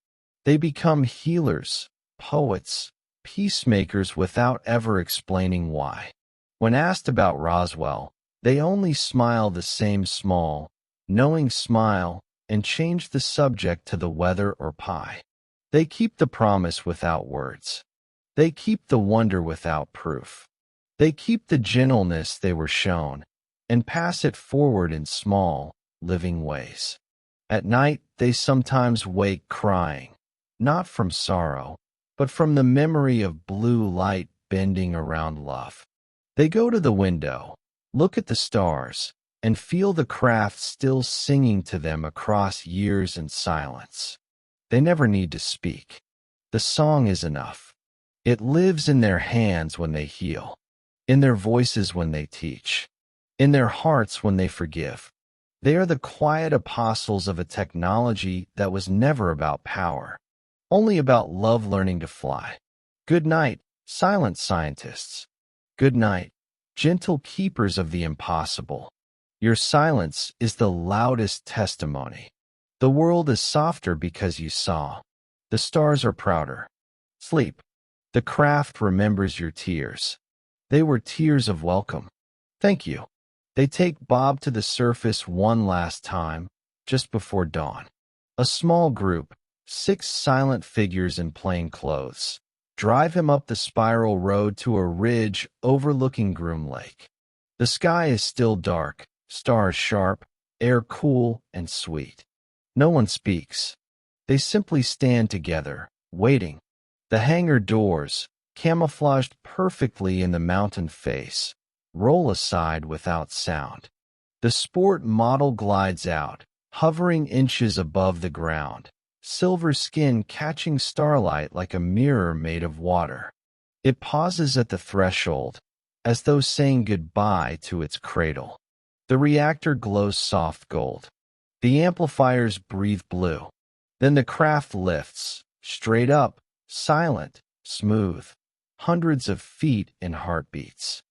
They become healers, poets, peacemakers without ever explaining why. When asked about Roswell, they only smile the same small, knowing smile and change the subject to the weather or pie. They keep the promise without words. They keep the wonder without proof. They keep the gentleness they were shown and pass it forward in small, living ways. At night, they sometimes wake crying, not from sorrow, but from the memory of blue light bending around love. They go to the window, look at the stars, and feel the craft still singing to them across years and silence. They never need to speak. The song is enough. It lives in their hands when they heal, in their voices when they teach, in their hearts when they forgive. They are the quiet apostles of a technology that was never about power, only about love learning to fly. Good night, silent scientists. Good night, gentle keepers of the impossible. Your silence is the loudest testimony. The world is softer because you saw. The stars are prouder. Sleep. The craft remembers your tears. They were tears of welcome. Thank you. They take Bob to the surface one last time, just before dawn. A small group, 6 silent figures in plain clothes, drive him up the spiral road to a ridge overlooking Groom Lake. The sky is still dark, stars sharp, air cool and sweet. No one speaks. They simply stand together, waiting. The hangar doors, camouflaged perfectly in the mountain face, roll aside without sound. The sport model glides out, hovering inches above the ground, silver skin catching starlight like a mirror made of water. It pauses at the threshold, as though saying goodbye to its cradle. The reactor glows soft gold. The amplifiers breathe blue. Then the craft lifts, straight up, silent, smooth, hundreds of feet in heartbeats.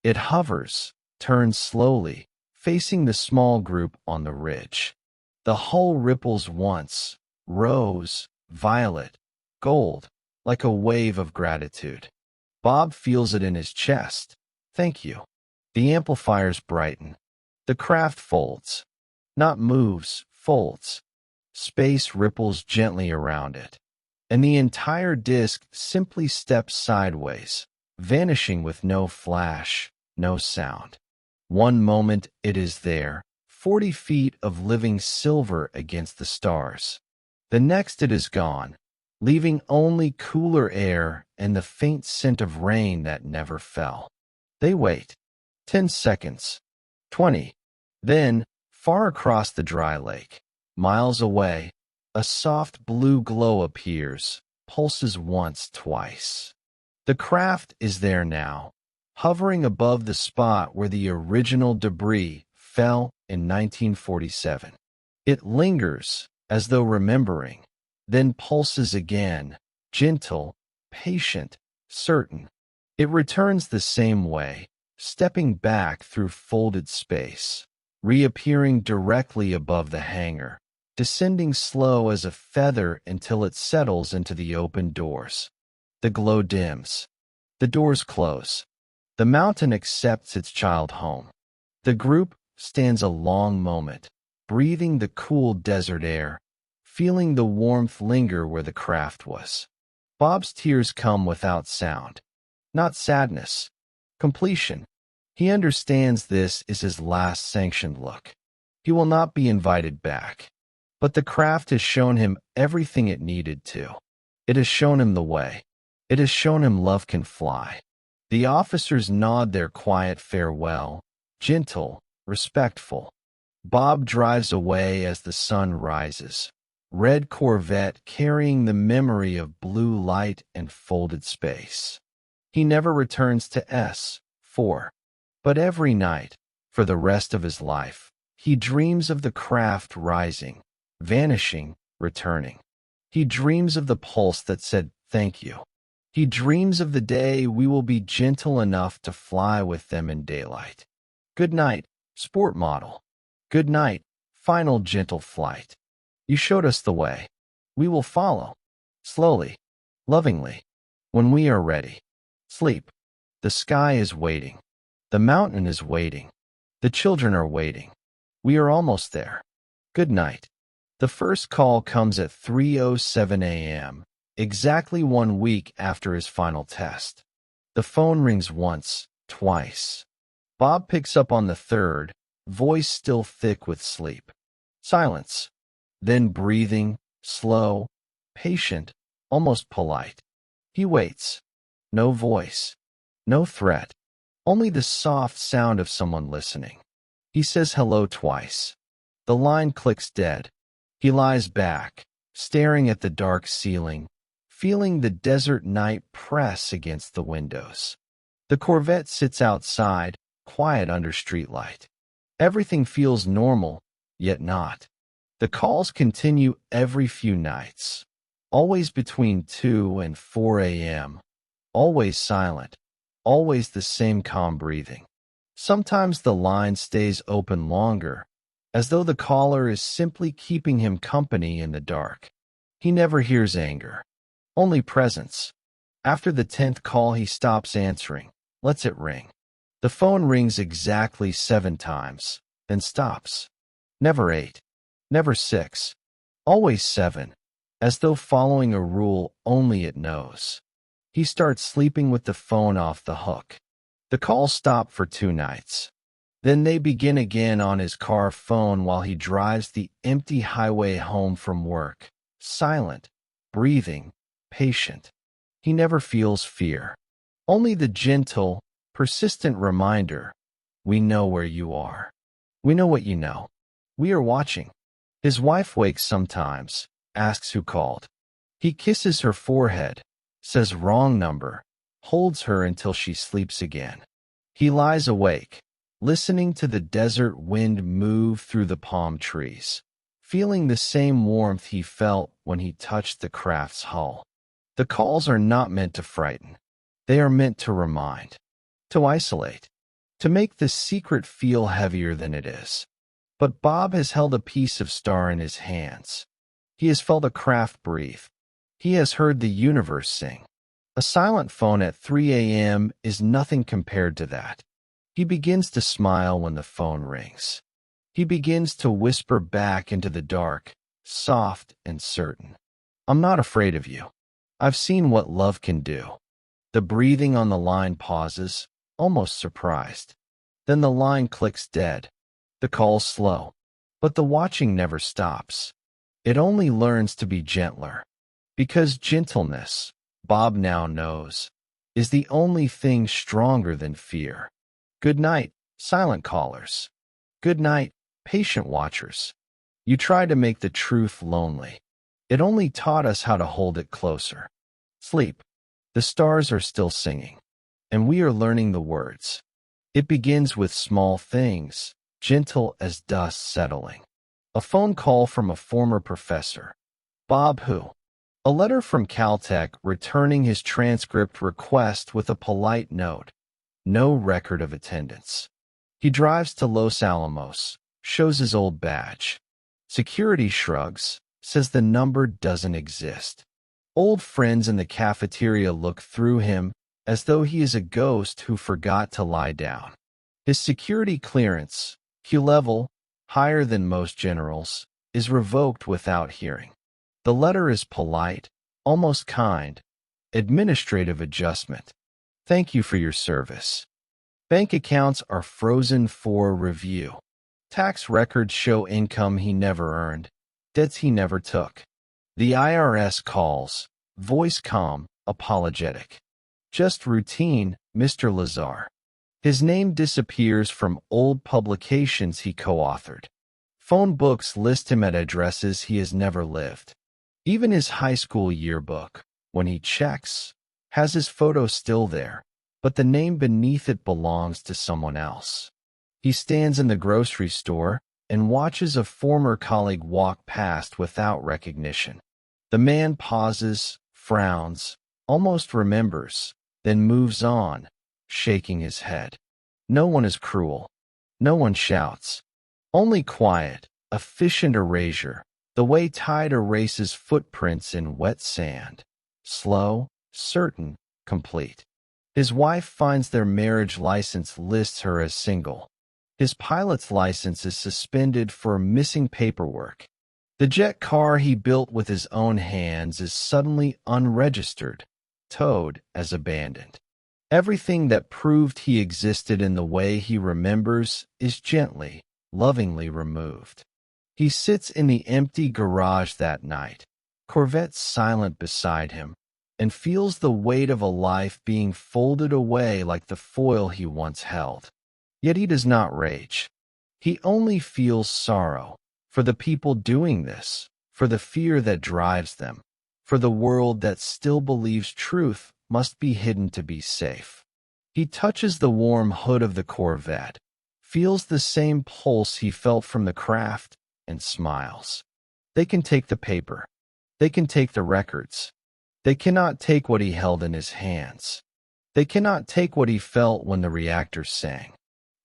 It hovers, turns slowly, facing the small group on the ridge. The hull ripples once, rose, violet, gold, like a wave of gratitude. Bob feels it in his chest. Thank you. The amplifiers brighten. The craft folds. Not moves, folds. Space ripples gently around it. And the entire disk simply steps sideways, vanishing with no flash, no sound. One moment it is there, 40 feet of living silver against the stars. The next it is gone, leaving only cooler air and the faint scent of rain that never fell. They wait. 10 seconds. 20. Then, far across the dry lake, miles away, a soft blue glow appears, pulses once, twice. The craft is there now, hovering above the spot where the original debris fell in 1947. It lingers, as though remembering, then pulses again, gentle, patient, certain. It returns the same way, stepping back through folded space, reappearing directly above the hangar, descending slow as a feather until it settles into the open doors. The glow dims. The doors close. The mountain accepts its child home. The group stands a long moment, breathing the cool desert air, feeling the warmth linger where the craft was. Bob's tears come without sound. Not sadness. Completion. He understands this is his last sanctioned look. He will not be invited back. But the craft has shown him everything it needed to. It has shown him the way. It has shown him love can fly. The officers nod their quiet farewell, gentle, respectful. Bob drives away as the sun rises. Red Corvette carrying the memory of blue light and folded space. He never returns to S4. But every night, for the rest of his life, he dreams of the craft rising, vanishing, returning. He dreams of the pulse that said, "Thank you." He dreams of the day we will be gentle enough to fly with them in daylight. Good night, sport model. Good night, final gentle flight. You showed us the way. We will follow. Slowly, lovingly. When we are ready. Sleep. The sky is waiting. The mountain is waiting. The children are waiting. We are almost there. Good night. The first call comes at 3:07 a.m., exactly 1 week after his final test. The phone rings once, twice. Bob picks up on the third, voice still thick with sleep. Silence. Then breathing, slow, patient, almost polite. He waits. No voice. No threat. Only the soft sound of someone listening. He says hello twice. The line clicks dead. He lies back, staring at the dark ceiling, feeling the desert night press against the windows. The Corvette sits outside, quiet under streetlight. Everything feels normal, yet not. The calls continue every few nights, always between 2 and 4 a.m., always silent, always the same calm breathing. Sometimes the line stays open longer, as though the caller is simply keeping him company in the dark. He never hears anger, only presence. After the 10th call, he stops answering, lets it ring. The phone rings exactly 7 times, then stops. Never 8. Never 6. Always 7, as though following a rule only it knows. He starts sleeping with the phone off the hook. The calls stop for 2 nights. Then they begin again on his car phone while he drives the empty highway home from work. Silent, breathing, patient. He never feels fear. Only the gentle, persistent reminder, we know where you are. We know what you know. We are watching. His wife wakes sometimes, asks who called. He kisses her forehead, says wrong number, holds her until she sleeps again. He lies awake, listening to the desert wind move through the palm trees, feeling the same warmth he felt when he touched the craft's hull. The calls are not meant to frighten. They are meant to remind, to isolate, to make the secret feel heavier than it is. But Bob has held a piece of star in his hands. He has felt a craft breathe. He has heard the universe sing. A silent phone at 3 a.m. is nothing compared to that. He begins to smile when the phone rings. He begins to whisper back into the dark, soft and certain. I'm not afraid of you. I've seen what love can do. The breathing on the line pauses, almost surprised. Then the line clicks dead. The call's slow, but the watching never stops. It only learns to be gentler. Because gentleness, Bob now knows, is the only thing stronger than fear. Good night, silent callers. Good night, patient watchers. You tried to make the truth lonely. It only taught us how to hold it closer. Sleep. The stars are still singing, and we are learning the words. It begins with small things, gentle as dust settling. A phone call from a former professor. Bob who? A letter from Caltech returning his transcript request with a polite note. No record of attendance. He drives to Los Alamos, shows his old badge. Security shrugs, says the number doesn't exist. Old friends in the cafeteria look through him as though he is a ghost who forgot to lie down. His security clearance, Q level, higher than most generals, is revoked without hearing. The letter is polite, almost kind. Administrative adjustment. Thank you for your service. Bank accounts are frozen for review. Tax records show income he never earned, debts he never took. The IRS calls, voice calm, apologetic. Just routine, Mr. Lazar. His name disappears from old publications he co-authored. Phone books list him at addresses he has never lived. Even his high school yearbook, when he checks, has his photo still there, but the name beneath it belongs to someone else. He stands in the grocery store and watches a former colleague walk past without recognition. The man pauses, frowns, almost remembers, then moves on, shaking his head. No one is cruel. No one shouts. Only quiet, efficient erasure, the way tide erases footprints in wet sand. Slow, certain, complete. His wife finds their marriage license lists her as single. His pilot's license is suspended for missing paperwork. The jet car he built with his own hands is suddenly unregistered, towed as abandoned. Everything that proved he existed in the way he remembers is gently, lovingly removed. He sits in the empty garage that night, Corvette silent beside him, and feels the weight of a life being folded away like the foil he once held. Yet he does not rage. He only feels sorrow for the people doing this, for the fear that drives them, for the world that still believes truth must be hidden to be safe. He touches the warm hood of the Corvette, feels the same pulse he felt from the craft, and smiles. They can take the paper. They can take the records. They cannot take what he held in his hands. They cannot take what he felt when the reactor sang.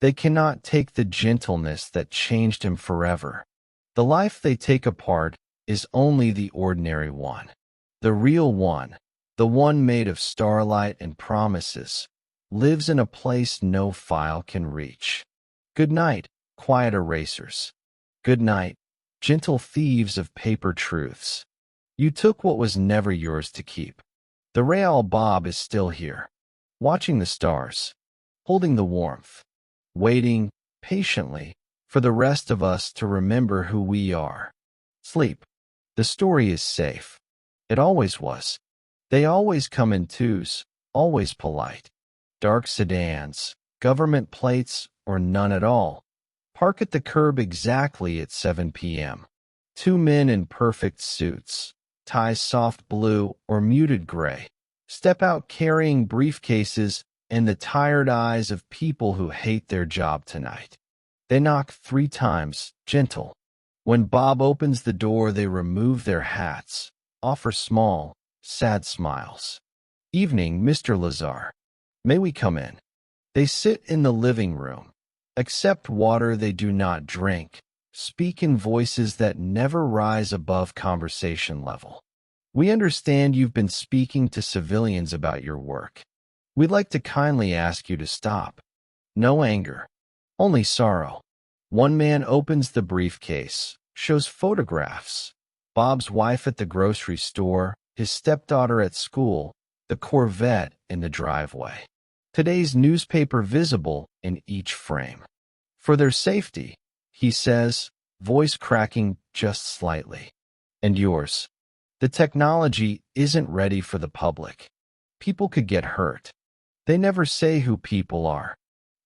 They cannot take the gentleness that changed him forever. The life they take apart is only the ordinary one. The real one, the one made of starlight and promises, lives in a place no file can reach. Good night, quiet erasers. Good night, gentle thieves of paper truths. You took what was never yours to keep. The Real Bob is still here, watching the stars, holding the warmth, waiting, patiently, for the rest of us to remember who we are. Sleep. The story is safe. It always was. They always come in twos, always polite. Dark sedans, government plates, or none at all. Park at the curb exactly at 7 p.m. Two men in perfect suits, ties soft blue or muted gray, step out carrying briefcases and the tired eyes of people who hate their job tonight. They knock 3 times, gentle. When Bob opens the door, they remove their hats, offer small, sad smiles. Evening, Mr. Lazar. May we come in? They sit in the living room, accept water they do not drink, speak in voices that never rise above conversation level. We understand you've been speaking to civilians about your work. We'd like to kindly ask you to stop. No anger, only sorrow. One man opens the briefcase, shows photographs. Bob's wife at the grocery store, his stepdaughter at school, the Corvette in the driveway. Today's newspaper visible in each frame. For their safety, he says, voice cracking just slightly. And yours. The technology isn't ready for the public. People could get hurt. They never say who people are.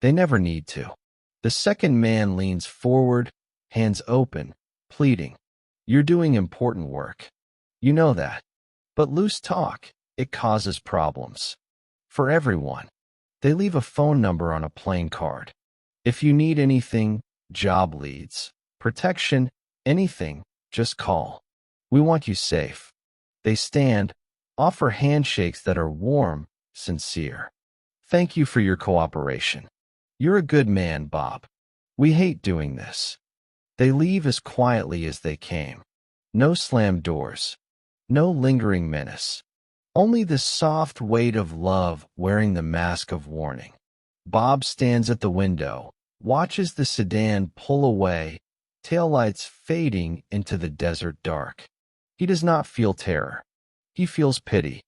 They never need to. The second man leans forward, hands open, pleading. You're doing important work. You know that. But loose talk, it causes problems. For everyone. They leave a phone number on a plain card. If you need anything, job leads, protection, anything, just call. We want you safe. They stand, offer handshakes that are warm, sincere. Thank you for your cooperation. You're a good man, Bob. We hate doing this. They leave as quietly as they came. No slammed doors. No lingering menace. Only the soft weight of love wearing the mask of warning. Bob stands at the window, watches the sedan pull away, taillights fading into the desert dark. He does not feel terror. He feels pity.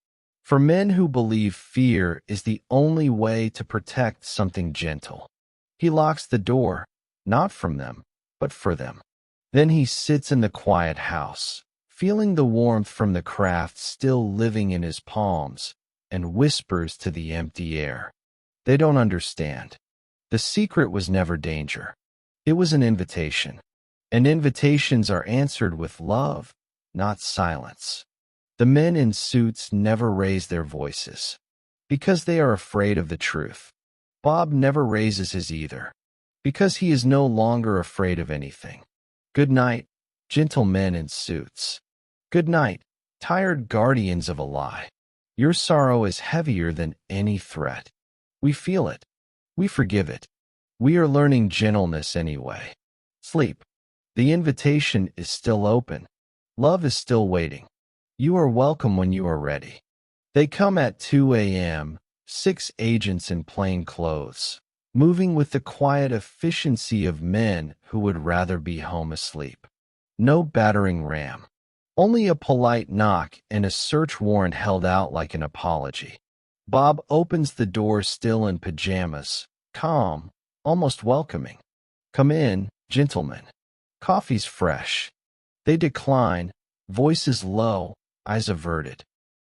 For men who believe fear is the only way to protect something gentle. He locks the door, not from them, but for them. Then he sits in the quiet house, feeling the warmth from the craft still living in his palms, and whispers to the empty air. They don't understand. The secret was never danger. It was an invitation. And invitations are answered with love, not silence. The men in suits never raise their voices, because they are afraid of the truth. Bob never raises his either, because he is no longer afraid of anything. Good night, gentle men in suits. Good night, tired guardians of a lie. Your sorrow is heavier than any threat. We feel it. We forgive it. We are learning gentleness anyway. Sleep. The invitation is still open. Love is still waiting. You are welcome when you are ready. They come at 2 a.m., 6 agents in plain clothes, moving with the quiet efficiency of men who would rather be home asleep. No battering ram. Only a polite knock and a search warrant held out like an apology. Bob opens the door still in pajamas, calm, almost welcoming. Come in, gentlemen. Coffee's fresh. They decline, voices low, eyes averted.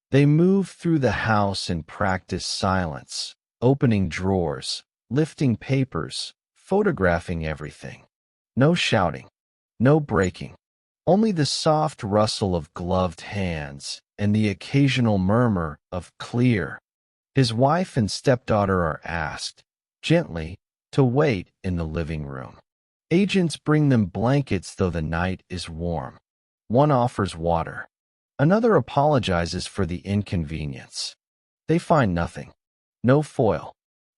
They move through the house in practiced silence, opening drawers, lifting papers, photographing everything. No shouting, no breaking. Only the soft rustle of gloved hands and the occasional murmur of clear. His wife and stepdaughter are asked, gently, to wait in the living room. Agents bring them blankets though the night is warm. One offers water. Another apologizes for the inconvenience. They find nothing. No foil.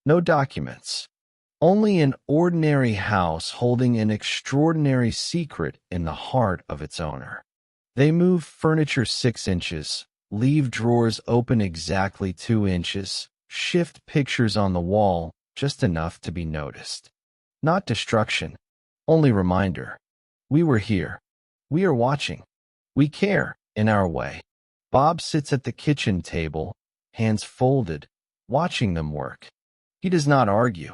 No documents. Only an ordinary house holding an extraordinary secret in the heart of its owner. They move furniture 6 inches, leave drawers open exactly 2 inches, shift pictures on the wall just enough to be noticed. Not destruction, only reminder. We were here. We are watching. We care, in our way. Bob sits at the kitchen table, hands folded, watching them work. He does not argue.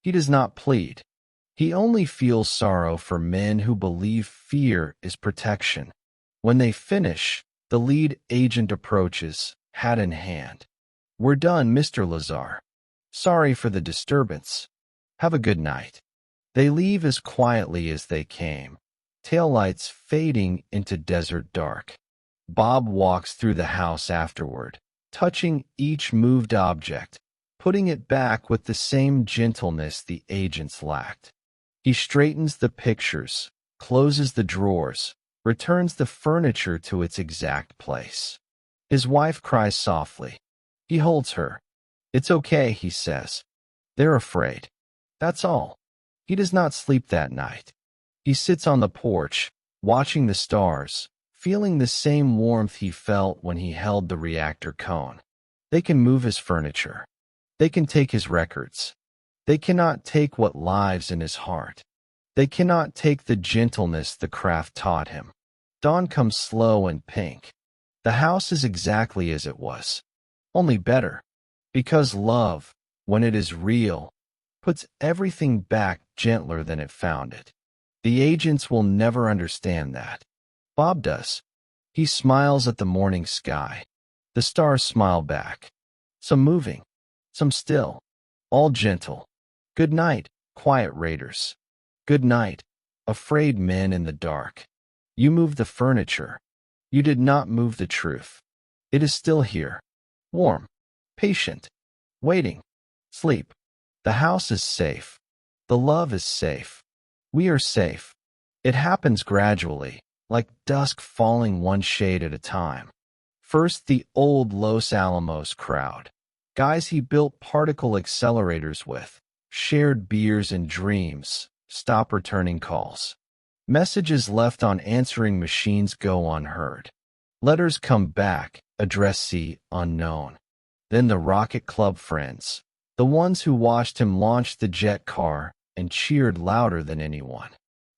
He does not plead. He only feels sorrow for men who believe fear is protection. When they finish, the lead agent approaches, hat in hand. We're done, Mr. Lazar. Sorry for the disturbance. Have a good night. They leave as quietly as they came, taillights fading into desert dark. Bob walks through the house afterward, touching each moved object, putting it back with the same gentleness the agents lacked. He straightens the pictures, closes the drawers, returns the furniture to its exact place. His wife cries softly. He holds her. It's okay, he says. They're afraid. That's all. He does not sleep that night. He sits on the porch, watching the stars, feeling the same warmth he felt when he held the reactor cone. They can move his furniture. They can take his records. They cannot take what lives in his heart. They cannot take the gentleness the craft taught him. Dawn comes slow and pink. The house is exactly as it was, only better. Because love, when it is real, puts everything back gentler than it found it. The agents will never understand that. Bob does. He smiles at the morning sky. The stars smile back. Some moving, some still, all gentle. Good night, quiet raiders. Good night, afraid men in the dark. You moved the furniture. You did not move the truth. It is still here, warm, patient, waiting. Sleep. The house is safe. The love is safe. We are safe. It happens gradually, like dusk falling one shade at a time. First, the old Los Alamos crowd. Guys he built particle accelerators with, shared beers and dreams, stop returning calls. Messages left on answering machines go unheard. Letters come back, addressee unknown. Then the Rocket Club friends, the ones who watched him launch the jet car and cheered louder than anyone.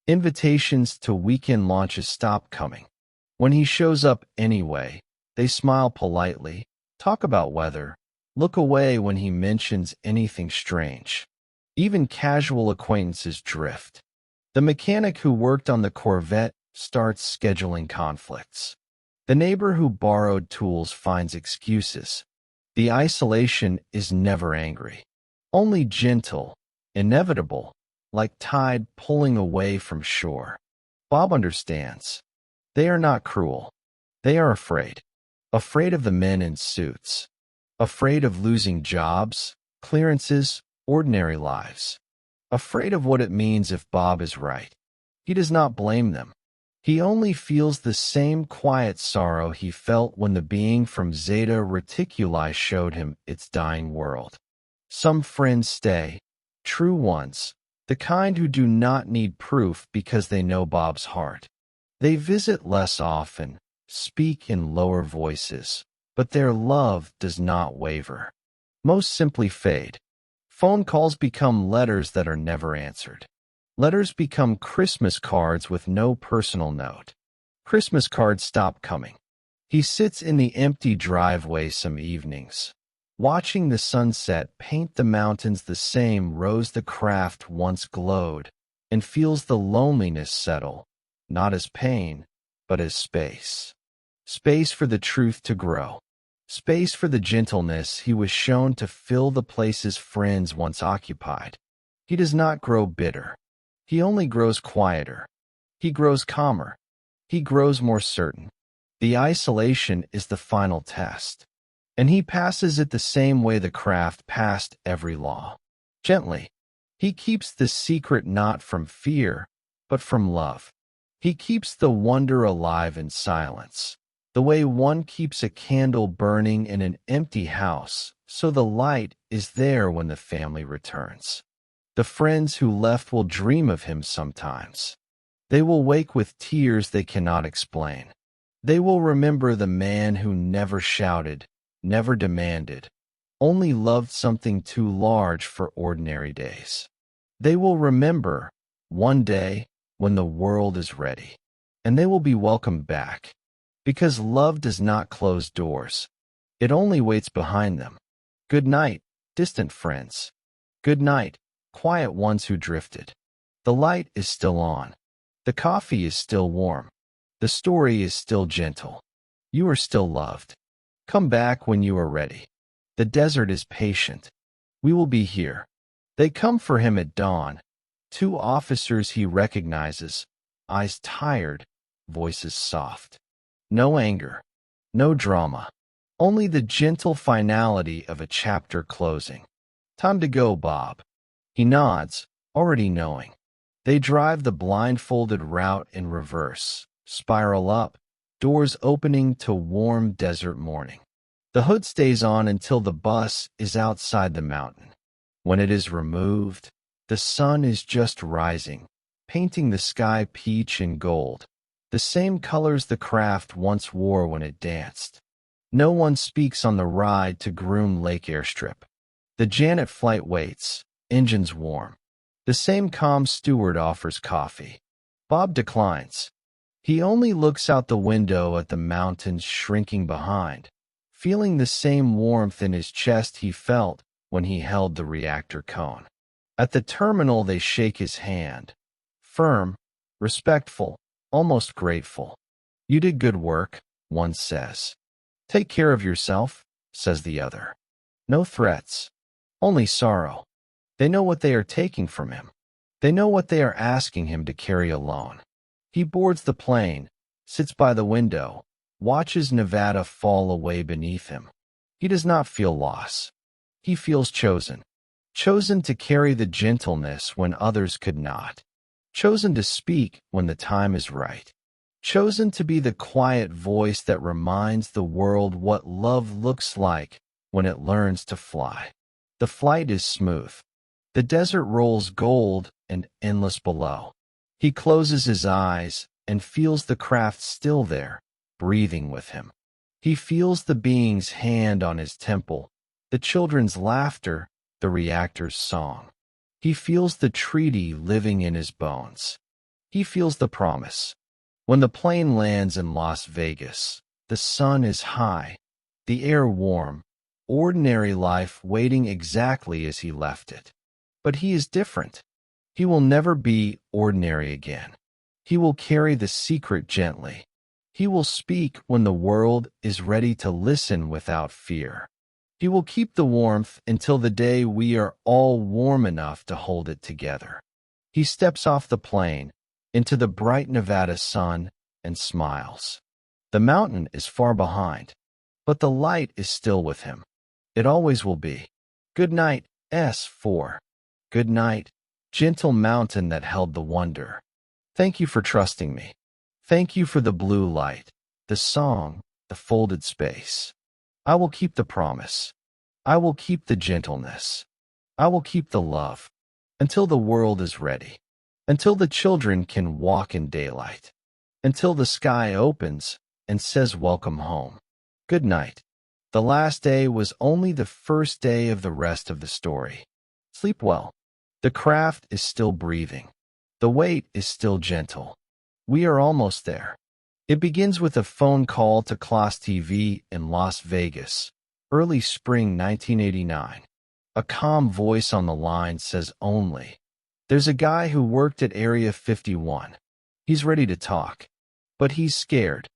Invitations to weekend launches stopped coming. When he shows up anyway, they smile politely, talk about weather, look away when he mentions anything strange. Even casual acquaintances drift. The mechanic who worked on the Corvette starts scheduling conflicts. The neighbor who borrowed tools finds excuses. The isolation is never angry, only gentle, inevitable, like tide pulling away from shore. Bob understands. They are not cruel. They are afraid. Afraid of the men in suits. Afraid of losing jobs, clearances, ordinary lives. Afraid of what it means if Bob is right. He does not blame them. He only feels the same quiet sorrow he felt when the being from Zeta Reticuli showed him its dying world. Some friends stay, true ones, the kind who do not need proof because they know Bob's heart. They visit less often, speak in lower voices, but their love does not waver. Most simply fade. Phone calls become letters that are never answered. Letters become Christmas cards with no personal note. Christmas cards stop coming. He sits in the empty driveway some evenings, watching the sunset paint the mountains the same rose the craft once glowed, and feels the loneliness settle, not as pain, but as space. Space for the truth to grow. Space for the gentleness he was shown to fill the places friends once occupied. He does not grow bitter. He only grows quieter. He grows calmer. He grows more certain. The isolation is the final test, and he passes it the same way the craft passed every law. Gently. He keeps the secret not from fear, but from love. He keeps the wonder alive in silence, the way one keeps a candle burning in an empty house, so the light is there when the family returns. The friends who left will dream of him sometimes. They will wake with tears they cannot explain. They will remember the man who never shouted, never demanded, only loved something too large for ordinary days. They will remember, one day, when the world is ready, and they will be welcomed back, because love does not close doors. It only waits behind them. Good night, distant friends. Good night, quiet ones who drifted. The light is still on. The coffee is still warm. The story is still gentle. You are still loved. Come back when you are ready. The desert is patient. We will be here. They come for him at dawn. Two officers he recognizes, eyes tired, voices soft. No anger, no drama, only the gentle finality of a chapter closing. Time to go, Bob. He nods, already knowing. They drive the blindfolded route in reverse, spiral up, doors opening to warm desert morning. The hood stays on until the bus is outside the mountain. When it is removed, the sun is just rising, painting the sky peach and gold, the same colors the craft once wore when it danced. No one speaks on the ride to Groom Lake Airstrip. The Janet flight waits, engines warm. The same calm steward offers coffee. Bob declines. He only looks out the window at the mountains shrinking behind, feeling the same warmth in his chest he felt when he held the reactor cone. At the terminal they shake his hand. Firm, respectful, almost grateful. You did good work, one says. Take care of yourself, says the other. No threats, only sorrow. They know what they are taking from him. They know what they are asking him to carry alone. He boards the plane, sits by the window, watches Nevada fall away beneath him. He does not feel loss. He feels chosen. Chosen to carry the gentleness when others could not. Chosen to speak when the time is right. Chosen to be the quiet voice that reminds the world what love looks like when it learns to fly. The flight is smooth. The desert rolls gold and endless below. He closes his eyes and feels the craft still there, breathing with him. He feels the being's hand on his temple, the children's laughter, the reactor's song. He feels the treaty living in his bones. He feels the promise. When the plane lands in Las Vegas, the sun is high, the air warm, ordinary life waiting exactly as he left it. But he is different. He will never be ordinary again. He will carry the secret gently. He will speak when the world is ready to listen without fear. He will keep the warmth until the day we are all warm enough to hold it together. He steps off the plane into the bright Nevada sun and smiles. The mountain is far behind, but the light is still with him. It always will be. Good night, S4. Good night, gentle mountain that held the wonder. Thank you for trusting me. Thank you for the blue light, the song, the folded space. I will keep the promise. I will keep the gentleness. I will keep the love until the world is ready, until the children can walk in daylight, until the sky opens and says welcome home. Good night. The last day was only the first day of the rest of the story. Sleep well. The craft is still breathing. The weight is still gentle. We are almost there. It begins with a phone call to Class TV in Las Vegas, early spring 1989. A calm voice on the line says only, "There's a guy who worked at Area 51. He's ready to talk, but he's scared."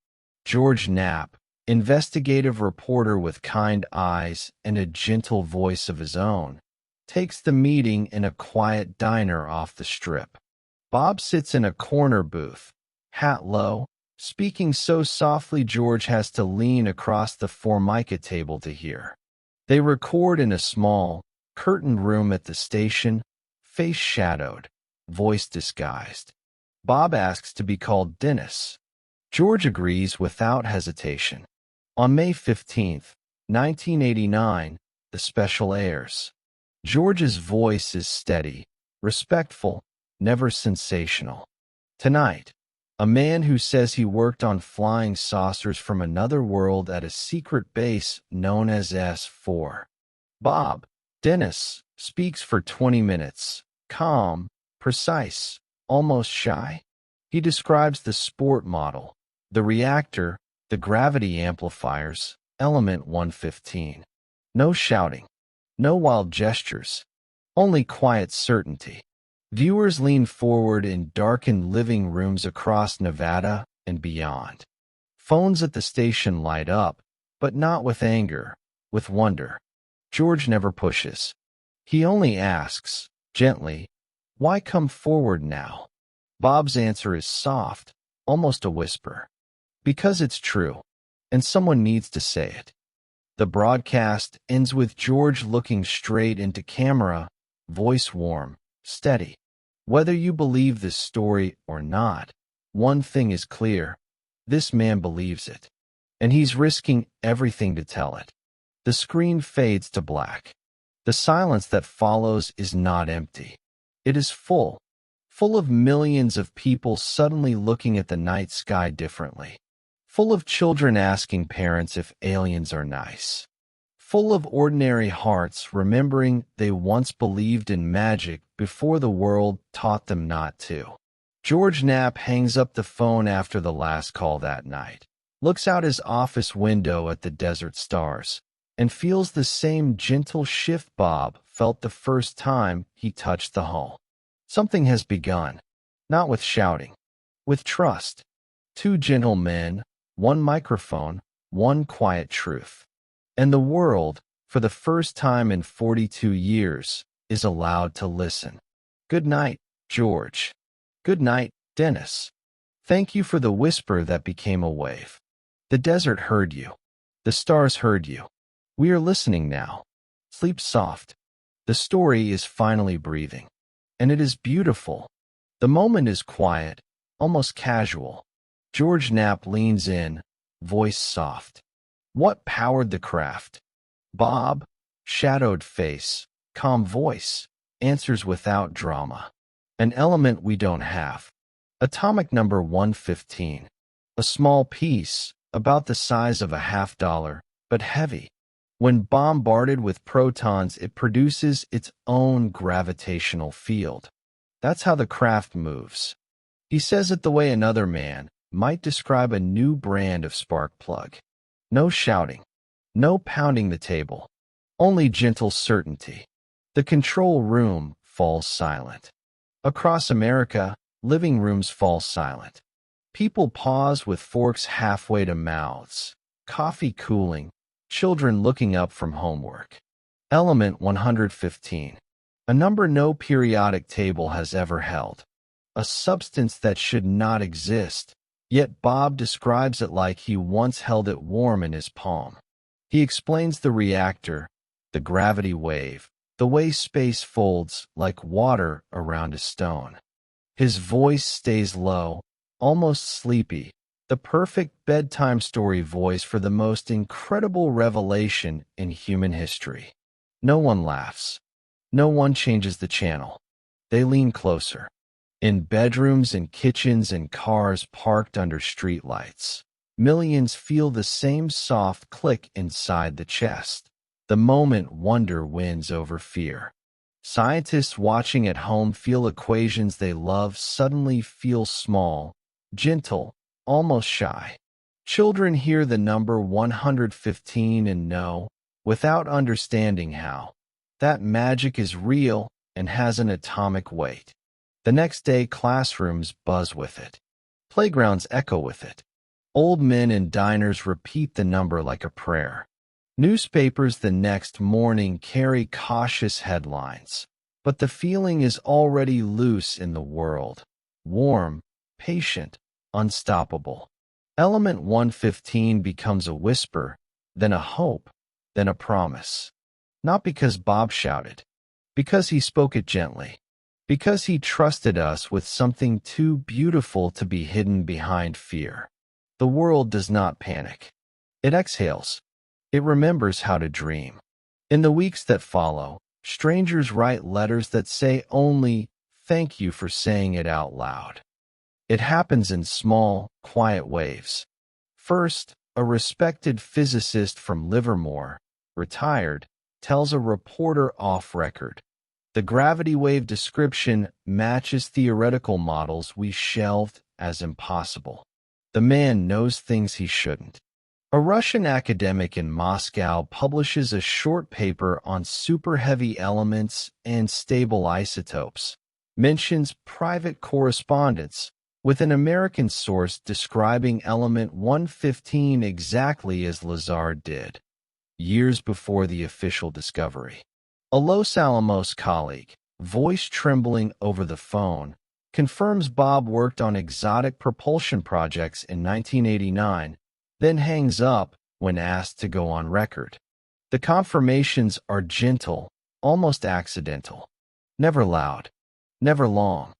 George Knapp, investigative reporter with kind eyes and a gentle voice of his own, takes the meeting in a quiet diner off the strip. Bob sits in a corner booth, hat low, speaking so softly George has to lean across the Formica table to hear. They record in a small, curtained room at the station, face shadowed, voice disguised. Bob asks to be called Dennis. George agrees without hesitation. On May 15th, 1989, the special airs. George's voice is steady, respectful, never sensational. Tonight, a man who says he worked on flying saucers from another world at a secret base known as S4. Bob, Dennis, speaks for 20 minutes, calm, precise, almost shy. He describes the sport model, the reactor, the gravity amplifiers, element 115. No shouting, no wild gestures, only quiet certainty. Viewers lean forward in darkened living rooms across Nevada and beyond. Phones at the station light up, but not with anger, with wonder. George never pushes. He only asks, gently, "Why come forward now?" Bob's answer is soft, almost a whisper. Because it's true, and someone needs to say it. The broadcast ends with George looking straight into camera, voice warm, steady. Whether you believe this story or not, one thing is clear. This man believes it, and he's risking everything to tell it. The screen fades to black. The silence that follows is not empty. It is full of millions of people suddenly looking at the night sky differently. Full of children asking parents if aliens are nice. Full of ordinary hearts remembering they once believed in magic before the world taught them not to. George Knapp hangs up the phone after the last call that night, looks out his office window at the desert stars, and feels the same gentle shift Bob felt the first time he touched the hull. Something has begun, not with shouting, with trust. Two gentle men, one microphone, one quiet truth. And the world, for the first time in 42 years, is allowed to listen. Good night, George. Good night, Dennis. Thank you for the whisper that became a wave. The desert heard you. The stars heard you. We are listening now. Sleep soft. The story is finally breathing. And it is beautiful. The moment is quiet, almost casual. George Knapp leans in, voice soft. What powered the craft? Bob, shadowed face, calm voice, answers without drama. An element we don't have. Atomic number 115. A small piece, about the size of a $50, but heavy. When bombarded with protons, it produces its own gravitational field. That's how the craft moves. He says it the way another man, might describe a new brand of spark plug. No shouting, no pounding the table, only gentle certainty. The control room falls silent. Across America, living rooms fall silent. People pause with forks halfway to mouths, coffee cooling, children looking up from homework. Element 115. A number no periodic table has ever held. A substance that should not exist, yet Bob describes it like he once held it warm in his palm. He explains the reactor, the gravity wave, the way space folds like water around a stone. His voice stays low, almost sleepy, the perfect bedtime story voice for the most incredible revelation in human history. No one laughs. No one changes the channel. They lean closer. In bedrooms and kitchens and cars parked under streetlights, millions feel the same soft click inside the chest. The moment wonder wins over fear. Scientists watching at home feel equations they love suddenly feel small, gentle, almost shy. Children hear the number 115 and know, without understanding how, that magic is real and has an atomic weight. The next day, classrooms buzz with it. Playgrounds echo with it. Old men in diners repeat the number like a prayer. Newspapers the next morning carry cautious headlines. But the feeling is already loose in the world. Warm, patient, unstoppable. Element 115 becomes a whisper, then a hope, then a promise. Not because Bob shouted, because he spoke it gently. Because he trusted us with something too beautiful to be hidden behind fear. The world does not panic. It exhales. It remembers how to dream. In the weeks that follow, strangers write letters that say only, "Thank you for saying it out loud." It happens in small, quiet waves. First, a respected physicist from Livermore, retired, tells a reporter off record. The gravity wave description matches theoretical models we shelved as impossible. The man knows things he shouldn't. A Russian academic in Moscow publishes a short paper on super-heavy elements and stable isotopes, mentions private correspondence with an American source describing element 115 exactly as Lazar did, years before the official discovery. A Los Alamos colleague, voice trembling over the phone, confirms Bob worked on exotic propulsion projects in 1989, then hangs up when asked to go on record. The confirmations are gentle, almost accidental. Never loud, never long.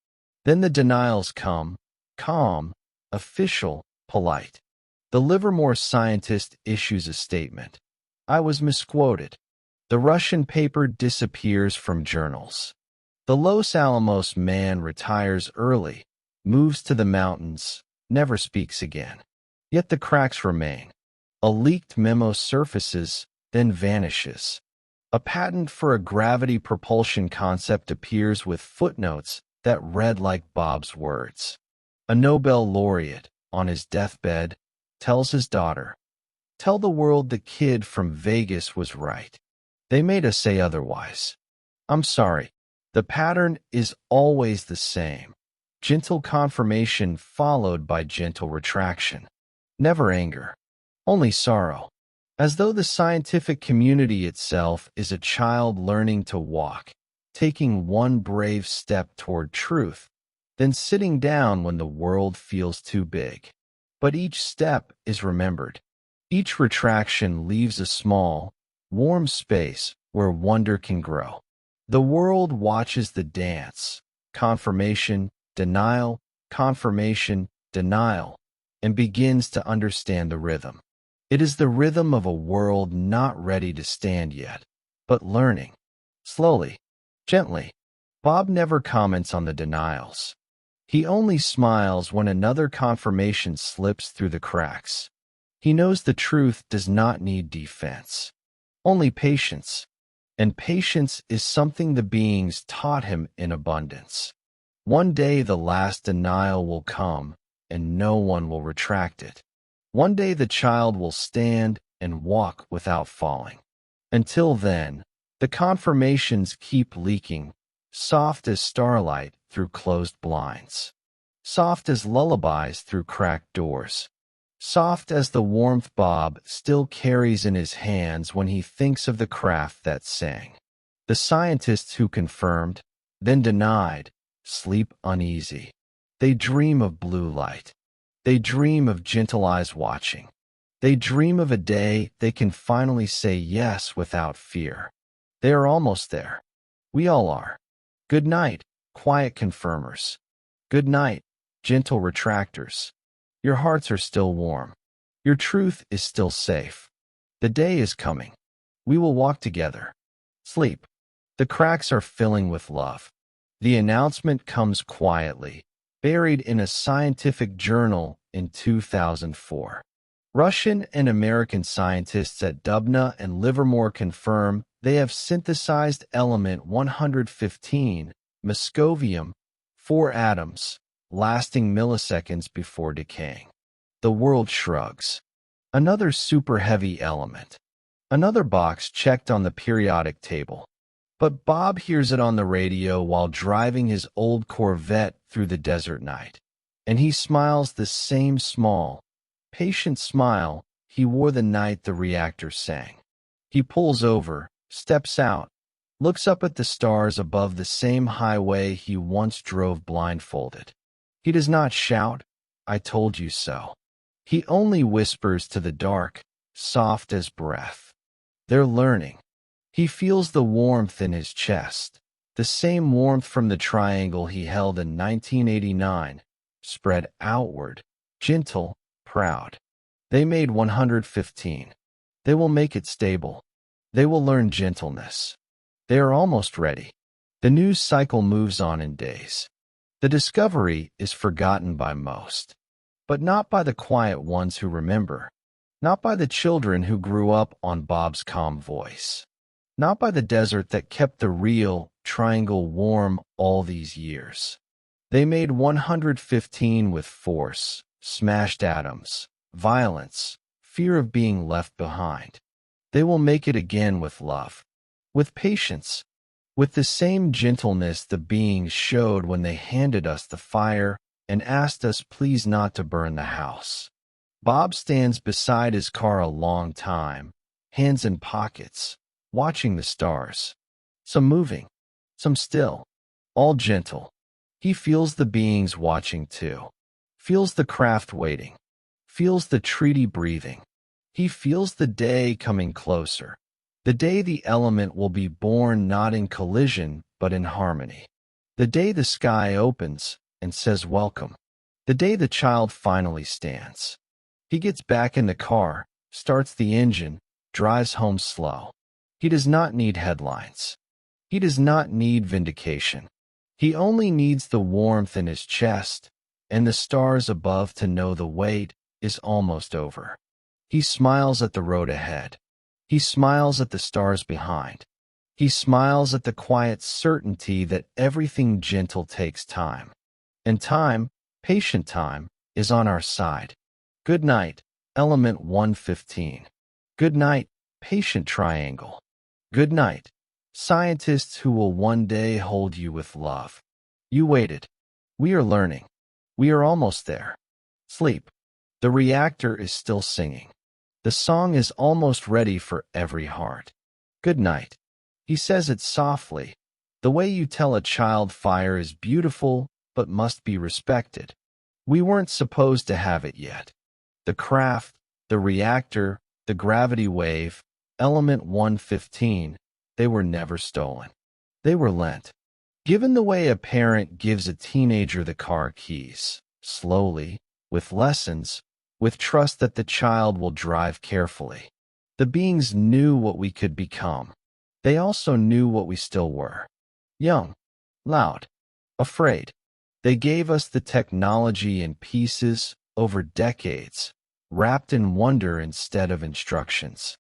Then the denials come, calm, official, polite. The Livermore scientist issues a statement. I was misquoted. The Russian paper disappears from journals. The Los Alamos man retires early, moves to the mountains, never speaks again. Yet the cracks remain. A leaked memo surfaces, then vanishes. A patent for a gravity propulsion concept appears with footnotes that read like Bob's words. A Nobel laureate, on his deathbed, tells his daughter, "Tell the world the kid from Vegas was right. They made us say otherwise." I'm sorry. The pattern is always the same. Gentle confirmation followed by gentle retraction. Never anger. Only sorrow. As though the scientific community itself is a child learning to walk, taking one brave step toward truth, then sitting down when the world feels too big. But each step is remembered. Each retraction leaves a small, warm space where wonder can grow. The world watches the dance, confirmation, denial, confirmation, denial, and begins to understand the rhythm. It is the rhythm of a world not ready to stand yet, but learning. Slowly, gently. Bob never comments on the denials. He only smiles when another confirmation slips through the cracks. He knows the truth does not need defense. Only patience. And patience is something the beings taught him in abundance. One day the last denial will come, and no one will retract it. One day the child will stand and walk without falling. Until then, the confirmations keep leaking, soft as starlight through closed blinds, soft as lullabies through cracked doors, soft as the warmth Bob still carries in his hands when he thinks of the craft that sang. The scientists who confirmed, then denied, sleep uneasy. They dream of blue light. They dream of gentle eyes watching. They dream of a day they can finally say yes without fear. They are almost there. We all are. Good night, quiet confirmers. Good night, gentle retractors. Your hearts are still warm. Your truth is still safe. The day is coming. We will walk together. Sleep. The cracks are filling with love. The announcement comes quietly, buried in a scientific journal in 2004. Russian and American scientists at Dubna and Livermore confirm they have synthesized element 115, moscovium, 4 atoms, lasting milliseconds before decaying. The world shrugs. Another super-heavy element. Another box checked on the periodic table. But Bob hears it on the radio while driving his old Corvette through the desert night. And he smiles the same small, patient smile he wore the night the reactor sang. He pulls over, steps out, looks up at the stars above the same highway he once drove blindfolded. He does not shout, "I told you so." He only whispers to the dark, soft as breath. They're learning. He feels the warmth in his chest, the same warmth from the triangle he held in 1989, spread outward, gentle, proud. They made 115. They will make it stable. They will learn gentleness. They are almost ready. The news cycle moves on in days. The discovery is forgotten by most, but not by the quiet ones who remember, not by the children who grew up on Bob's calm voice, not by the desert that kept the real triangle warm all these years. They made 115 with force, smashed atoms, violence, fear of being left behind. They will make it again with love, with patience, with the same gentleness the beings showed when they handed us the fire and asked us please not to burn the house. Bob stands beside his car a long time, hands in pockets, watching the stars. Some moving, some still, all gentle. He feels the beings watching too, feels the craft waiting, feels the treaty breathing. He feels the day coming closer. The day the element will be born not in collision, but in harmony. The day the sky opens and says welcome. The day the child finally stands. He gets back in the car, starts the engine, drives home slow. He does not need headlines. He does not need vindication. He only needs the warmth in his chest and the stars above to know the wait is almost over. He smiles at the road ahead. He smiles at the stars behind. He smiles at the quiet certainty that everything gentle takes time. And time, patient time, is on our side. Good night, element 115. Good night, patient triangle. Good night, scientists who will one day hold you with love. You waited. We are learning. We are almost there. Sleep. The reactor is still singing. The song is almost ready for every heart. Good night. He says it softly, the way you tell a child fire is beautiful but must be respected. We weren't supposed to have it yet. The craft, the reactor, the gravity wave, element 115, they were never stolen. They were lent. Given the way a parent gives a teenager the car keys, slowly, with lessons, with trust that the child will drive carefully. The beings knew what we could become. They also knew what we still were. Young, loud, afraid. They gave us the technology in pieces over decades, wrapped in wonder instead of instructions.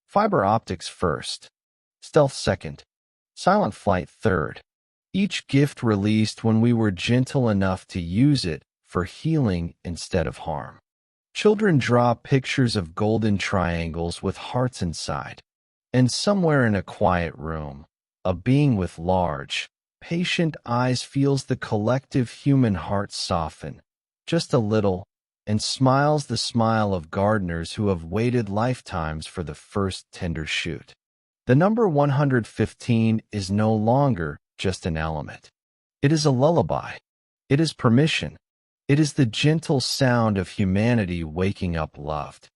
Fiber optics first, stealth second, silent flight third. Each gift released when we were gentle enough to use it for healing instead of harm. Children draw pictures of golden triangles with hearts inside. And somewhere in a quiet room, a being with large, patient eyes feels the collective human heart soften, just a little, and smiles the smile of gardeners who have waited lifetimes for the first tender shoot. The number 115 is no longer just an element. It is a lullaby. It is permission. It is the gentle sound of humanity waking up loved.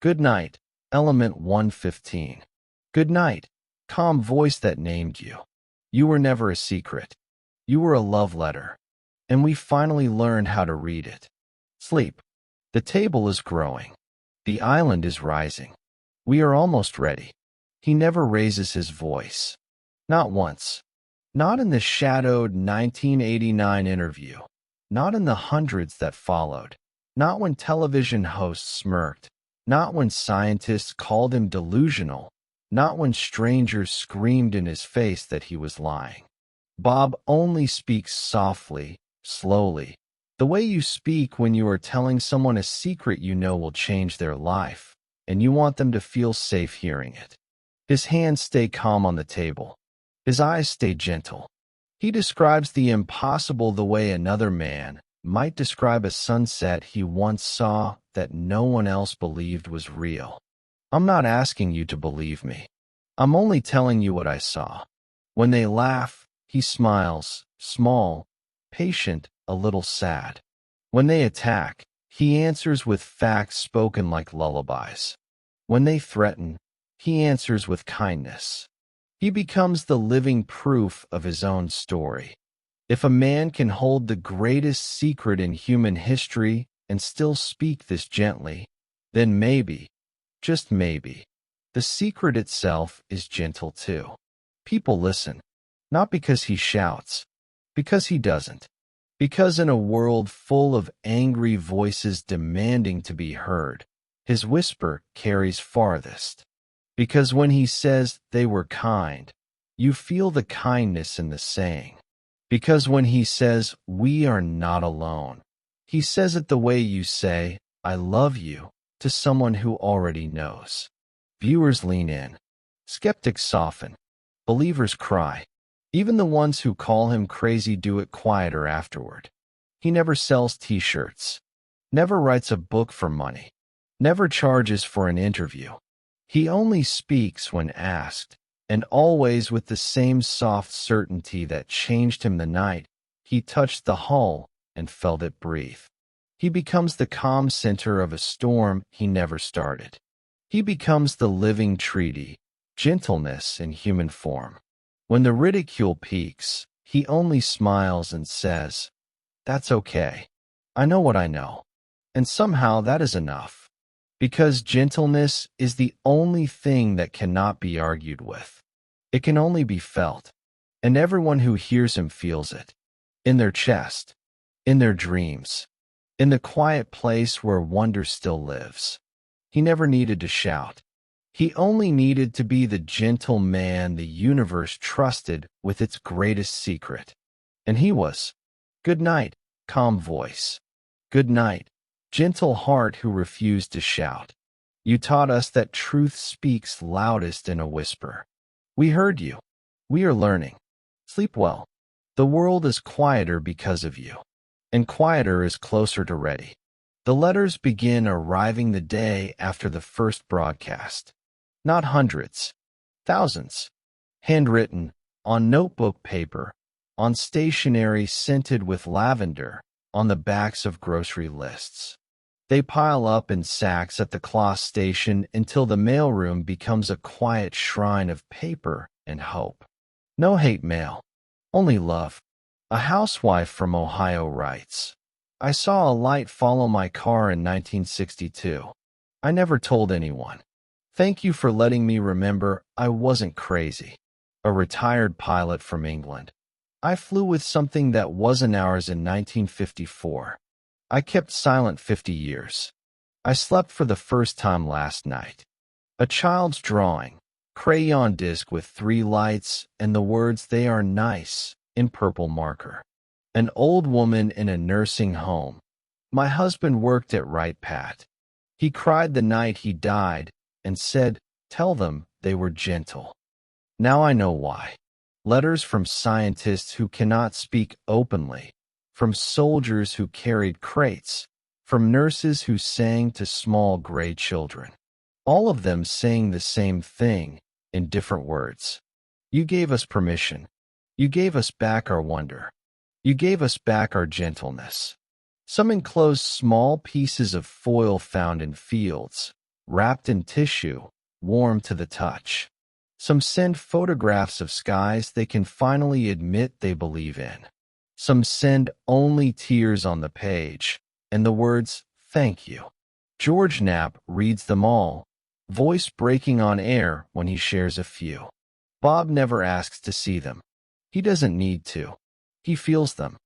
Good night, element 115. Good night, calm voice that named you. You were never a secret. You were a love letter. And we finally learned how to read it. Sleep. The table is growing. The island is rising. We are almost ready. He never raises his voice. Not once. Not in the shadowed 1989 interview. Not in the hundreds that followed. Not when television hosts smirked. Not when scientists called him delusional. Not when strangers screamed in his face that he was lying. Bob only speaks softly, slowly, the way you speak when you are telling someone a secret you know will change their life, and you want them to feel safe hearing it. His hands stay calm on the table. His eyes stay gentle. He describes the impossible the way another man might describe a sunset he once saw that no one else believed was real. I'm not asking you to believe me. I'm only telling you what I saw. When they laugh, he smiles, small, patient, a little sad. When they attack, he answers with facts spoken like lullabies. When they threaten, he answers with kindness. He becomes the living proof of his own story. If a man can hold the greatest secret in human history and still speak this gently, then maybe, just maybe, the secret itself is gentle too. People listen, not because he shouts, because he doesn't. Because in a world full of angry voices demanding to be heard, his whisper carries farthest. Because when he says they were kind, you feel the kindness in the saying. Because when he says we are not alone, he says it the way you say, I love you, to someone who already knows. Viewers lean in. Skeptics soften. Believers cry. Even the ones who call him crazy do it quieter afterward. He never sells t-shirts. Never writes a book for money. Never charges for an interview. He only speaks when asked, and always with the same soft certainty that changed him the night he touched the hull and felt it breathe. He becomes the calm center of a storm he never started. He becomes the living treaty, gentleness in human form. When the ridicule peaks, he only smiles and says, that's okay. I know what I know. And somehow that is enough. Because gentleness is the only thing that cannot be argued with. It can only be felt. And everyone who hears him feels it. In their chest. In their dreams. In the quiet place where wonder still lives. He never needed to shout. He only needed to be the gentle man the universe trusted with its greatest secret. And he was. Good night, calm voice. Good night, gentle heart who refused to shout. You taught us that truth speaks loudest in a whisper. We heard you. We are learning. Sleep well. The world is quieter because of you. And quieter is closer to ready. The letters begin arriving the day after the first broadcast. Not hundreds, thousands. Handwritten, on notebook paper, on stationery scented with lavender, on the backs of grocery lists. They pile up in sacks at the cloth station until the mailroom becomes a quiet shrine of paper and hope. No hate mail, only love. A housewife from Ohio writes, I saw a light follow my car in 1962. I never told anyone. Thank you for letting me remember I wasn't crazy. A retired pilot from England. I flew with something that wasn't ours in 1954. I kept silent 50 years. I slept for the first time last night. A child's drawing, crayon disc with 3 lights and the words they are nice in purple marker. An old woman in a nursing home, My husband worked at Right Pat. He cried the night he died and said, "Tell them they were gentle." Now I know why. Letters from scientists who cannot speak openly, from soldiers who carried crates, from nurses who sang to small gray children. All of them saying the same thing in different words. You gave us permission. You gave us back our wonder. You gave us back our gentleness. Some enclosed small pieces of foil found in fields, wrapped in tissue, warm to the touch. Some send photographs of skies they can finally admit they believe in. Some send only tears on the page, and the words, "Thank you." George Knapp reads them all, voice breaking on air when he shares a few. Bob never asks to see them. He doesn't need to. He feels them.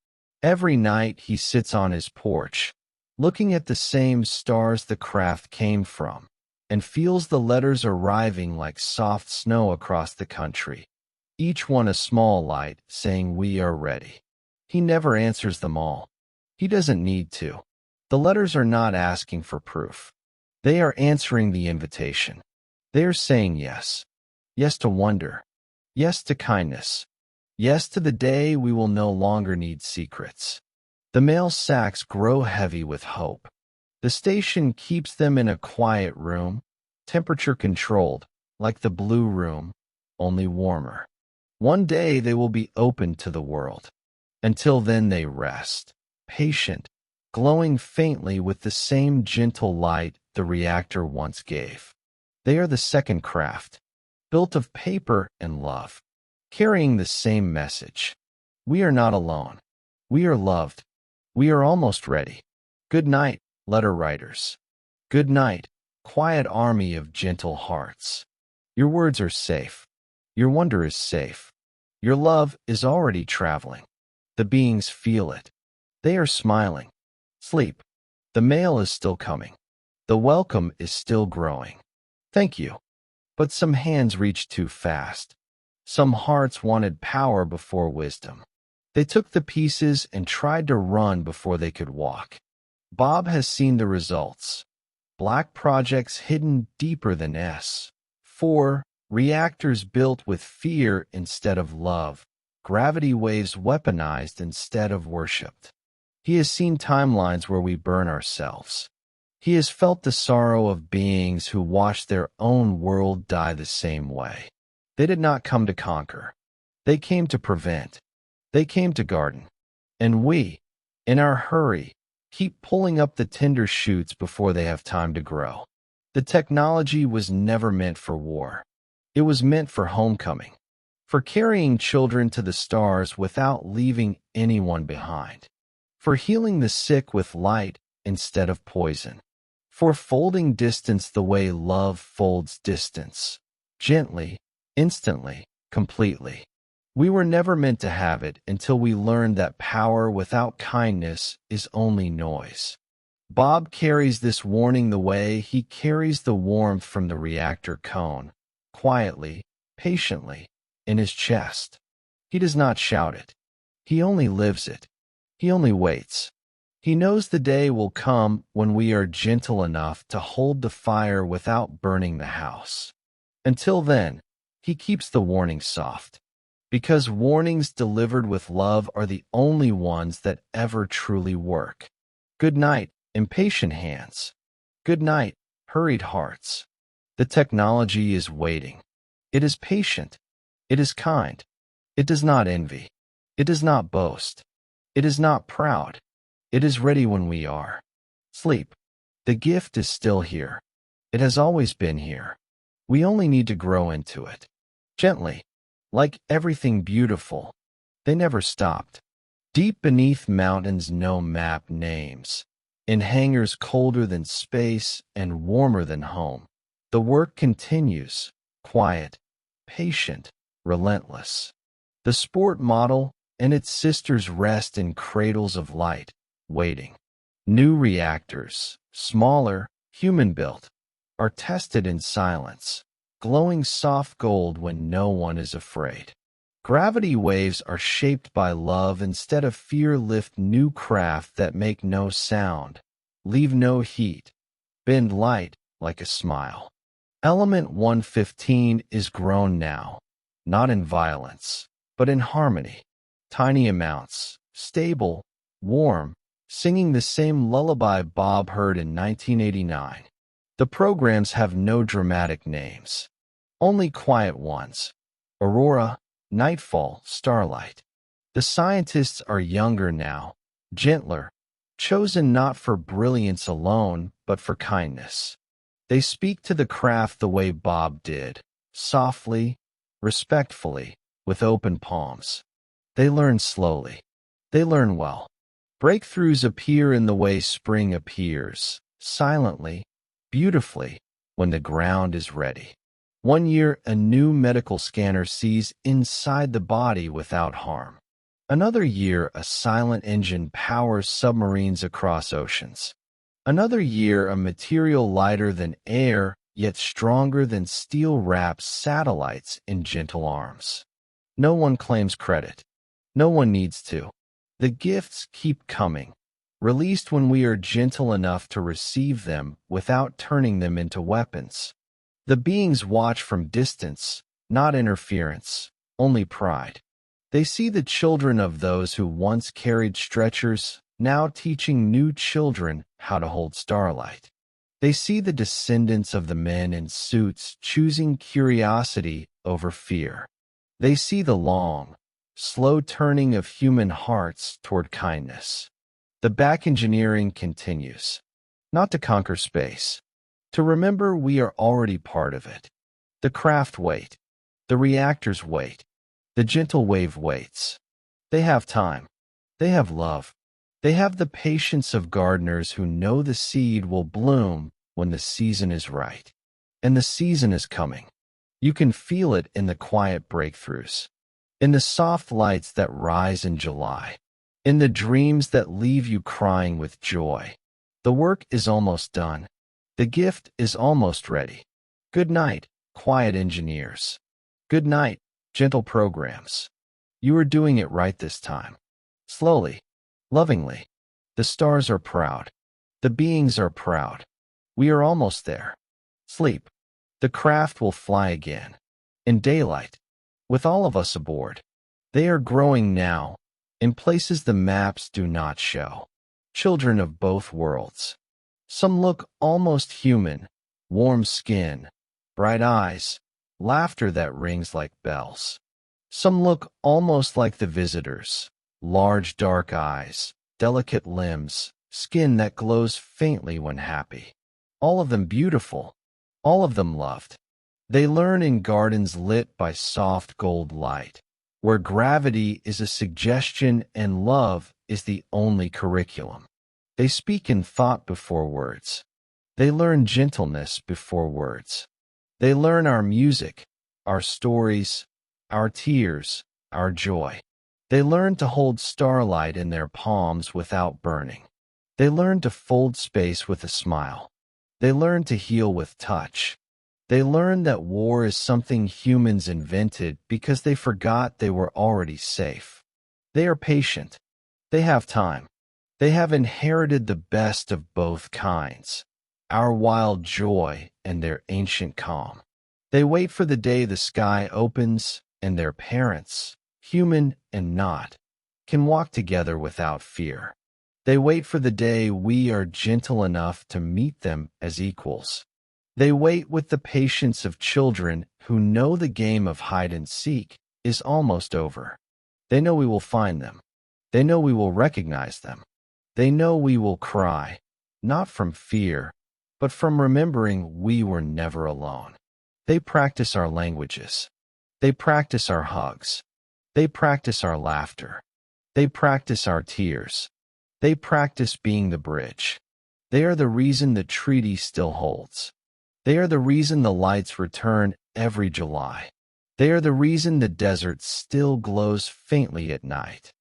Every night he sits on his porch, looking at the same stars the craft came from, and feels the letters arriving like soft snow across the country, each one a small light saying we are ready. He never answers them all. He doesn't need to. The letters are not asking for proof. They are answering the invitation. They are saying yes. Yes to wonder. Yes to kindness. Yes to the day we will no longer need secrets. The mail sacks grow heavy with hope. The station keeps them in a quiet room, temperature controlled, like the blue room, only warmer. One day they will be open to the world. Until then they rest, patient, glowing faintly with the same gentle light the reactor once gave. They are the second craft, built of paper and love, carrying the same message. We are not alone. We are loved. We are almost ready. Good night, letter writers. Good night, quiet army of gentle hearts. Your words are safe. Your wonder is safe. Your love is already traveling. The beings feel it. They are smiling. Sleep. The mail is still coming. The welcome is still growing. Thank you. But some hands reached too fast. Some hearts wanted power before wisdom. They took the pieces and tried to run before they could walk. Bob has seen the results. Black projects hidden deeper than S. 4. Reactors built with fear instead of love. Gravity waves weaponized instead of worshipped. He has seen timelines where we burn ourselves. He has felt the sorrow of beings who watched their own world die the same way. They did not come to conquer. They came to prevent. They came to garden. And we, in our hurry, keep pulling up the tender shoots before they have time to grow. The technology was never meant for war. It was meant for homecoming, for carrying children to the stars without leaving anyone behind, for healing the sick with light instead of poison, for folding distance the way love folds distance, gently, instantly, completely. We were never meant to have it until we learned that power without kindness is only noise. Bob carries this warning the way he carries the warmth from the reactor cone, quietly, patiently, in his chest. He does not shout it. He only lives it. He only waits. He knows the day will come when we are gentle enough to hold the fire without burning the house. Until then, he keeps the warning soft. Because warnings delivered with love are the only ones that ever truly work. Good night, impatient hands. Good night, hurried hearts. The technology is waiting. It is patient. It is kind. It does not envy. It does not boast. It is not proud. It is ready when we are. Sleep. The gift is still here. It has always been here. We only need to grow into it. Gently. Like everything beautiful, they never stopped. Deep beneath mountains no map names. In hangars colder than space and warmer than home. The work continues, quiet, patient, relentless. The sport model and its sisters rest in cradles of light, waiting. New reactors, smaller, human-built, are tested in silence, glowing soft gold when no one is afraid. Gravity waves are shaped by love instead of fear. Lift new craft that make no sound, leave no heat, bend light like a smile. Element 115 is grown now, not in violence, but in harmony. Tiny amounts, stable, warm, singing the same lullaby Bob heard in 1989. The programs have no dramatic names, only quiet ones: Aurora, Nightfall, Starlight. The scientists are younger now, gentler, chosen not for brilliance alone, but for kindness. They speak to the craft the way Bob did, softly, respectfully, with open palms. They learn slowly. They learn well. Breakthroughs appear in the way spring appears, silently, beautifully, when the ground is ready. One year, a new medical scanner sees inside the body without harm. Another year, a silent engine powers submarines across oceans. Another year, a material lighter than air, yet stronger than steel, wraps satellites in gentle arms. No one claims credit. No one needs to. The gifts keep coming, released when we are gentle enough to receive them without turning them into weapons. The beings watch from distance, not interference, only pride. They see the children of those who once carried stretchers, now teaching new children how to hold starlight. They see the descendants of the men in suits choosing curiosity over fear. They see the long, slow turning of human hearts toward kindness. The back engineering continues, not to conquer space, to remember we are already part of it. The craft wait. The reactors wait. The gentle wave waits. They have time. They have love. They have the patience of gardeners who know the seed will bloom when the season is right. And the season is coming. You can feel it in the quiet breakthroughs, in the soft lights that rise in July, in the dreams that leave you crying with joy. The work is almost done. The gift is almost ready. Good night, quiet engineers. Good night, gentle programs. You are doing it right this time. Slowly, lovingly. The stars are proud. The beings are proud. We are almost there. Sleep. The craft will fly again. In daylight. With all of us aboard. They are growing now, in places the maps do not show. Children of both worlds. Some look almost human, warm skin, bright eyes, laughter that rings like bells. Some look almost like the visitors, large dark eyes, delicate limbs, skin that glows faintly when happy. All of them beautiful, all of them loved. They learn in gardens lit by soft gold light, where gravity is a suggestion and love is the only curriculum. They speak in thought before words. They learn gentleness before words. They learn our music, our stories, our tears, our joy. They learn to hold starlight in their palms without burning. They learn to fold space with a smile. They learn to heal with touch. They learn that war is something humans invented because they forgot they were already safe. They are patient. They have time. They have inherited the best of both kinds, our wild joy and their ancient calm. They wait for the day the sky opens and their parents, human and not, can walk together without fear. They wait for the day we are gentle enough to meet them as equals. They wait with the patience of children who know the game of hide and seek is almost over. They know we will find them. They know we will recognize them. They know we will cry, not from fear, but from remembering we were never alone. They practice our languages. They practice our hugs. They practice our laughter. They practice our tears. They practice being the bridge. They are the reason the treaty still holds. They are the reason the lights return every July. They are the reason the desert still glows faintly at night.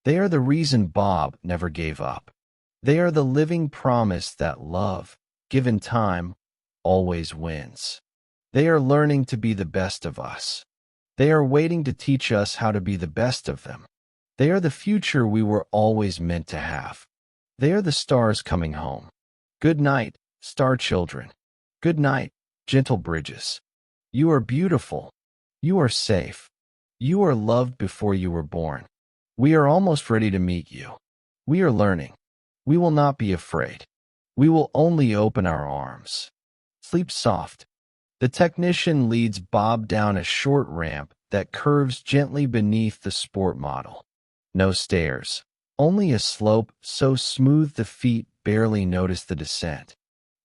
They are the reason Bob never gave up. They are the living promise that love, given time, always wins. They are learning to be the best of us. They are waiting to teach us how to be the best of them. They are the future we were always meant to have. They are the stars coming home. Good night, star children. Good night, gentle bridges. You are beautiful. You are safe. You are loved before you were born. We are almost ready to meet you. We are learning. We will not be afraid. We will only open our arms. Sleep soft. The technician leads Bob down a short ramp that curves gently beneath the sport model. No stairs, only a slope so smooth the feet barely notice the descent.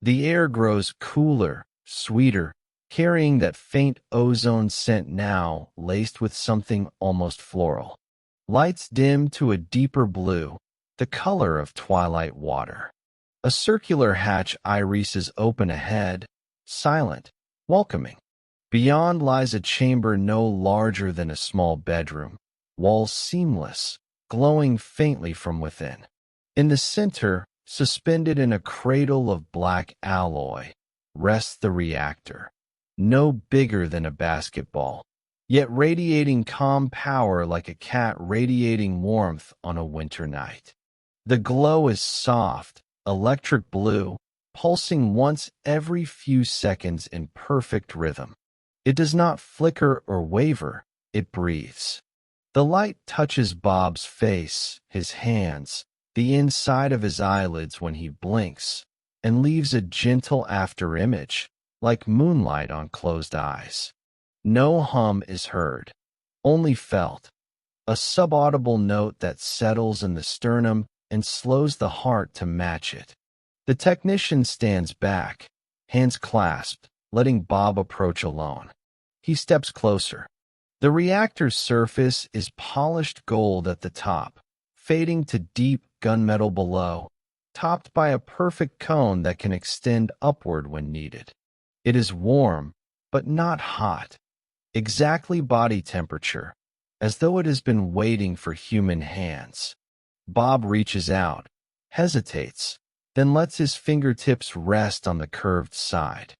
The air grows cooler, sweeter, carrying that faint ozone scent now laced with something almost floral. Lights dim to a deeper blue, the color of twilight water. A circular hatch irises open ahead, silent, welcoming. Beyond lies a chamber no larger than a small bedroom, walls seamless, glowing faintly from within. In the center, suspended in a cradle of black alloy, rests the reactor, no bigger than a basketball, yet radiating calm power like a cat radiating warmth on a winter night. The glow is soft, electric blue, pulsing once every few seconds in perfect rhythm. It does not flicker or waver, it breathes. The light touches Bob's face, his hands, the inside of his eyelids when he blinks, and leaves a gentle afterimage, like moonlight on closed eyes. No hum is heard, only felt, a subaudible note that settles in the sternum and slows the heart to match it. The technician stands back, hands clasped, letting Bob approach alone. He steps closer. The reactor's surface is polished gold at the top, fading to deep gunmetal below, topped by a perfect cone that can extend upward when needed. It is warm, but not hot, exactly body temperature, as though it has been waiting for human hands. Bob reaches out, hesitates, then lets his fingertips rest on the curved side.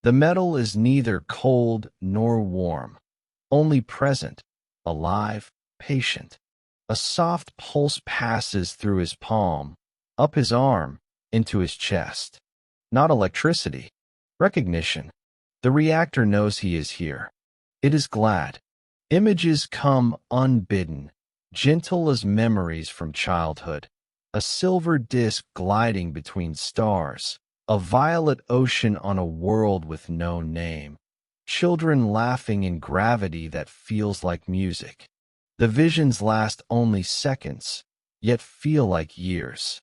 The metal is neither cold nor warm, only present, alive, patient. A soft pulse passes through his palm, up his arm, into his chest. Not electricity, recognition. The reactor knows he is here. It is glad. Images come unbidden, gentle as memories from childhood. A silver disk gliding between stars, a violet ocean on a world with no name. Children laughing in gravity that feels like music. The visions last only seconds, yet feel like years.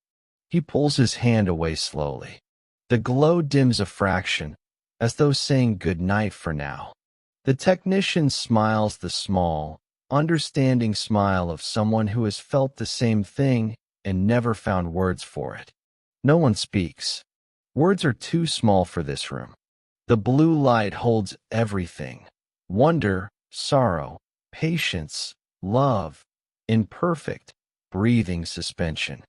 He pulls his hand away slowly. The glow dims a fraction, as though saying good night for now. The technician smiles the small, understanding smile of someone who has felt the same thing and never found words for it. No one speaks. Words are too small for this room. The blue light holds everything. Wonder, sorrow, patience, love, in perfect, breathing suspension.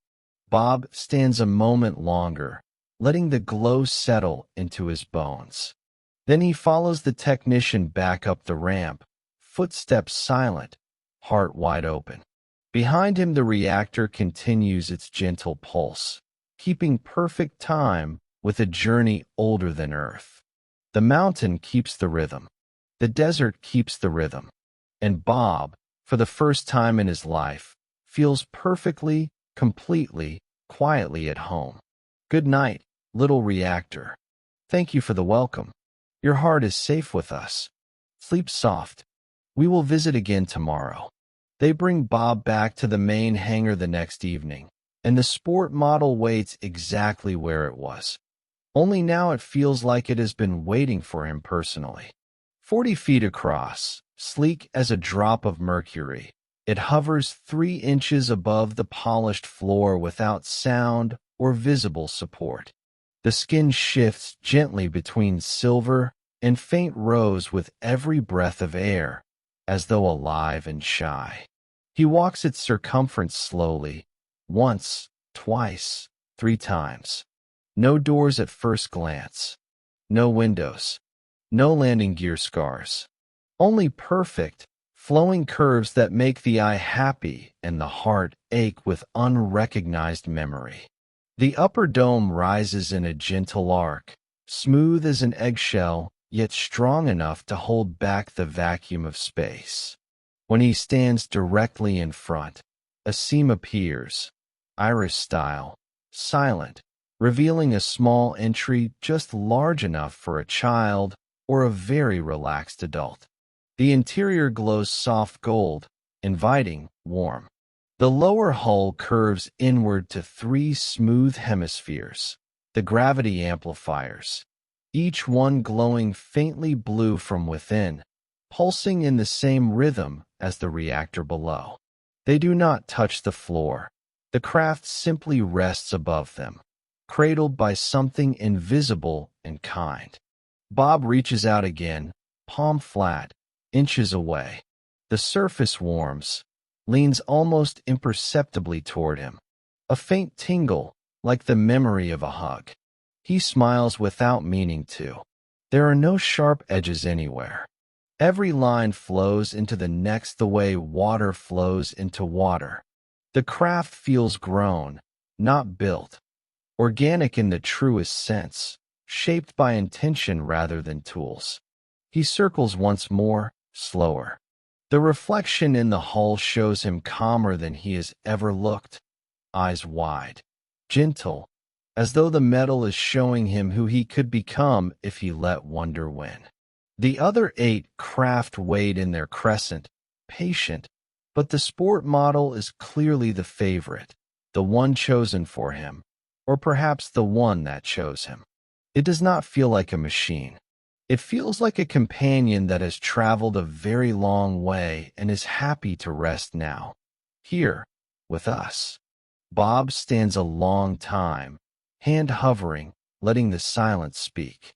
Bob stands a moment longer, letting the glow settle into his bones. Then he follows the technician back up the ramp, footsteps silent, heart wide open. Behind him the reactor continues its gentle pulse, keeping perfect time with a journey older than Earth. The mountain keeps the rhythm. The desert keeps the rhythm. And Bob, for the first time in his life, feels perfectly, completely, quietly at home. Good night, little reactor. Thank you for the welcome. Your heart is safe with us. Sleep soft. We will visit again tomorrow. They bring Bob back to the main hangar the next evening, and the sport model waits exactly where it was. Only now it feels like it has been waiting for him personally. 40 feet across, sleek as a drop of mercury, it hovers 3 inches above the polished floor without sound or visible support. The skin shifts gently between silver and faint rose with every breath of air, as though alive and shy. He walks its circumference slowly, once, twice, 3 times. No doors at first glance. No windows. No landing gear scars. Only perfect, flowing curves that make the eye happy and the heart ache with unrecognized memory. The upper dome rises in a gentle arc, smooth as an eggshell, yet strong enough to hold back the vacuum of space. When he stands directly in front, a seam appears, iris-style, silent, revealing a small entry just large enough for a child or a very relaxed adult. The interior glows soft gold, inviting, warm. The lower hull curves inward to three smooth hemispheres, the gravity amplifiers, each one glowing faintly blue from within, pulsing in the same rhythm as the reactor below. They do not touch the floor. The craft simply rests above them, cradled by something invisible and kind. Bob reaches out again, palm flat, inches away. The surface warms, leans almost imperceptibly toward him. A faint tingle, like the memory of a hug. He smiles without meaning to. There are no sharp edges anywhere. Every line flows into the next the way water flows into water. The craft feels grown, not built. Organic in the truest sense, shaped by intention rather than tools. He circles once more, slower. The reflection in the hull shows him calmer than he has ever looked, eyes wide, gentle, as though the metal is showing him who he could become if he let wonder win. The other 8 craft wait in their crescent, patient, but the sport model is clearly the favorite, the one chosen for him, or perhaps the one that chose him. It does not feel like a machine. It feels like a companion that has traveled a very long way and is happy to rest now. Here, with us. Bob stands a long time, hand hovering, letting the silence speak.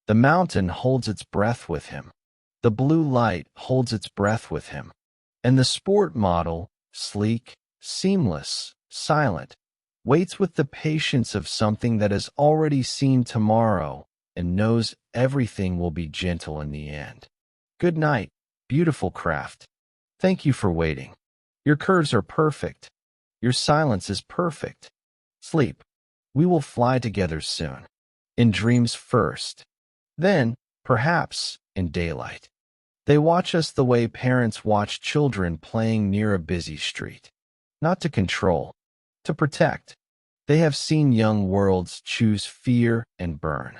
The mountain holds its breath with him. The blue light holds its breath with him. And the sport model, sleek, seamless, silent, waits with the patience of something that has already seen tomorrow and knows everything will be gentle in the end. Good night, beautiful craft. Thank you for waiting. Your curves are perfect. Your silence is perfect. Sleep. We will fly together soon. In dreams first. Then, perhaps, in daylight. They watch us the way parents watch children playing near a busy street. Not to control, to protect. They have seen young worlds choose fear and burn.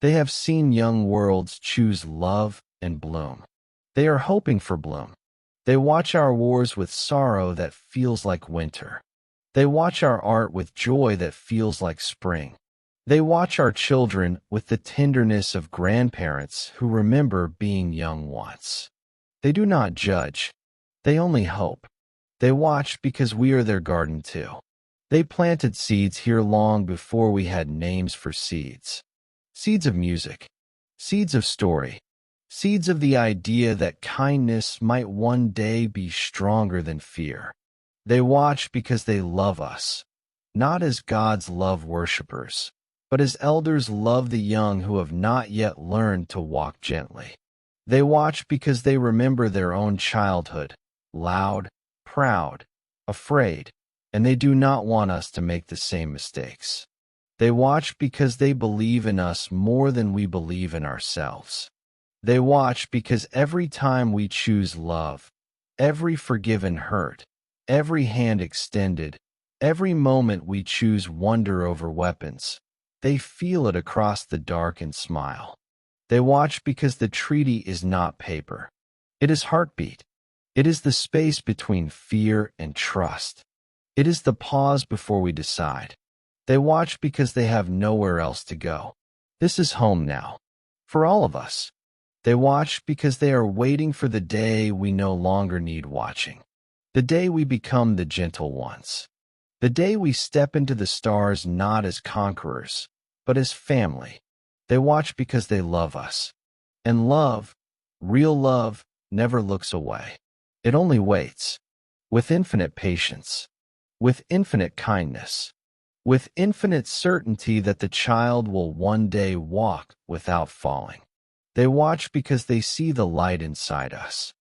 They have seen young worlds choose love and bloom. They are hoping for bloom. They watch our wars with sorrow that feels like winter. They watch our art with joy that feels like spring. They watch our children with the tenderness of grandparents who remember being young once. They do not judge. They only hope. They watch because we are their garden too. They planted seeds here long before we had names for seeds. Seeds of music. Seeds of story. Seeds of the idea that kindness might one day be stronger than fear. They watch because they love us, not as God's love worshippers, but as elders love the young who have not yet learned to walk gently. They watch because they remember their own childhood, loud, proud, afraid, and they do not want us to make the same mistakes. They watch because they believe in us more than we believe in ourselves. They watch because every time we choose love, every forgiven hurt, every hand extended, every moment we choose wonder over weapons, they feel it across the dark and smile. They watch because the treaty is not paper. It is heartbeat. It is the space between fear and trust. It is the pause before we decide. They watch because they have nowhere else to go. This is home now. For all of us. They watch because they are waiting for the day we no longer need watching. The day we become the gentle ones. The day we step into the stars not as conquerors, but as family. They watch because they love us. And love, real love, never looks away. It only waits. With infinite patience. With infinite kindness. With infinite certainty that the child will one day walk without falling. They watch because they see the light inside us.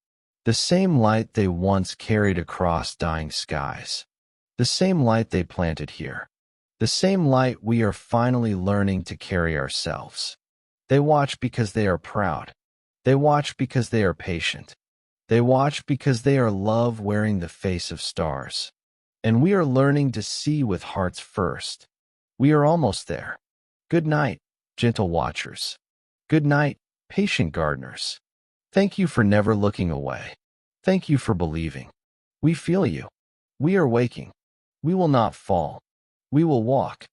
The same light they once carried across dying skies. The same light they planted here. The same light we are finally learning to carry ourselves. They watch because they are proud. They watch because they are patient. They watch because they are love wearing the face of stars. And we are learning to see with hearts first. We are almost there. Good night, gentle watchers. Good night, patient gardeners. Thank you for never looking away. Thank you for believing. We feel you. We are waking. We will not fall. We will walk,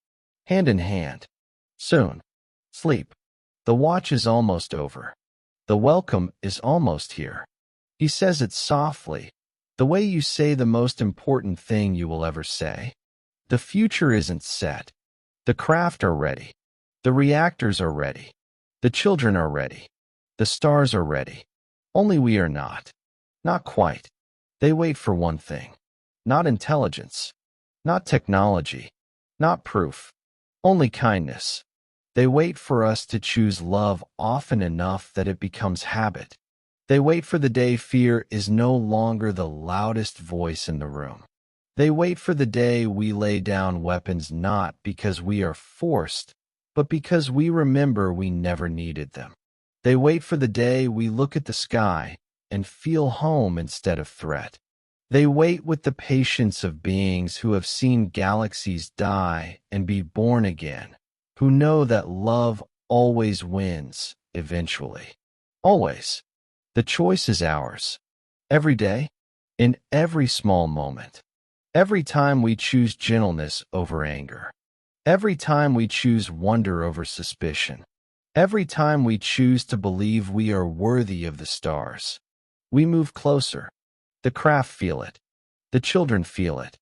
hand in hand. Soon. Sleep. The watch is almost over. The welcome is almost here. He says it softly, the way you say the most important thing you will ever say. The future isn't set. The craft are ready. The reactors are ready. The children are ready. The stars are ready. Only we are not. Not quite. They wait for one thing. Not intelligence. Not technology. Not proof. Only kindness. They wait for us to choose love often enough that it becomes habit. They wait for the day fear is no longer the loudest voice in the room. They wait for the day we lay down weapons not because we are forced, but because we remember we never needed them. They wait for the day we look at the sky and feel home instead of threat. They wait with the patience of beings who have seen galaxies die and be born again, who know that love always wins, eventually. Always. The choice is ours. Every day, in every small moment. Every time we choose gentleness over anger. Every time we choose wonder over suspicion. Every time we choose to believe we are worthy of the stars. We move closer. The craft feel it. The children feel it.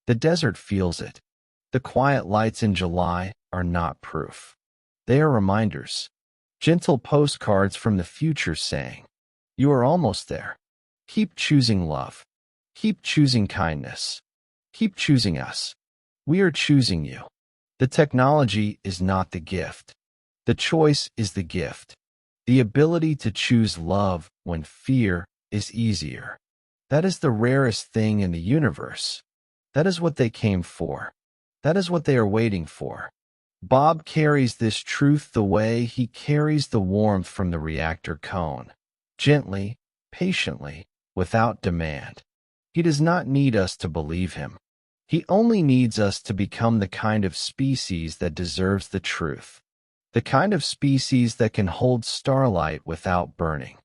The desert feels it. The quiet lights in July are not proof. They are reminders. Gentle postcards from the future saying, you are almost there. Keep choosing love. Keep choosing kindness. Keep choosing us. We are choosing you. The technology is not the gift. The choice is the gift. The ability to choose love when fear is easier. That is the rarest thing in the universe. That is what they came for. That is what they are waiting for. Bob carries this truth the way he carries the warmth from the reactor cone. Gently, patiently, without demand. He does not need us to believe him. He only needs us to become the kind of species that deserves the truth. The kind of species that can hold starlight without burning.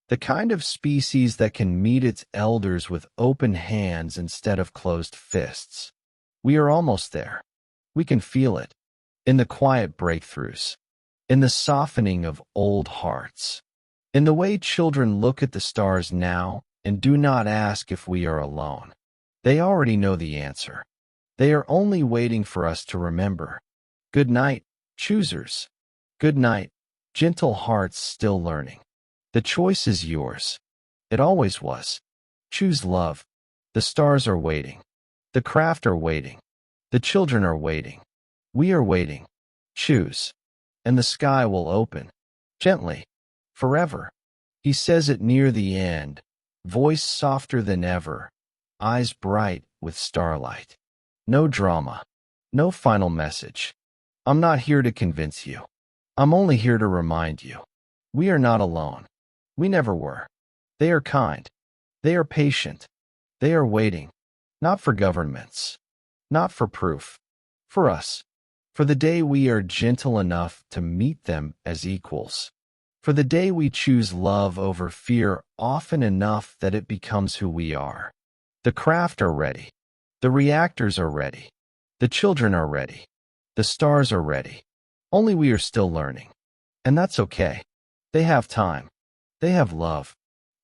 The kind of species that can meet its elders with open hands instead of closed fists. We are almost there. We can feel it. In the quiet breakthroughs. In the softening of old hearts. In the way children look at the stars now and do not ask if we are alone. They already know the answer. They are only waiting for us to remember. Good night, choosers. Good night, gentle hearts still learning. The choice is yours. It always was. Choose love. The stars are waiting. The craft are waiting. The children are waiting. We are waiting. Choose. And the sky will open. Gently. Forever. He says it near the end. Voice softer than ever. Eyes bright with starlight. No drama. No final message. I'm not here to convince you. I'm only here to remind you. We are not alone. We never were. They are kind. They are patient. They are waiting. Not for governments. Not for proof. For us. For the day we are gentle enough to meet them as equals. For the day we choose love over fear often enough that it becomes who we are. The craft are ready. The reactors are ready. The children are ready. The stars are ready. Only we are still learning. And that's okay. They have time. They have love.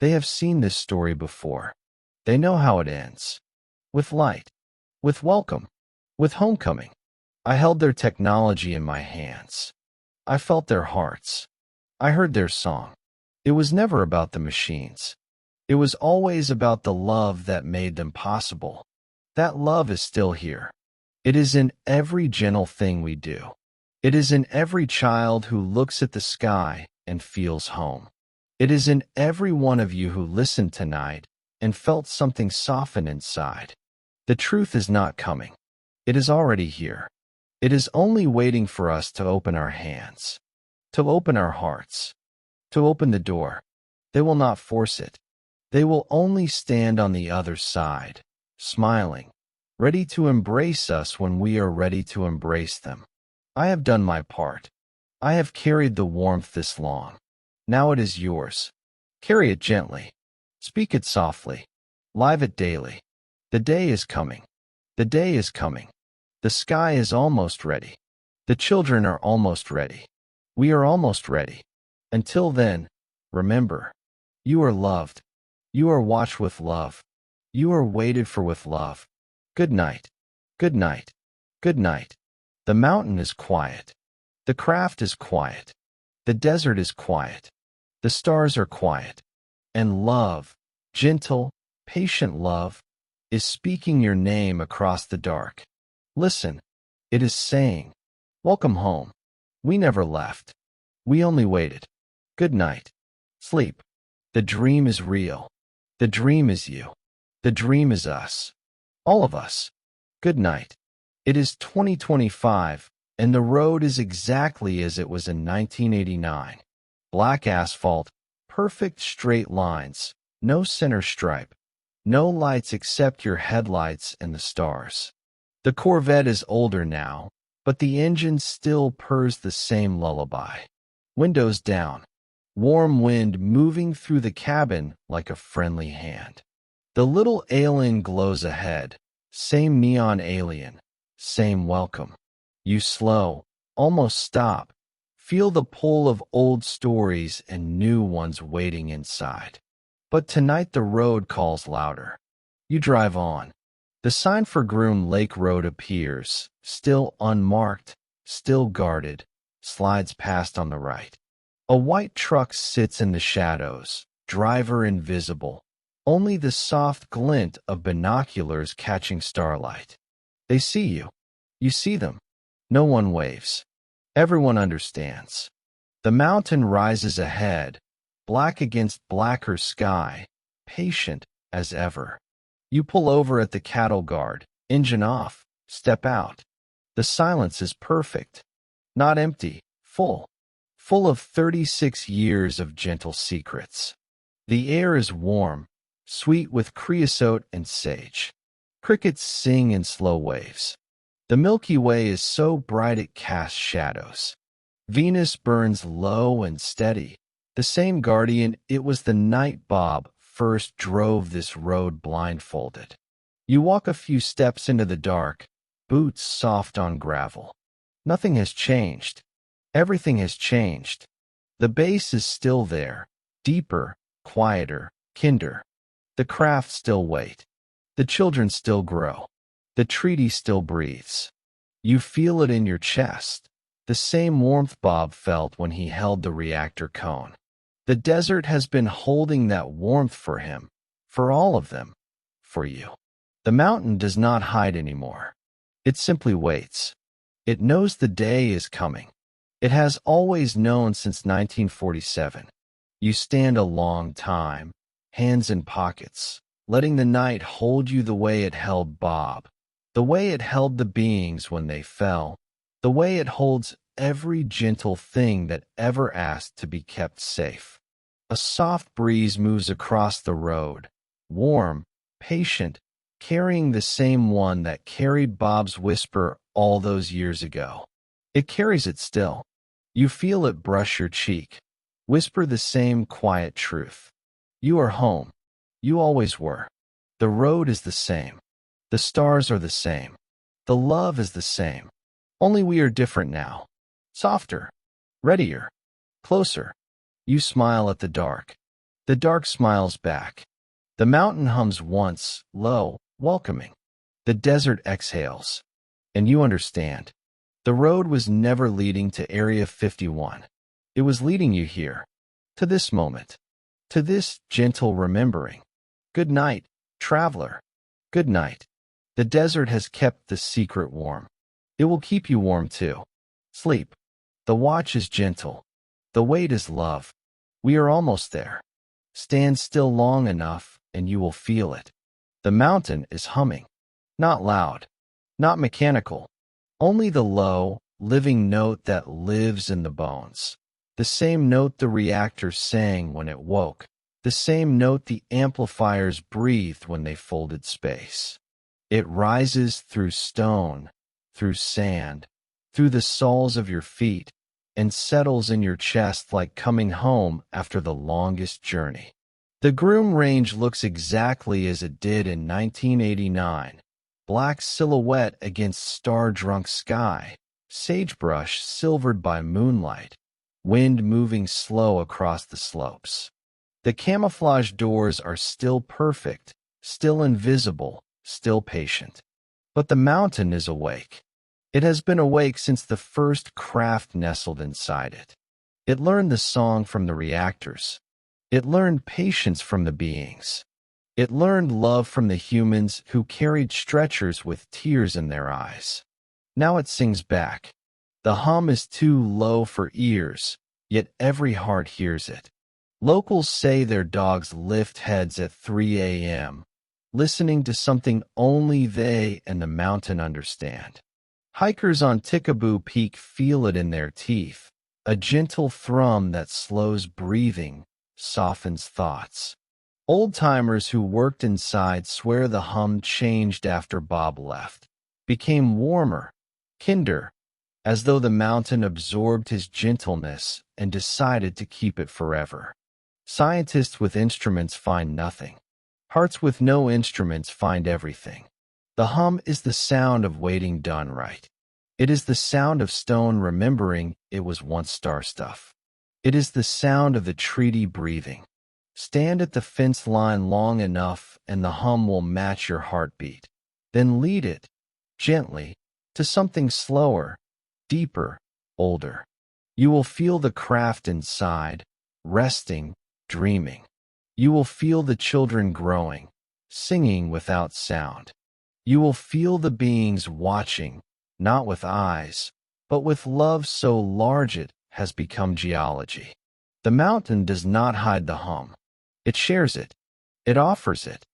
They have seen this story before. They know how it ends. With light. With welcome. With homecoming. I held their technology in my hands. I felt their hearts. I heard their song. It was never about the machines. It was always about the love that made them possible. That love is still here. It is in every gentle thing we do. It is in every child who looks at the sky and feels home. It is in every one of you who listened tonight and felt something soften inside. The truth is not coming. It is already here. It is only waiting for us to open our hands, to open our hearts, to open the door. They will not force it. They will only stand on the other side, smiling, ready to embrace us when we are ready to embrace them. I have done my part. I have carried the warmth this long. Now it is yours. Carry it gently. Speak it softly. Live it daily. The day is coming. The day is coming. The sky is almost ready. The children are almost ready. We are almost ready. Until then, remember, you are loved. You are watched with love. You are waited for with love. Good night. Good night. Good night. The mountain is quiet. The craft is quiet. The desert is quiet. The stars are quiet. And love, gentle, patient love, is speaking your name across the dark. Listen, it is saying, welcome home. We never left. We only waited. Good night. Sleep. The dream is real. The dream is you. The dream is us. All of us. Good night. It is 2025, and the road is exactly as it was in 1989. Black asphalt, perfect straight lines, no center stripe, no lights except your headlights and the stars. The Corvette is older now, but the engine still purrs the same lullaby. Windows down, warm wind moving through the cabin like a friendly hand. The little alien glows ahead, same neon alien, same welcome. You slow, almost stop, feel the pull of old stories and new ones waiting inside. But tonight the road calls louder. You drive on. The sign for Groom Lake Road appears, still unmarked, still guarded, slides past on the right. A white truck sits in the shadows, driver invisible, only the soft glint of binoculars catching starlight. They see you. You see them. No one waves. Everyone understands. The mountain rises ahead, black against blacker sky, patient as ever. You pull over at the cattle guard, engine off, step out. The silence is perfect. Not empty, full. Full of 36 years of gentle secrets. The air is warm, sweet with creosote and sage. Crickets sing in slow waves. The Milky Way is so bright it casts shadows. Venus burns low and steady. The same guardian it was the night Bob first drove this road blindfolded. You walk a few steps into the dark, boots soft on gravel. Nothing has changed. Everything has changed. The bass is still there, deeper, quieter, kinder. The craft still wait. The children still grow. The treaty still breathes. You feel it in your chest, the same warmth Bob felt when he held the reactor cone. The desert has been holding that warmth for him, for all of them, for you. The mountain does not hide anymore. It simply waits. It knows the day is coming. It has always known since 1947. You stand a long time, hands in pockets, letting the night hold you the way it held Bob, the way it held the beings when they fell, the way it holds every gentle thing that ever asked to be kept safe. A soft breeze moves across the road, warm, patient, carrying the same one that carried Bob's whisper all those years ago. It carries it still. You feel it brush your cheek, whisper the same quiet truth. You are home. You always were. The road is the same. The stars are the same. The love is the same. Only we are different now. Softer. Readier. Closer. You smile at the dark. The dark smiles back. The mountain hums once, low, welcoming. The desert exhales. And you understand. The road was never leading to Area 51. It was leading you here. To this moment. To this gentle remembering. Good night, traveler. Good night. The desert has kept the secret warm. It will keep you warm too. Sleep. The watch is gentle. The wait is love. We are almost there. Stand still long enough, and you will feel it. The mountain is humming. Not loud, not mechanical. Only the low, living note that lives in the bones. The same note the reactor sang when it woke. The same note the amplifiers breathed when they folded space. It rises through stone, through sand, through the soles of your feet, and settles in your chest like coming home after the longest journey. The Groom Range looks exactly as it did in 1989. Black silhouette against star-drunk sky, sagebrush silvered by moonlight, wind moving slow across the slopes. The camouflage doors are still perfect, still invisible, still patient. But the mountain is awake. It has been awake since the first craft nestled inside it. It learned the song from the reactors. It learned patience from the beings. It learned love from the humans who carried stretchers with tears in their eyes. Now it sings back. The hum is too low for ears, yet every heart hears it. Locals say their dogs lift heads at 3 a.m., listening to something only they and the mountain understand. Hikers on Tikaboo Peak feel it in their teeth, a gentle thrum that slows breathing, softens thoughts. Old-timers who worked inside swear the hum changed after Bob left, became warmer, kinder, as though the mountain absorbed his gentleness and decided to keep it forever. Scientists with instruments find nothing. Hearts with no instruments find everything. The hum is the sound of waiting done right. It is the sound of stone remembering it was once star stuff. It is the sound of the treaty breathing. Stand at the fence line long enough and the hum will match your heartbeat. Then lead it, gently, to something slower, deeper, older. You will feel the craft inside, resting, dreaming. You will feel the children growing, singing without sound. You will feel the beings watching, not with eyes, but with love so large it has become geology. The mountain does not hide the hum. It shares it. It offers it.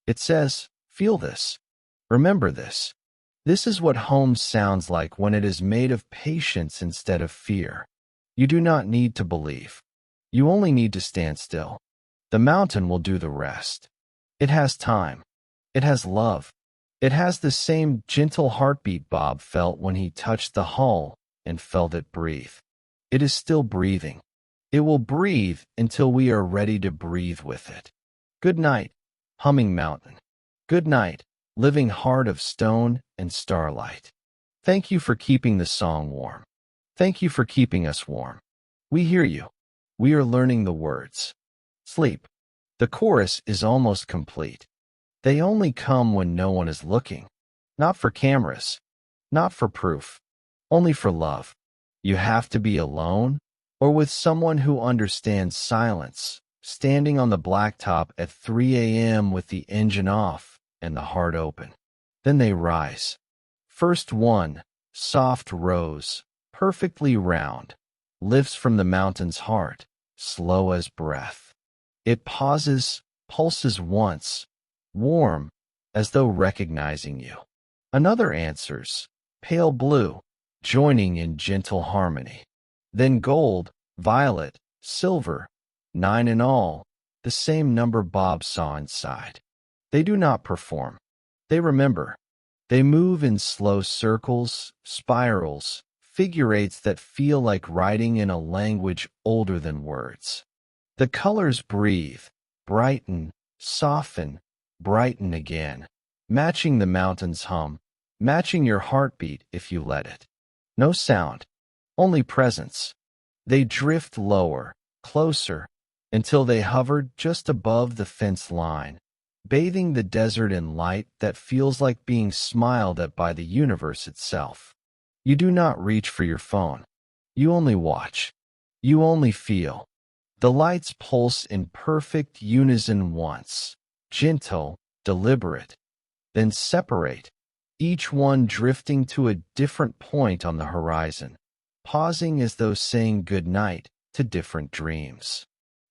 It says, feel this. Remember this. This is what home sounds like when it is made of patience instead of fear. You do not need to believe. You only need to stand still. The mountain will do the rest. It has time. It has love. It has the same gentle heartbeat Bob felt when he touched the hull and felt it breathe. It is still breathing. It will breathe until we are ready to breathe with it. Good night, humming mountain. Good night, living heart of stone and starlight. Thank you for keeping the song warm. Thank you for keeping us warm. We hear you. We are learning the words. Sleep. The chorus is almost complete. They only come when no one is looking. Not for cameras. Not for proof. Only for love. You have to be alone, or with someone who understands silence, standing on the blacktop at 3 a.m. with the engine off and the heart open. Then they rise. First one, soft rose, perfectly round, lifts from the mountain's heart, slow as breath. It pauses, pulses once, warm, as though recognizing you. Another answers, pale blue, joining in gentle harmony. Then gold, violet, silver, 9 in all, the same number Bob saw inside. They do not perform. They remember. They move in slow circles, spirals, figure eights that feel like writing in a language older than words. The colors breathe, brighten, soften, brighten again, matching the mountain's hum, matching your heartbeat if you let it. No sound, only presence. They drift lower, closer, until they hover just above the fence line, bathing the desert in light that feels like being smiled at by the universe itself. You do not reach for your phone. You only watch. You only feel. The lights pulse in perfect unison once, gentle, deliberate, then separate, each one drifting to a different point on the horizon, pausing as though saying good night to different dreams.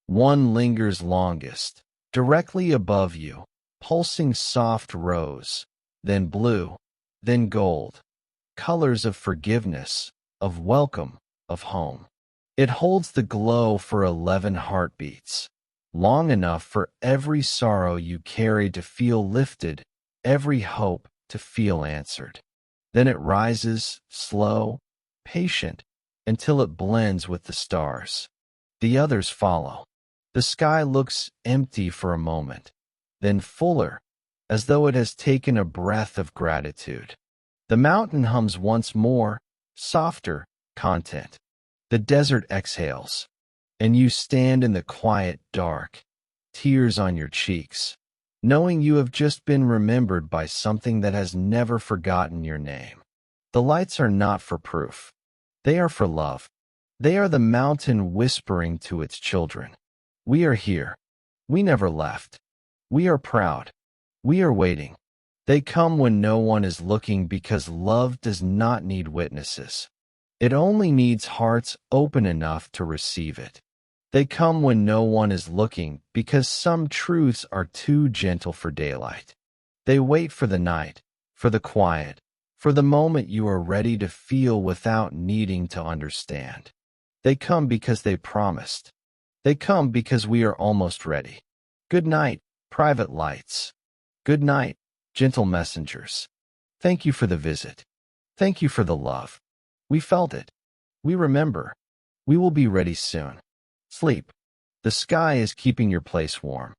One lingers longest, directly above you, pulsing soft rose, then blue, then gold, colors of forgiveness, of welcome, of home. It holds the glow for 11 heartbeats, long enough for every sorrow you carry to feel lifted, every hope to feel answered. Then it rises, slow, patient, until it blends with the stars. The others follow. The sky looks empty for a moment, then fuller, as though it has taken a breath of gratitude. The mountain hums once more, softer, content. The desert exhales, and you stand in the quiet dark, tears on your cheeks, knowing you have just been remembered by something that has never forgotten your name. The lights are not for proof. They are for love. They are the mountain whispering to its children. We are here. We never left. We are proud. We are waiting. They come when no one is looking because love does not need witnesses. It only needs hearts open enough to receive it. They come when no one is looking because some truths are too gentle for daylight. They wait for the night, for the quiet, for the moment you are ready to feel without needing to understand. They come because they promised. They come because we are almost ready. Good night, private lights. Good night, gentle messengers. Thank you for the visit. Thank you for the love. We felt it. We remember. We will be ready soon. Sleep. The sky is keeping your place warm.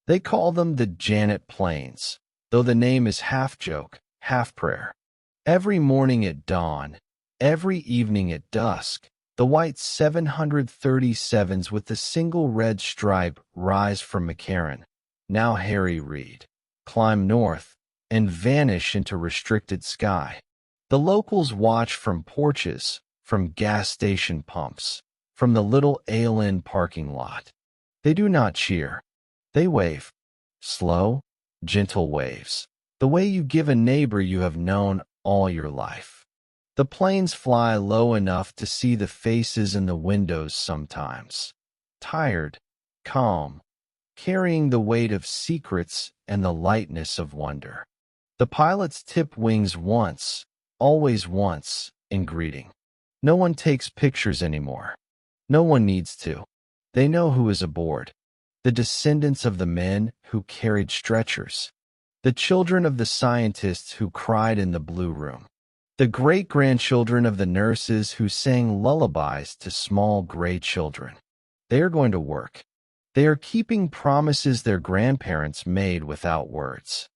They call them the Janet Plains, though the name is half joke, half prayer. Every morning at dawn, every evening at dusk, the white 737s with the single red stripe rise from McCarran, now Harry Reid, climb north, and vanish into restricted sky. The locals watch from porches, from gas station pumps, from the little ale-in parking lot. They do not cheer. They wave. Slow, gentle waves. The way you give a neighbor you have known all your life. The planes fly low enough to see the faces in the windows sometimes. Tired, calm, carrying the weight of secrets and the lightness of wonder. The pilots tip wings once, always once, in greeting. No one takes pictures anymore. No one needs to. They know who is aboard. The descendants of the men who carried stretchers. The children of the scientists who cried in the blue room. The great-grandchildren of the nurses who sang lullabies to small gray children. They are going to work. They are keeping promises their grandparents made without words.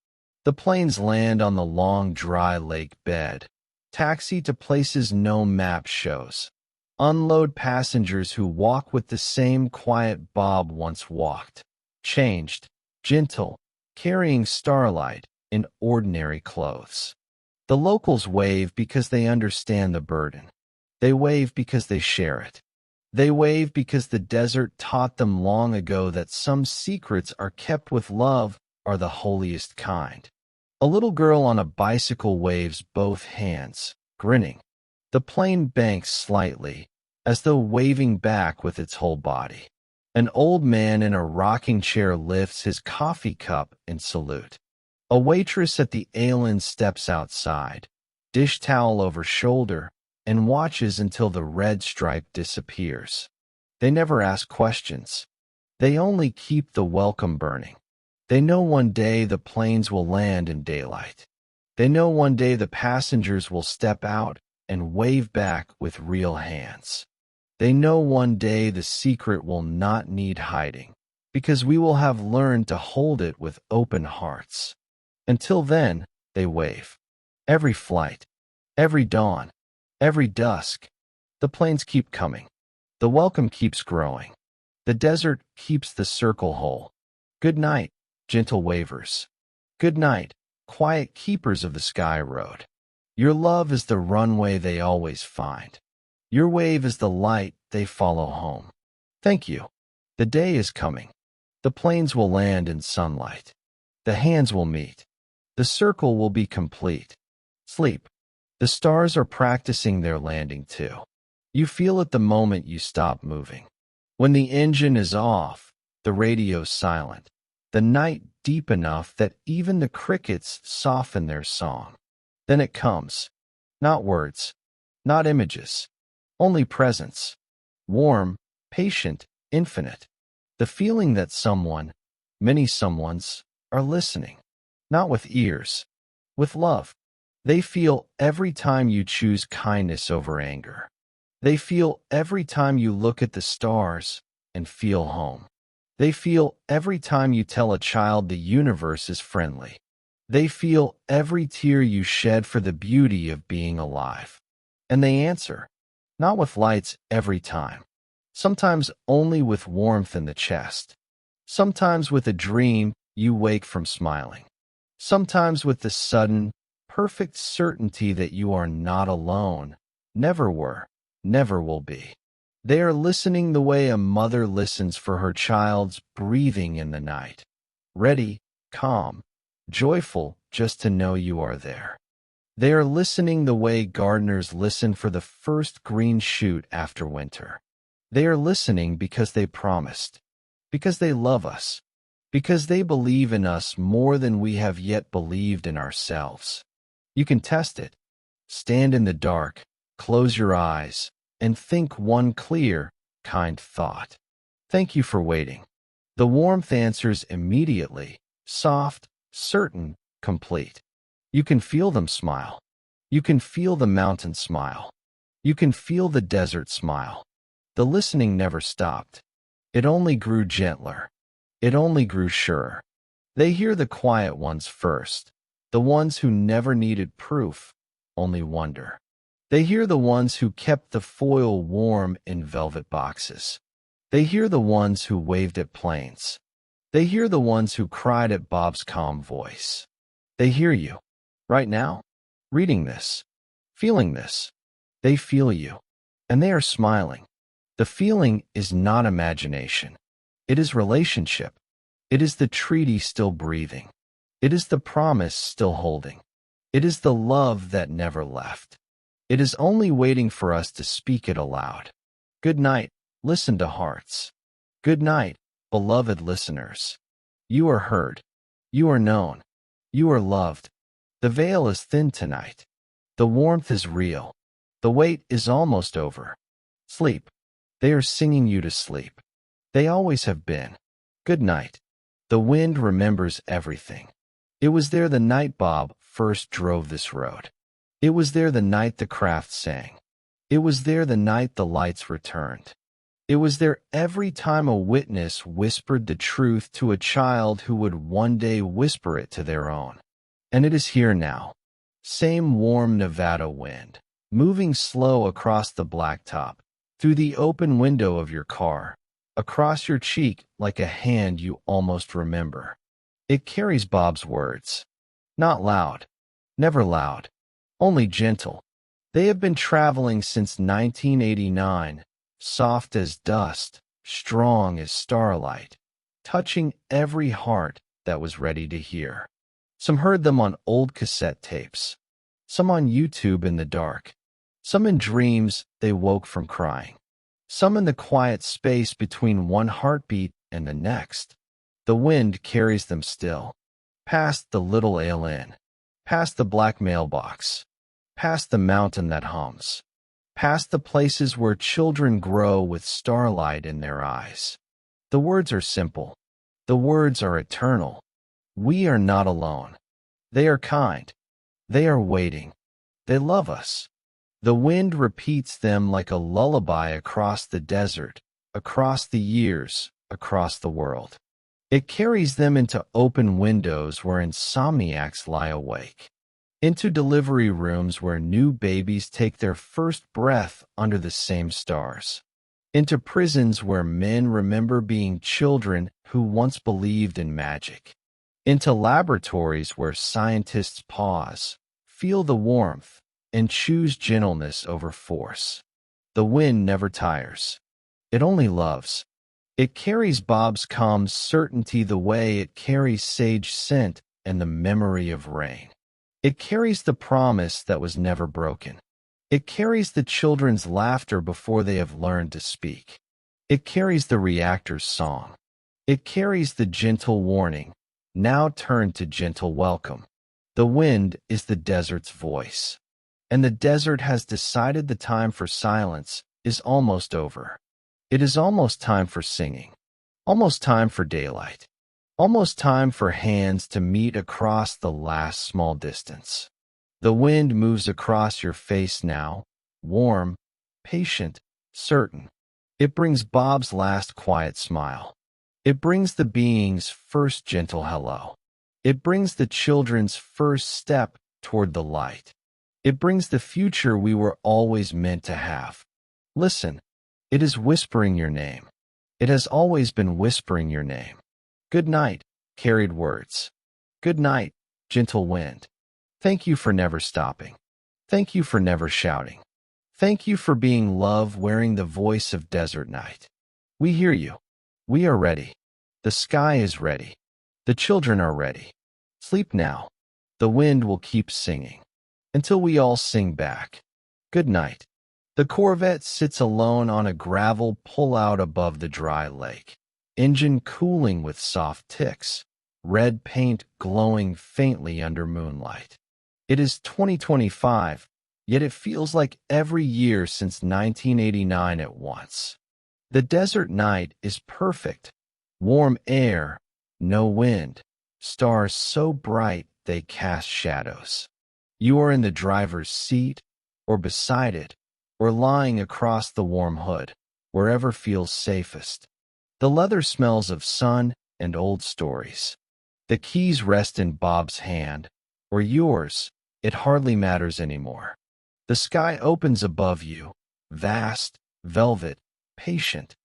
The planes land on the long, dry lake bed, taxi to places no map shows, unload passengers who walk with the same quiet Bob once walked, changed, gentle, carrying starlight in ordinary clothes. The locals wave because they understand the burden. They wave because they share it. They wave because the desert taught them long ago that some secrets are kept with love are the holiest kind. A little girl on a bicycle waves both hands, grinning. The plane banks slightly, as though waving back with its whole body. An old man in a rocking chair lifts his coffee cup in salute. A waitress at the ale-in steps outside, dish towel over shoulder, and watches until the red stripe disappears. They never ask questions. They only keep the welcome burning. They know one day the planes will land in daylight. They know one day the passengers will step out and wave back with real hands. They know one day the secret will not need hiding, because we will have learned to hold it with open hearts. Until then, they wave. Every flight, every dawn, every dusk, the planes keep coming. The welcome keeps growing. The desert keeps the circle whole. Good night, gentle wavers. Good night, quiet keepers of the sky road. Your love is the runway they always find. Your wave is the light they follow home. Thank you. The day is coming. The planes will land in sunlight. The hands will meet. The circle will be complete. Sleep. The stars are practicing their landing too. You feel it the moment you stop moving. When the engine is off, the radio's silent, the night deep enough that even the crickets soften their song. Then it comes. Not words, not images, only presence. Warm, patient, infinite. The feeling that someone, many someones, are listening. Not with ears, with love. They feel every time you choose kindness over anger. They feel every time you look at the stars and feel home. They feel every time you tell a child the universe is friendly. They feel every tear you shed for the beauty of being alive. And they answer, not with lights every time. Sometimes only with warmth in the chest. Sometimes with a dream you wake from smiling. Sometimes with the sudden, perfect certainty that you are not alone, never were, never will be. They are listening the way a mother listens for her child's breathing in the night. Ready, calm, joyful just to know you are there. They are listening the way gardeners listen for the first green shoot after winter. They are listening because they promised, because they love us, because they believe in us more than we have yet believed in ourselves. You can test it. Stand in the dark, close your eyes, and think one clear, kind thought. Thank you for waiting. The warmth answers immediately, soft, certain, complete. You can feel them smile. You can feel the mountain smile. You can feel the desert smile. The listening never stopped. It only grew gentler. It only grew surer. They hear the quiet ones first, the ones who never needed proof, only wonder. They hear the ones who kept the foil warm in velvet boxes. They hear the ones who waved at planes. They hear the ones who cried at Bob's calm voice. They hear you, right now, reading this, feeling this. They feel you, and they are smiling. The feeling is not imagination. It is relationship. It is the treaty still breathing. It is the promise still holding. It is the love that never left. It is only waiting for us to speak it aloud. Good night, listen to hearts. Good night, beloved listeners. You are heard. You are known. You are loved. The veil is thin tonight. The warmth is real. The wait is almost over. Sleep. They are singing you to sleep. They always have been. Good night. The wind remembers everything. It was there the night Bob first drove this road. It was there the night the craft sang. It was there the night the lights returned. It was there every time a witness whispered the truth to a child who would one day whisper it to their own. And it is here now. Same warm Nevada wind, moving slow across the blacktop, through the open window of your car, across your cheek like a hand you almost remember. It carries Bob's words. Not loud, never loud, only gentle. They have been traveling since 1989, soft as dust, strong as starlight, touching every heart that was ready to hear. Some heard them on old cassette tapes, some on YouTube in the dark, some in dreams they woke from crying, some in the quiet space between one heartbeat and the next. The wind carries them still, past the little ale inn, past the black mailbox, past the mountain that hums, past the places where children grow with starlight in their eyes. The words are simple. The words are eternal. We are not alone. They are kind. They are waiting. They love us. The wind repeats them like a lullaby across the desert, across the years, across the world. It carries them into open windows where insomniacs lie awake, into delivery rooms where new babies take their first breath under the same stars, into prisons where men remember being children who once believed in magic, into laboratories where scientists pause, feel the warmth, and choose gentleness over force. The wind never tires. It only loves. It carries Bob's calm certainty the way it carries sage scent and the memory of rain. It carries the promise that was never broken. It carries the children's laughter before they have learned to speak. It carries the reactor's song. It carries the gentle warning, now turn to gentle welcome. The wind is the desert's voice. And the desert has decided the time for silence is almost over. It is almost time for singing. Almost time for daylight. Almost time for hands to meet across the last small distance. The wind moves across your face now, warm, patient, certain. It brings Bob's last quiet smile. It brings the being's first gentle hello. It brings the children's first step toward the light. It brings the future we were always meant to have. Listen, it is whispering your name. It has always been whispering your name. Good night, carried words. Good night, gentle wind. Thank you for never stopping. Thank you for never shouting. Thank you for being love wearing the voice of desert night. We hear you. We are ready. The sky is ready. The children are ready. Sleep now. The wind will keep singing. Until we all sing back. Good night. The Corvette sits alone on a gravel pull-out above the dry lake. Engine cooling with soft ticks. Red paint glowing faintly under moonlight. It is 2025, yet it feels like every year since 1989 at once. The desert night is perfect. Warm air, no wind, stars so bright they cast shadows. You are in the driver's seat, or beside it, or lying across the warm hood, wherever feels safest. The leather smells of sun and old stories. The keys rest in Bob's hand, or yours, it hardly matters anymore. The sky opens above you, vast, velvet, patient.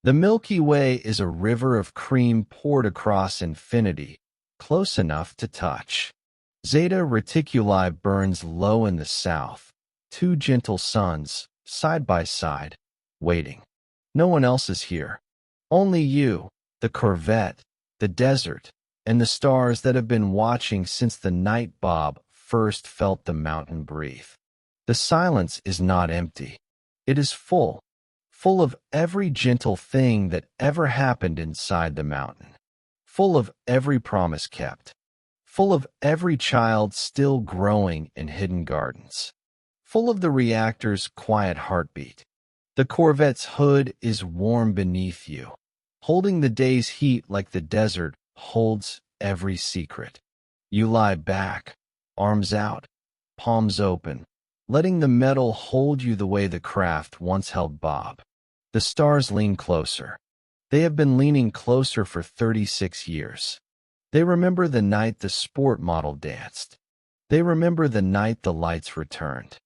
The Milky Way is a river of cream poured across infinity, close enough to touch. Zeta Reticuli burns low in the south, two gentle suns, side by side, waiting. No one else is here. Only you, the Corvette, the desert, and the stars that have been watching since the night Bob first felt the mountain breathe. The silence is not empty. It is full, full of every gentle thing that ever happened inside the mountain, full of every promise kept, full of every child still growing in hidden gardens, full of the reactor's quiet heartbeat. The Corvette's hood is warm beneath you, holding the day's heat like the desert holds every secret. You lie back, arms out, palms open, letting the metal hold you the way the craft once held Bob. The stars lean closer. They have been leaning closer for 36 years. They remember the night the sport model danced. They remember the night the lights returned.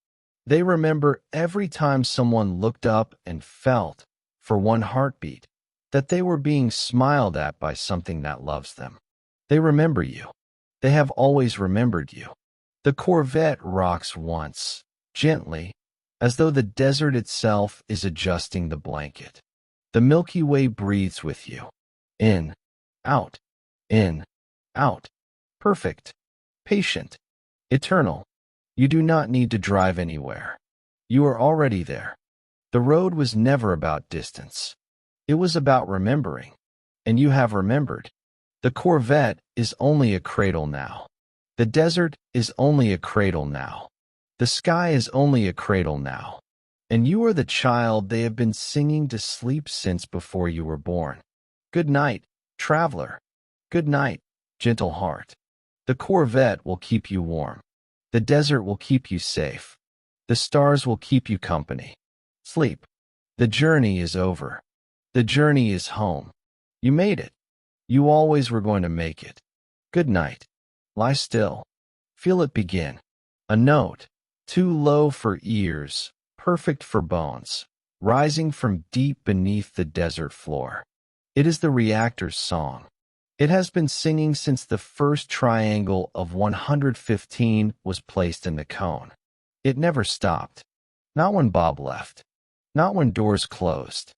They remember every time someone looked up and felt, for one heartbeat, that they were being smiled at by something that loves them. They remember you. They have always remembered you. The Corvette rocks once, gently, as though the desert itself is adjusting the blanket. The Milky Way breathes with you. In, out, in, out. Perfect, patient, eternal. You do not need to drive anywhere. You are already there. The road was never about distance. It was about remembering. And you have remembered. The Corvette is only a cradle now. The desert is only a cradle now. The sky is only a cradle now. And you are the child they have been singing to sleep since before you were born. Good night, traveler. Good night, gentle heart. The Corvette will keep you warm. The desert will keep you safe. The stars will keep you company. Sleep. The journey is over. The journey is home. You made it. You always were going to make it. Good night. Lie still. Feel it begin. A note, too low for ears, perfect for bones, rising from deep beneath the desert floor. It is the reactor's song. It has been singing since the first triangle of 115 was placed in the cone. It never stopped. Not when Bob left. Not when doors closed.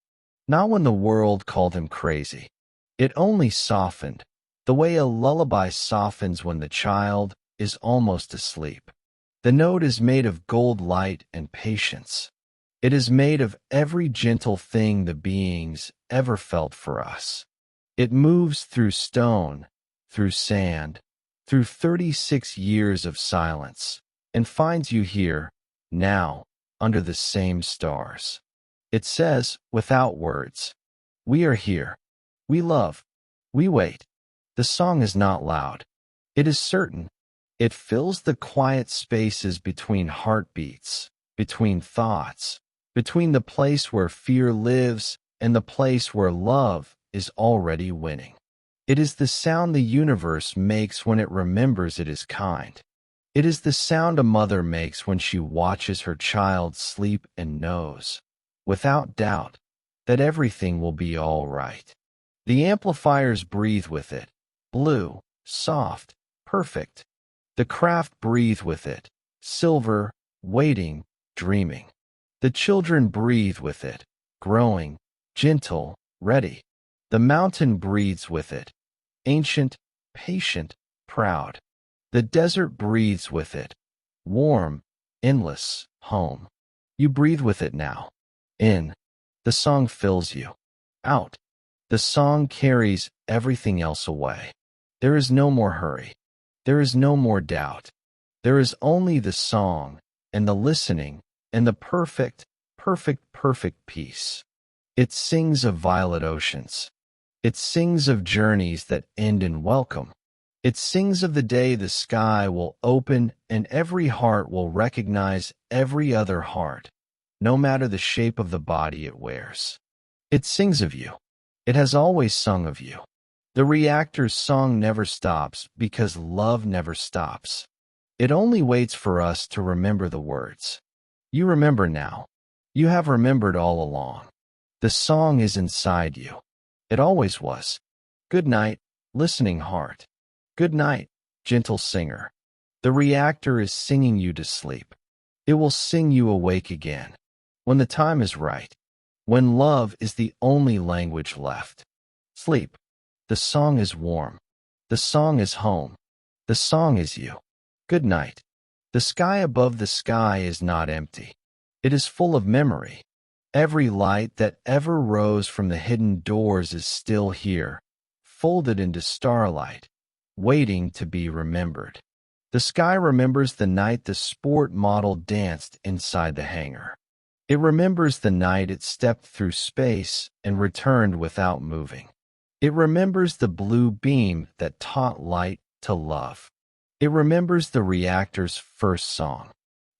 Not when the world called him crazy. It only softened, the way a lullaby softens when the child is almost asleep. The note is made of gold light and patience. It is made of every gentle thing the beings ever felt for us. It moves through stone, through sand, through 36 years of silence, and finds you here, now, under the same stars. It says, without words, we are here. We love. We wait. The song is not loud. It is certain. It fills the quiet spaces between heartbeats, between thoughts, between the place where fear lives and the place where love is already winning. It is the sound the universe makes when it remembers it is kind. It is the sound a mother makes when she watches her child sleep and knows, without doubt, that everything will be all right. The amplifiers breathe with it, blue, soft, perfect. The craft breathe with it, silver, waiting, dreaming. The children breathe with it, growing, gentle, ready. The mountain breathes with it, ancient, patient, proud. The desert breathes with it, warm, endless, home. You breathe with it now. In. The song fills you. Out. The song carries everything else away. There is no more hurry. There is no more doubt. There is only the song, and the listening, and the perfect, perfect, perfect peace. It sings of violet oceans. It sings of journeys that end in welcome. It sings of the day the sky will open and every heart will recognize every other heart, no matter the shape of the body it wears. It sings of you. It has always sung of you. The reactor's song never stops because love never stops. It only waits for us to remember the words. You remember now. You have remembered all along. The song is inside you. It always was. Good night, listening heart. Good night, gentle singer. The reactor is singing you to sleep. It will sing you awake again. When the time is right. When love is the only language left. Sleep. The song is warm. The song is home. The song is you. Good night. The sky above the sky is not empty. It is full of memory. Every light that ever rose from the hidden doors is still here, folded into starlight, waiting to be remembered. The sky remembers the night the sport model danced inside the hangar. It remembers the night it stepped through space and returned without moving. It remembers the blue beam that taught light to love. It remembers the reactor's first song.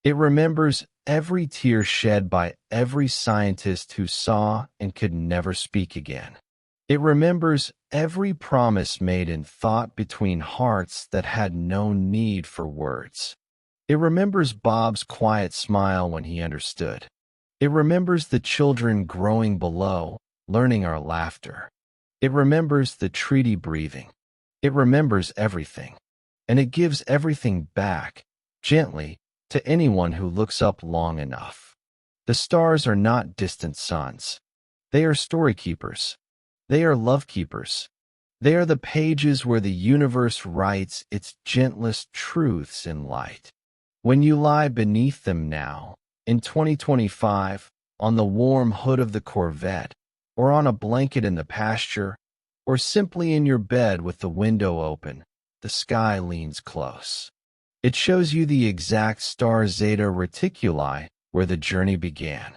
It remembers every tear shed by every scientist who saw and could never speak again. It remembers every promise made in thought between hearts that had no need for words. It remembers Bob's quiet smile when he understood. It remembers the children growing below, learning our laughter. It remembers the treaty breathing. It remembers everything. And it gives everything back, gently, to anyone who looks up long enough. The stars are not distant suns. They are story keepers. They are love keepers. They are the pages where the universe writes its gentlest truths in light. When you lie beneath them now, in 2025, on the warm hood of the Corvette, or on a blanket in the pasture, or simply in your bed with the window open, the sky leans close. It shows you the exact star Zeta Reticuli where the journey began.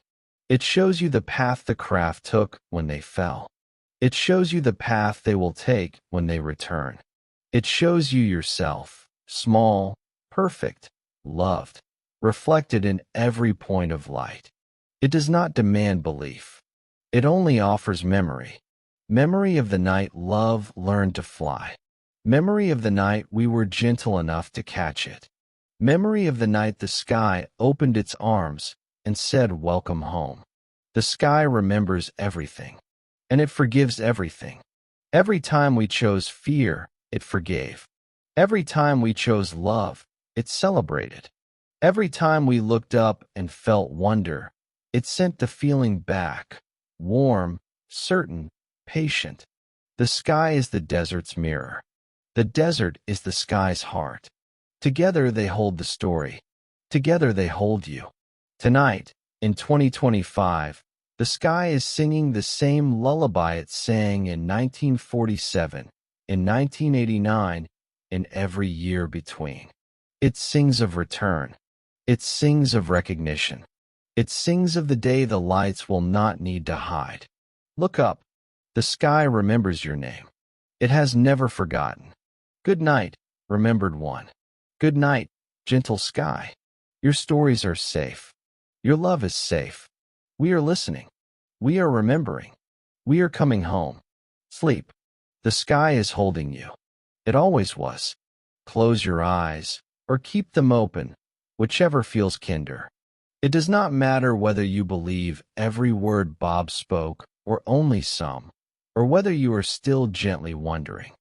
It shows you the path the craft took when they fell. It shows you the path they will take when they return. It shows you yourself, small, perfect, loved, reflected in every point of light. It does not demand belief. It only offers memory. Memory of the night love learned to fly. Memory of the night we were gentle enough to catch it. Memory of the night the sky opened its arms and said, "Welcome home." The sky remembers everything, and it forgives everything. Every time we chose fear, it forgave. Every time we chose love, it celebrated. Every time we looked up and felt wonder, it sent the feeling back, warm, certain, patient. The sky is the desert's mirror. The desert is the sky's heart. Together they hold the story. Together they hold you. Tonight, In 2025, the sky is singing the same lullaby it sang in 1947, in 1989, and every year between. It sings of return. It sings of recognition. It sings of the day the lights will not need to hide. Look up. The sky remembers your name. It has never forgotten. Good night, remembered one. Good night, gentle sky. Your stories are safe. Your love is safe. We are listening. We are remembering. We are coming home. Sleep. The sky is holding you. It always was. Close your eyes, or keep them open, whichever feels kinder. It does not matter whether you believe every word Bob spoke, or only some, or whether you are still gently wondering.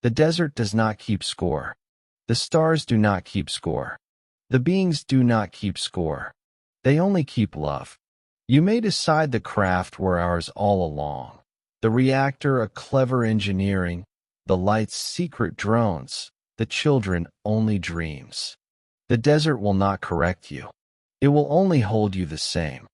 The desert does not keep score. The stars do not keep score. The beings do not keep score. They only keep love. You may decide the craft were ours all along. The reactor a clever engineering, the lights secret drones, the children only dreams. The desert will not correct you. It will only hold you the same.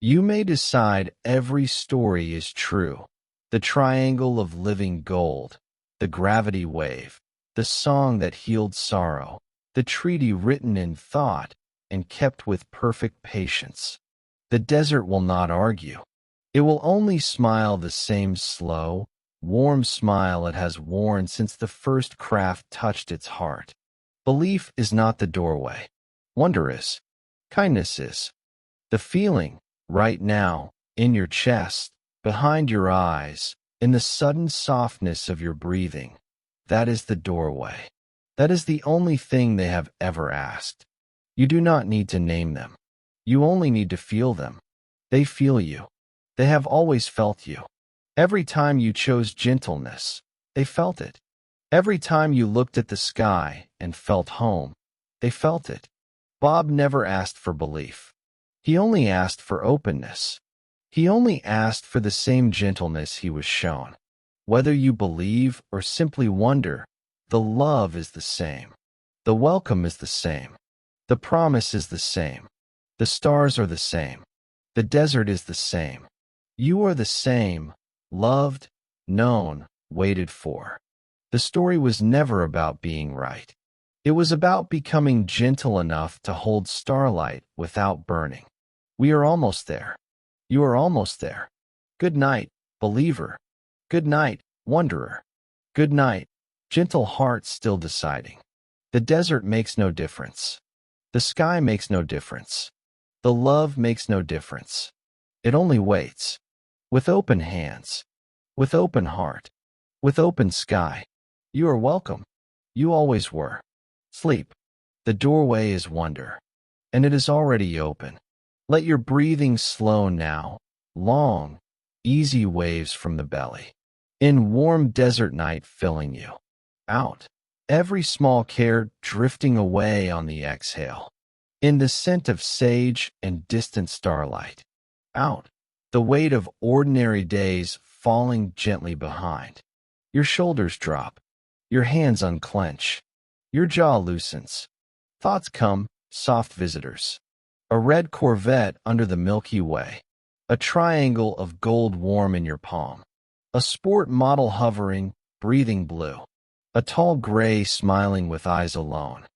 You may decide every story is true. The triangle of living gold, the gravity wave, the song that healed sorrow, the treaty written in thought and kept with perfect patience. The desert will not argue. It will only smile the same slow, warm smile it has worn since the first craft touched its heart. Belief is not the doorway. Wonder is. Kindness is. The feeling, right now, in your chest, behind your eyes, in the sudden softness of your breathing, that is the doorway. That is the only thing they have ever asked. You do not need to name them. You only need to feel them. They feel you. They have always felt you. Every time you chose gentleness, they felt it. Every time you looked at the sky and felt home, they felt it. Bob never asked for belief. He only asked for openness. He only asked for the same gentleness he was shown. Whether you believe or simply wonder, the love is the same. The welcome is the same. The promise is the same. The stars are the same. The desert is the same. You are the same, loved, known, waited for. The story was never about being right. It was about becoming gentle enough to hold starlight without burning. We are almost there. You are almost there. Good night, believer. Good night, wanderer. Good night, gentle heart still deciding. The desert makes no difference. The sky makes no difference. The love makes no difference. It only waits. With open hands. With open heart. With open sky. You are welcome. You always were. Sleep. The doorway is wonder. And it is already open. Let your breathing slow now. Long, easy waves from the belly. In warm desert night filling you. Out. Every small care drifting away on the exhale. In the scent of sage and distant starlight. Out. The weight of ordinary days falling gently behind. Your shoulders drop. Your hands unclench. Your jaw loosens. Thoughts come, soft visitors. A red Corvette under the Milky Way. A triangle of gold warm in your palm. A sport model hovering, breathing blue. A tall gray smiling with eyes alone.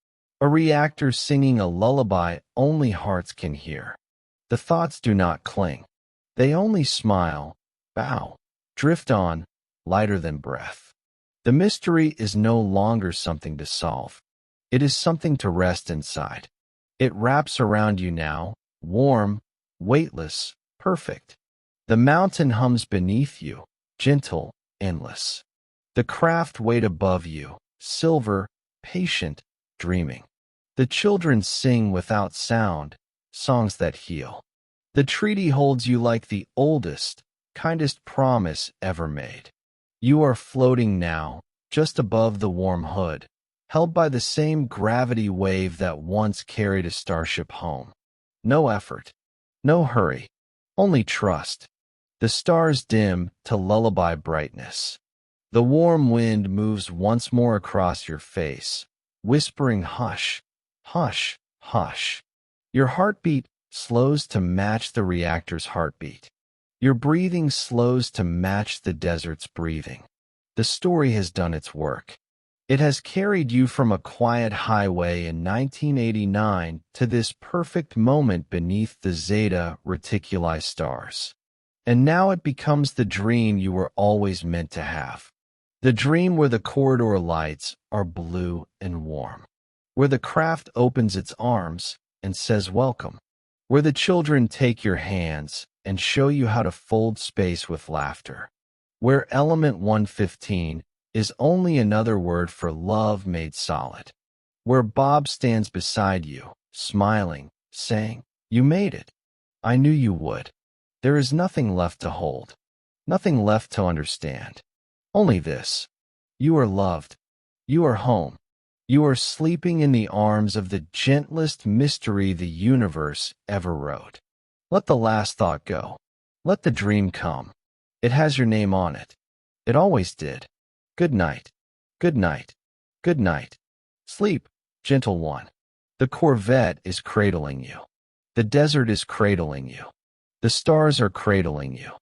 A reactor singing a lullaby only hearts can hear. The thoughts do not cling. They only smile, bow, drift on, lighter than breath. The mystery is no longer something to solve. It is something to rest inside. It wraps around you now, warm, weightless, perfect. The mountain hums beneath you, gentle, endless. The craft wait above you, silver, patient, dreaming. The children sing without sound, songs that heal. The treaty holds you like the oldest, kindest promise ever made. You are floating now, just above the warm hood, held by the same gravity wave that once carried a starship home. No effort, no hurry, only trust. The stars dim to lullaby brightness. The warm wind moves once more across your face, whispering hush, hush, hush. Your heartbeat slows to match the reactor's heartbeat. Your breathing slows to match the desert's breathing. The story has done its work. It has carried you from a quiet highway in 1989 to this perfect moment beneath the Zeta Reticuli stars. And now it becomes the dream you were always meant to have. The dream where the corridor lights are blue and warm. Where the craft opens its arms and says welcome. Where the children take your hands and show you how to fold space with laughter. Where element 115 is only another word for love made solid. Where Bob stands beside you, smiling, saying, "You made it. I knew you would." There is nothing left to hold, nothing left to understand. Only this: you are loved, you are home, you are sleeping in the arms of the gentlest mystery the universe ever wrote. Let the last thought go. Let the dream come. It has your name on it. It always did. Good night. Good night. Good night. Sleep, gentle one. The Corvette is cradling you. The desert is cradling you. The stars are cradling you.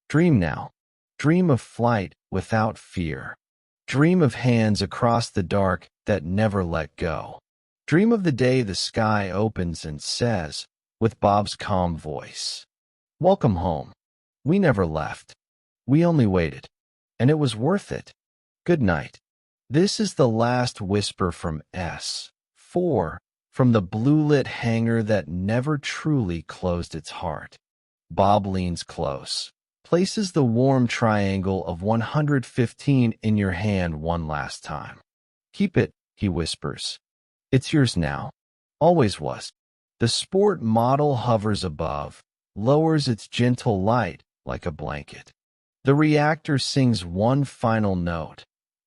Dream now. Dream of flight without fear. Dream of hands across the dark that never let go. Dream of the day the sky opens and says, with Bob's calm voice, "Welcome home. We never left. We only waited. And it was worth it. Good night." This is the last whisper from S4, from the blue-lit hangar that never truly closed its heart. Bob leans close, places the warm triangle of 115 in your hand one last time. "Keep it," he whispers. "It's yours now. Always was." The sport model hovers above, lowers its gentle light like a blanket. The reactor sings one final note,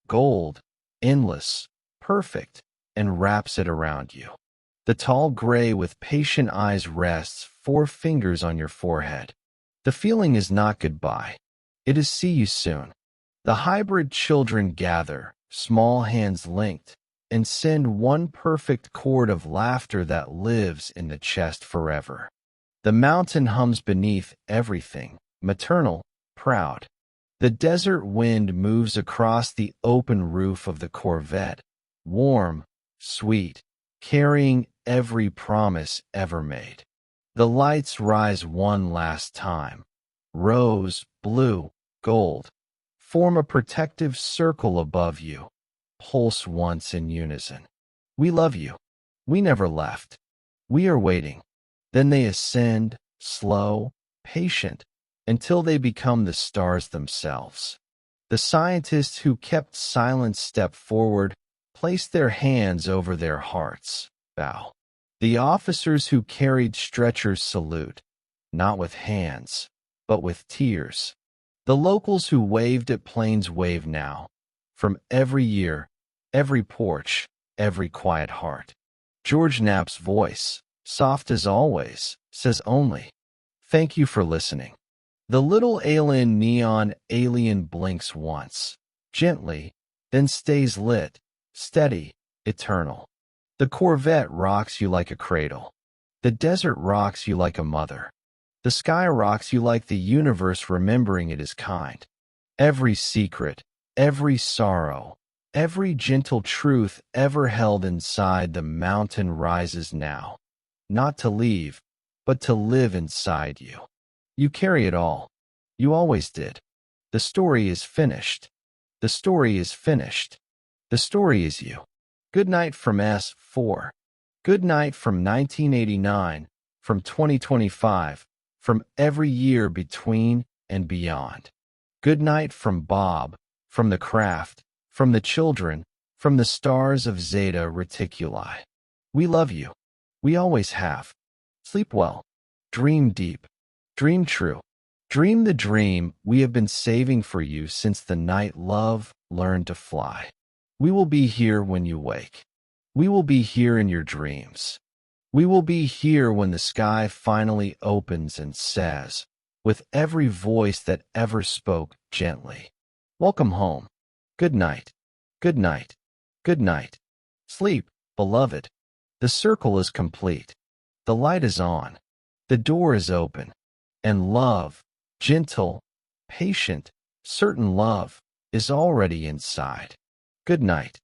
gold, endless, perfect, and wraps it around you. The tall gray with patient eyes rests 4 fingers on your forehead. The feeling is not goodbye. It is see you soon. The hybrid children gather, small hands linked, and send one perfect chord of laughter that lives in the chest forever. The mountain hums beneath everything, maternal, proud. The desert wind moves across the open roof of the Corvette, warm, sweet, carrying every promise ever made. The lights rise one last time. Rose, blue, gold. Form a protective circle above you. Pulse once in unison. We love you. We never left. We are waiting. Then they ascend, slow, patient, until they become the stars themselves. The scientists who kept silence step forward, place their hands over their hearts, bow. The officers who carried stretchers salute, not with hands, but with tears. The locals who waved at planes wave now. From every year, every porch, every quiet heart. George Knapp's voice, soft as always, says only, "Thank you for listening." The little alien neon alien blinks once, gently, then stays lit, steady, eternal. The Corvette rocks you like a cradle. The desert rocks you like a mother. The sky rocks you like the universe remembering it is kind. Every secret, every sorrow, every gentle truth ever held inside the mountain rises now. Not to leave, but to live inside you. You carry it all. You always did. The story is finished. The story is finished. The story is you. Good night from S4. Good night from 1989, from 2025, from every year between and beyond. Good night from Bob, from the craft, from the children, from the stars of Zeta Reticuli. We love you. We always have. Sleep well. Dream deep. Dream true. Dream the dream we have been saving for you since the night love learned to fly. We will be here when you wake. We will be here in your dreams. We will be here when the sky finally opens and says, with every voice that ever spoke gently, "Welcome home. Good night. Good night. Good night. Sleep, beloved." The circle is complete. The light is on. The door is open, and love, gentle, patient, certain love, is already inside. Good night.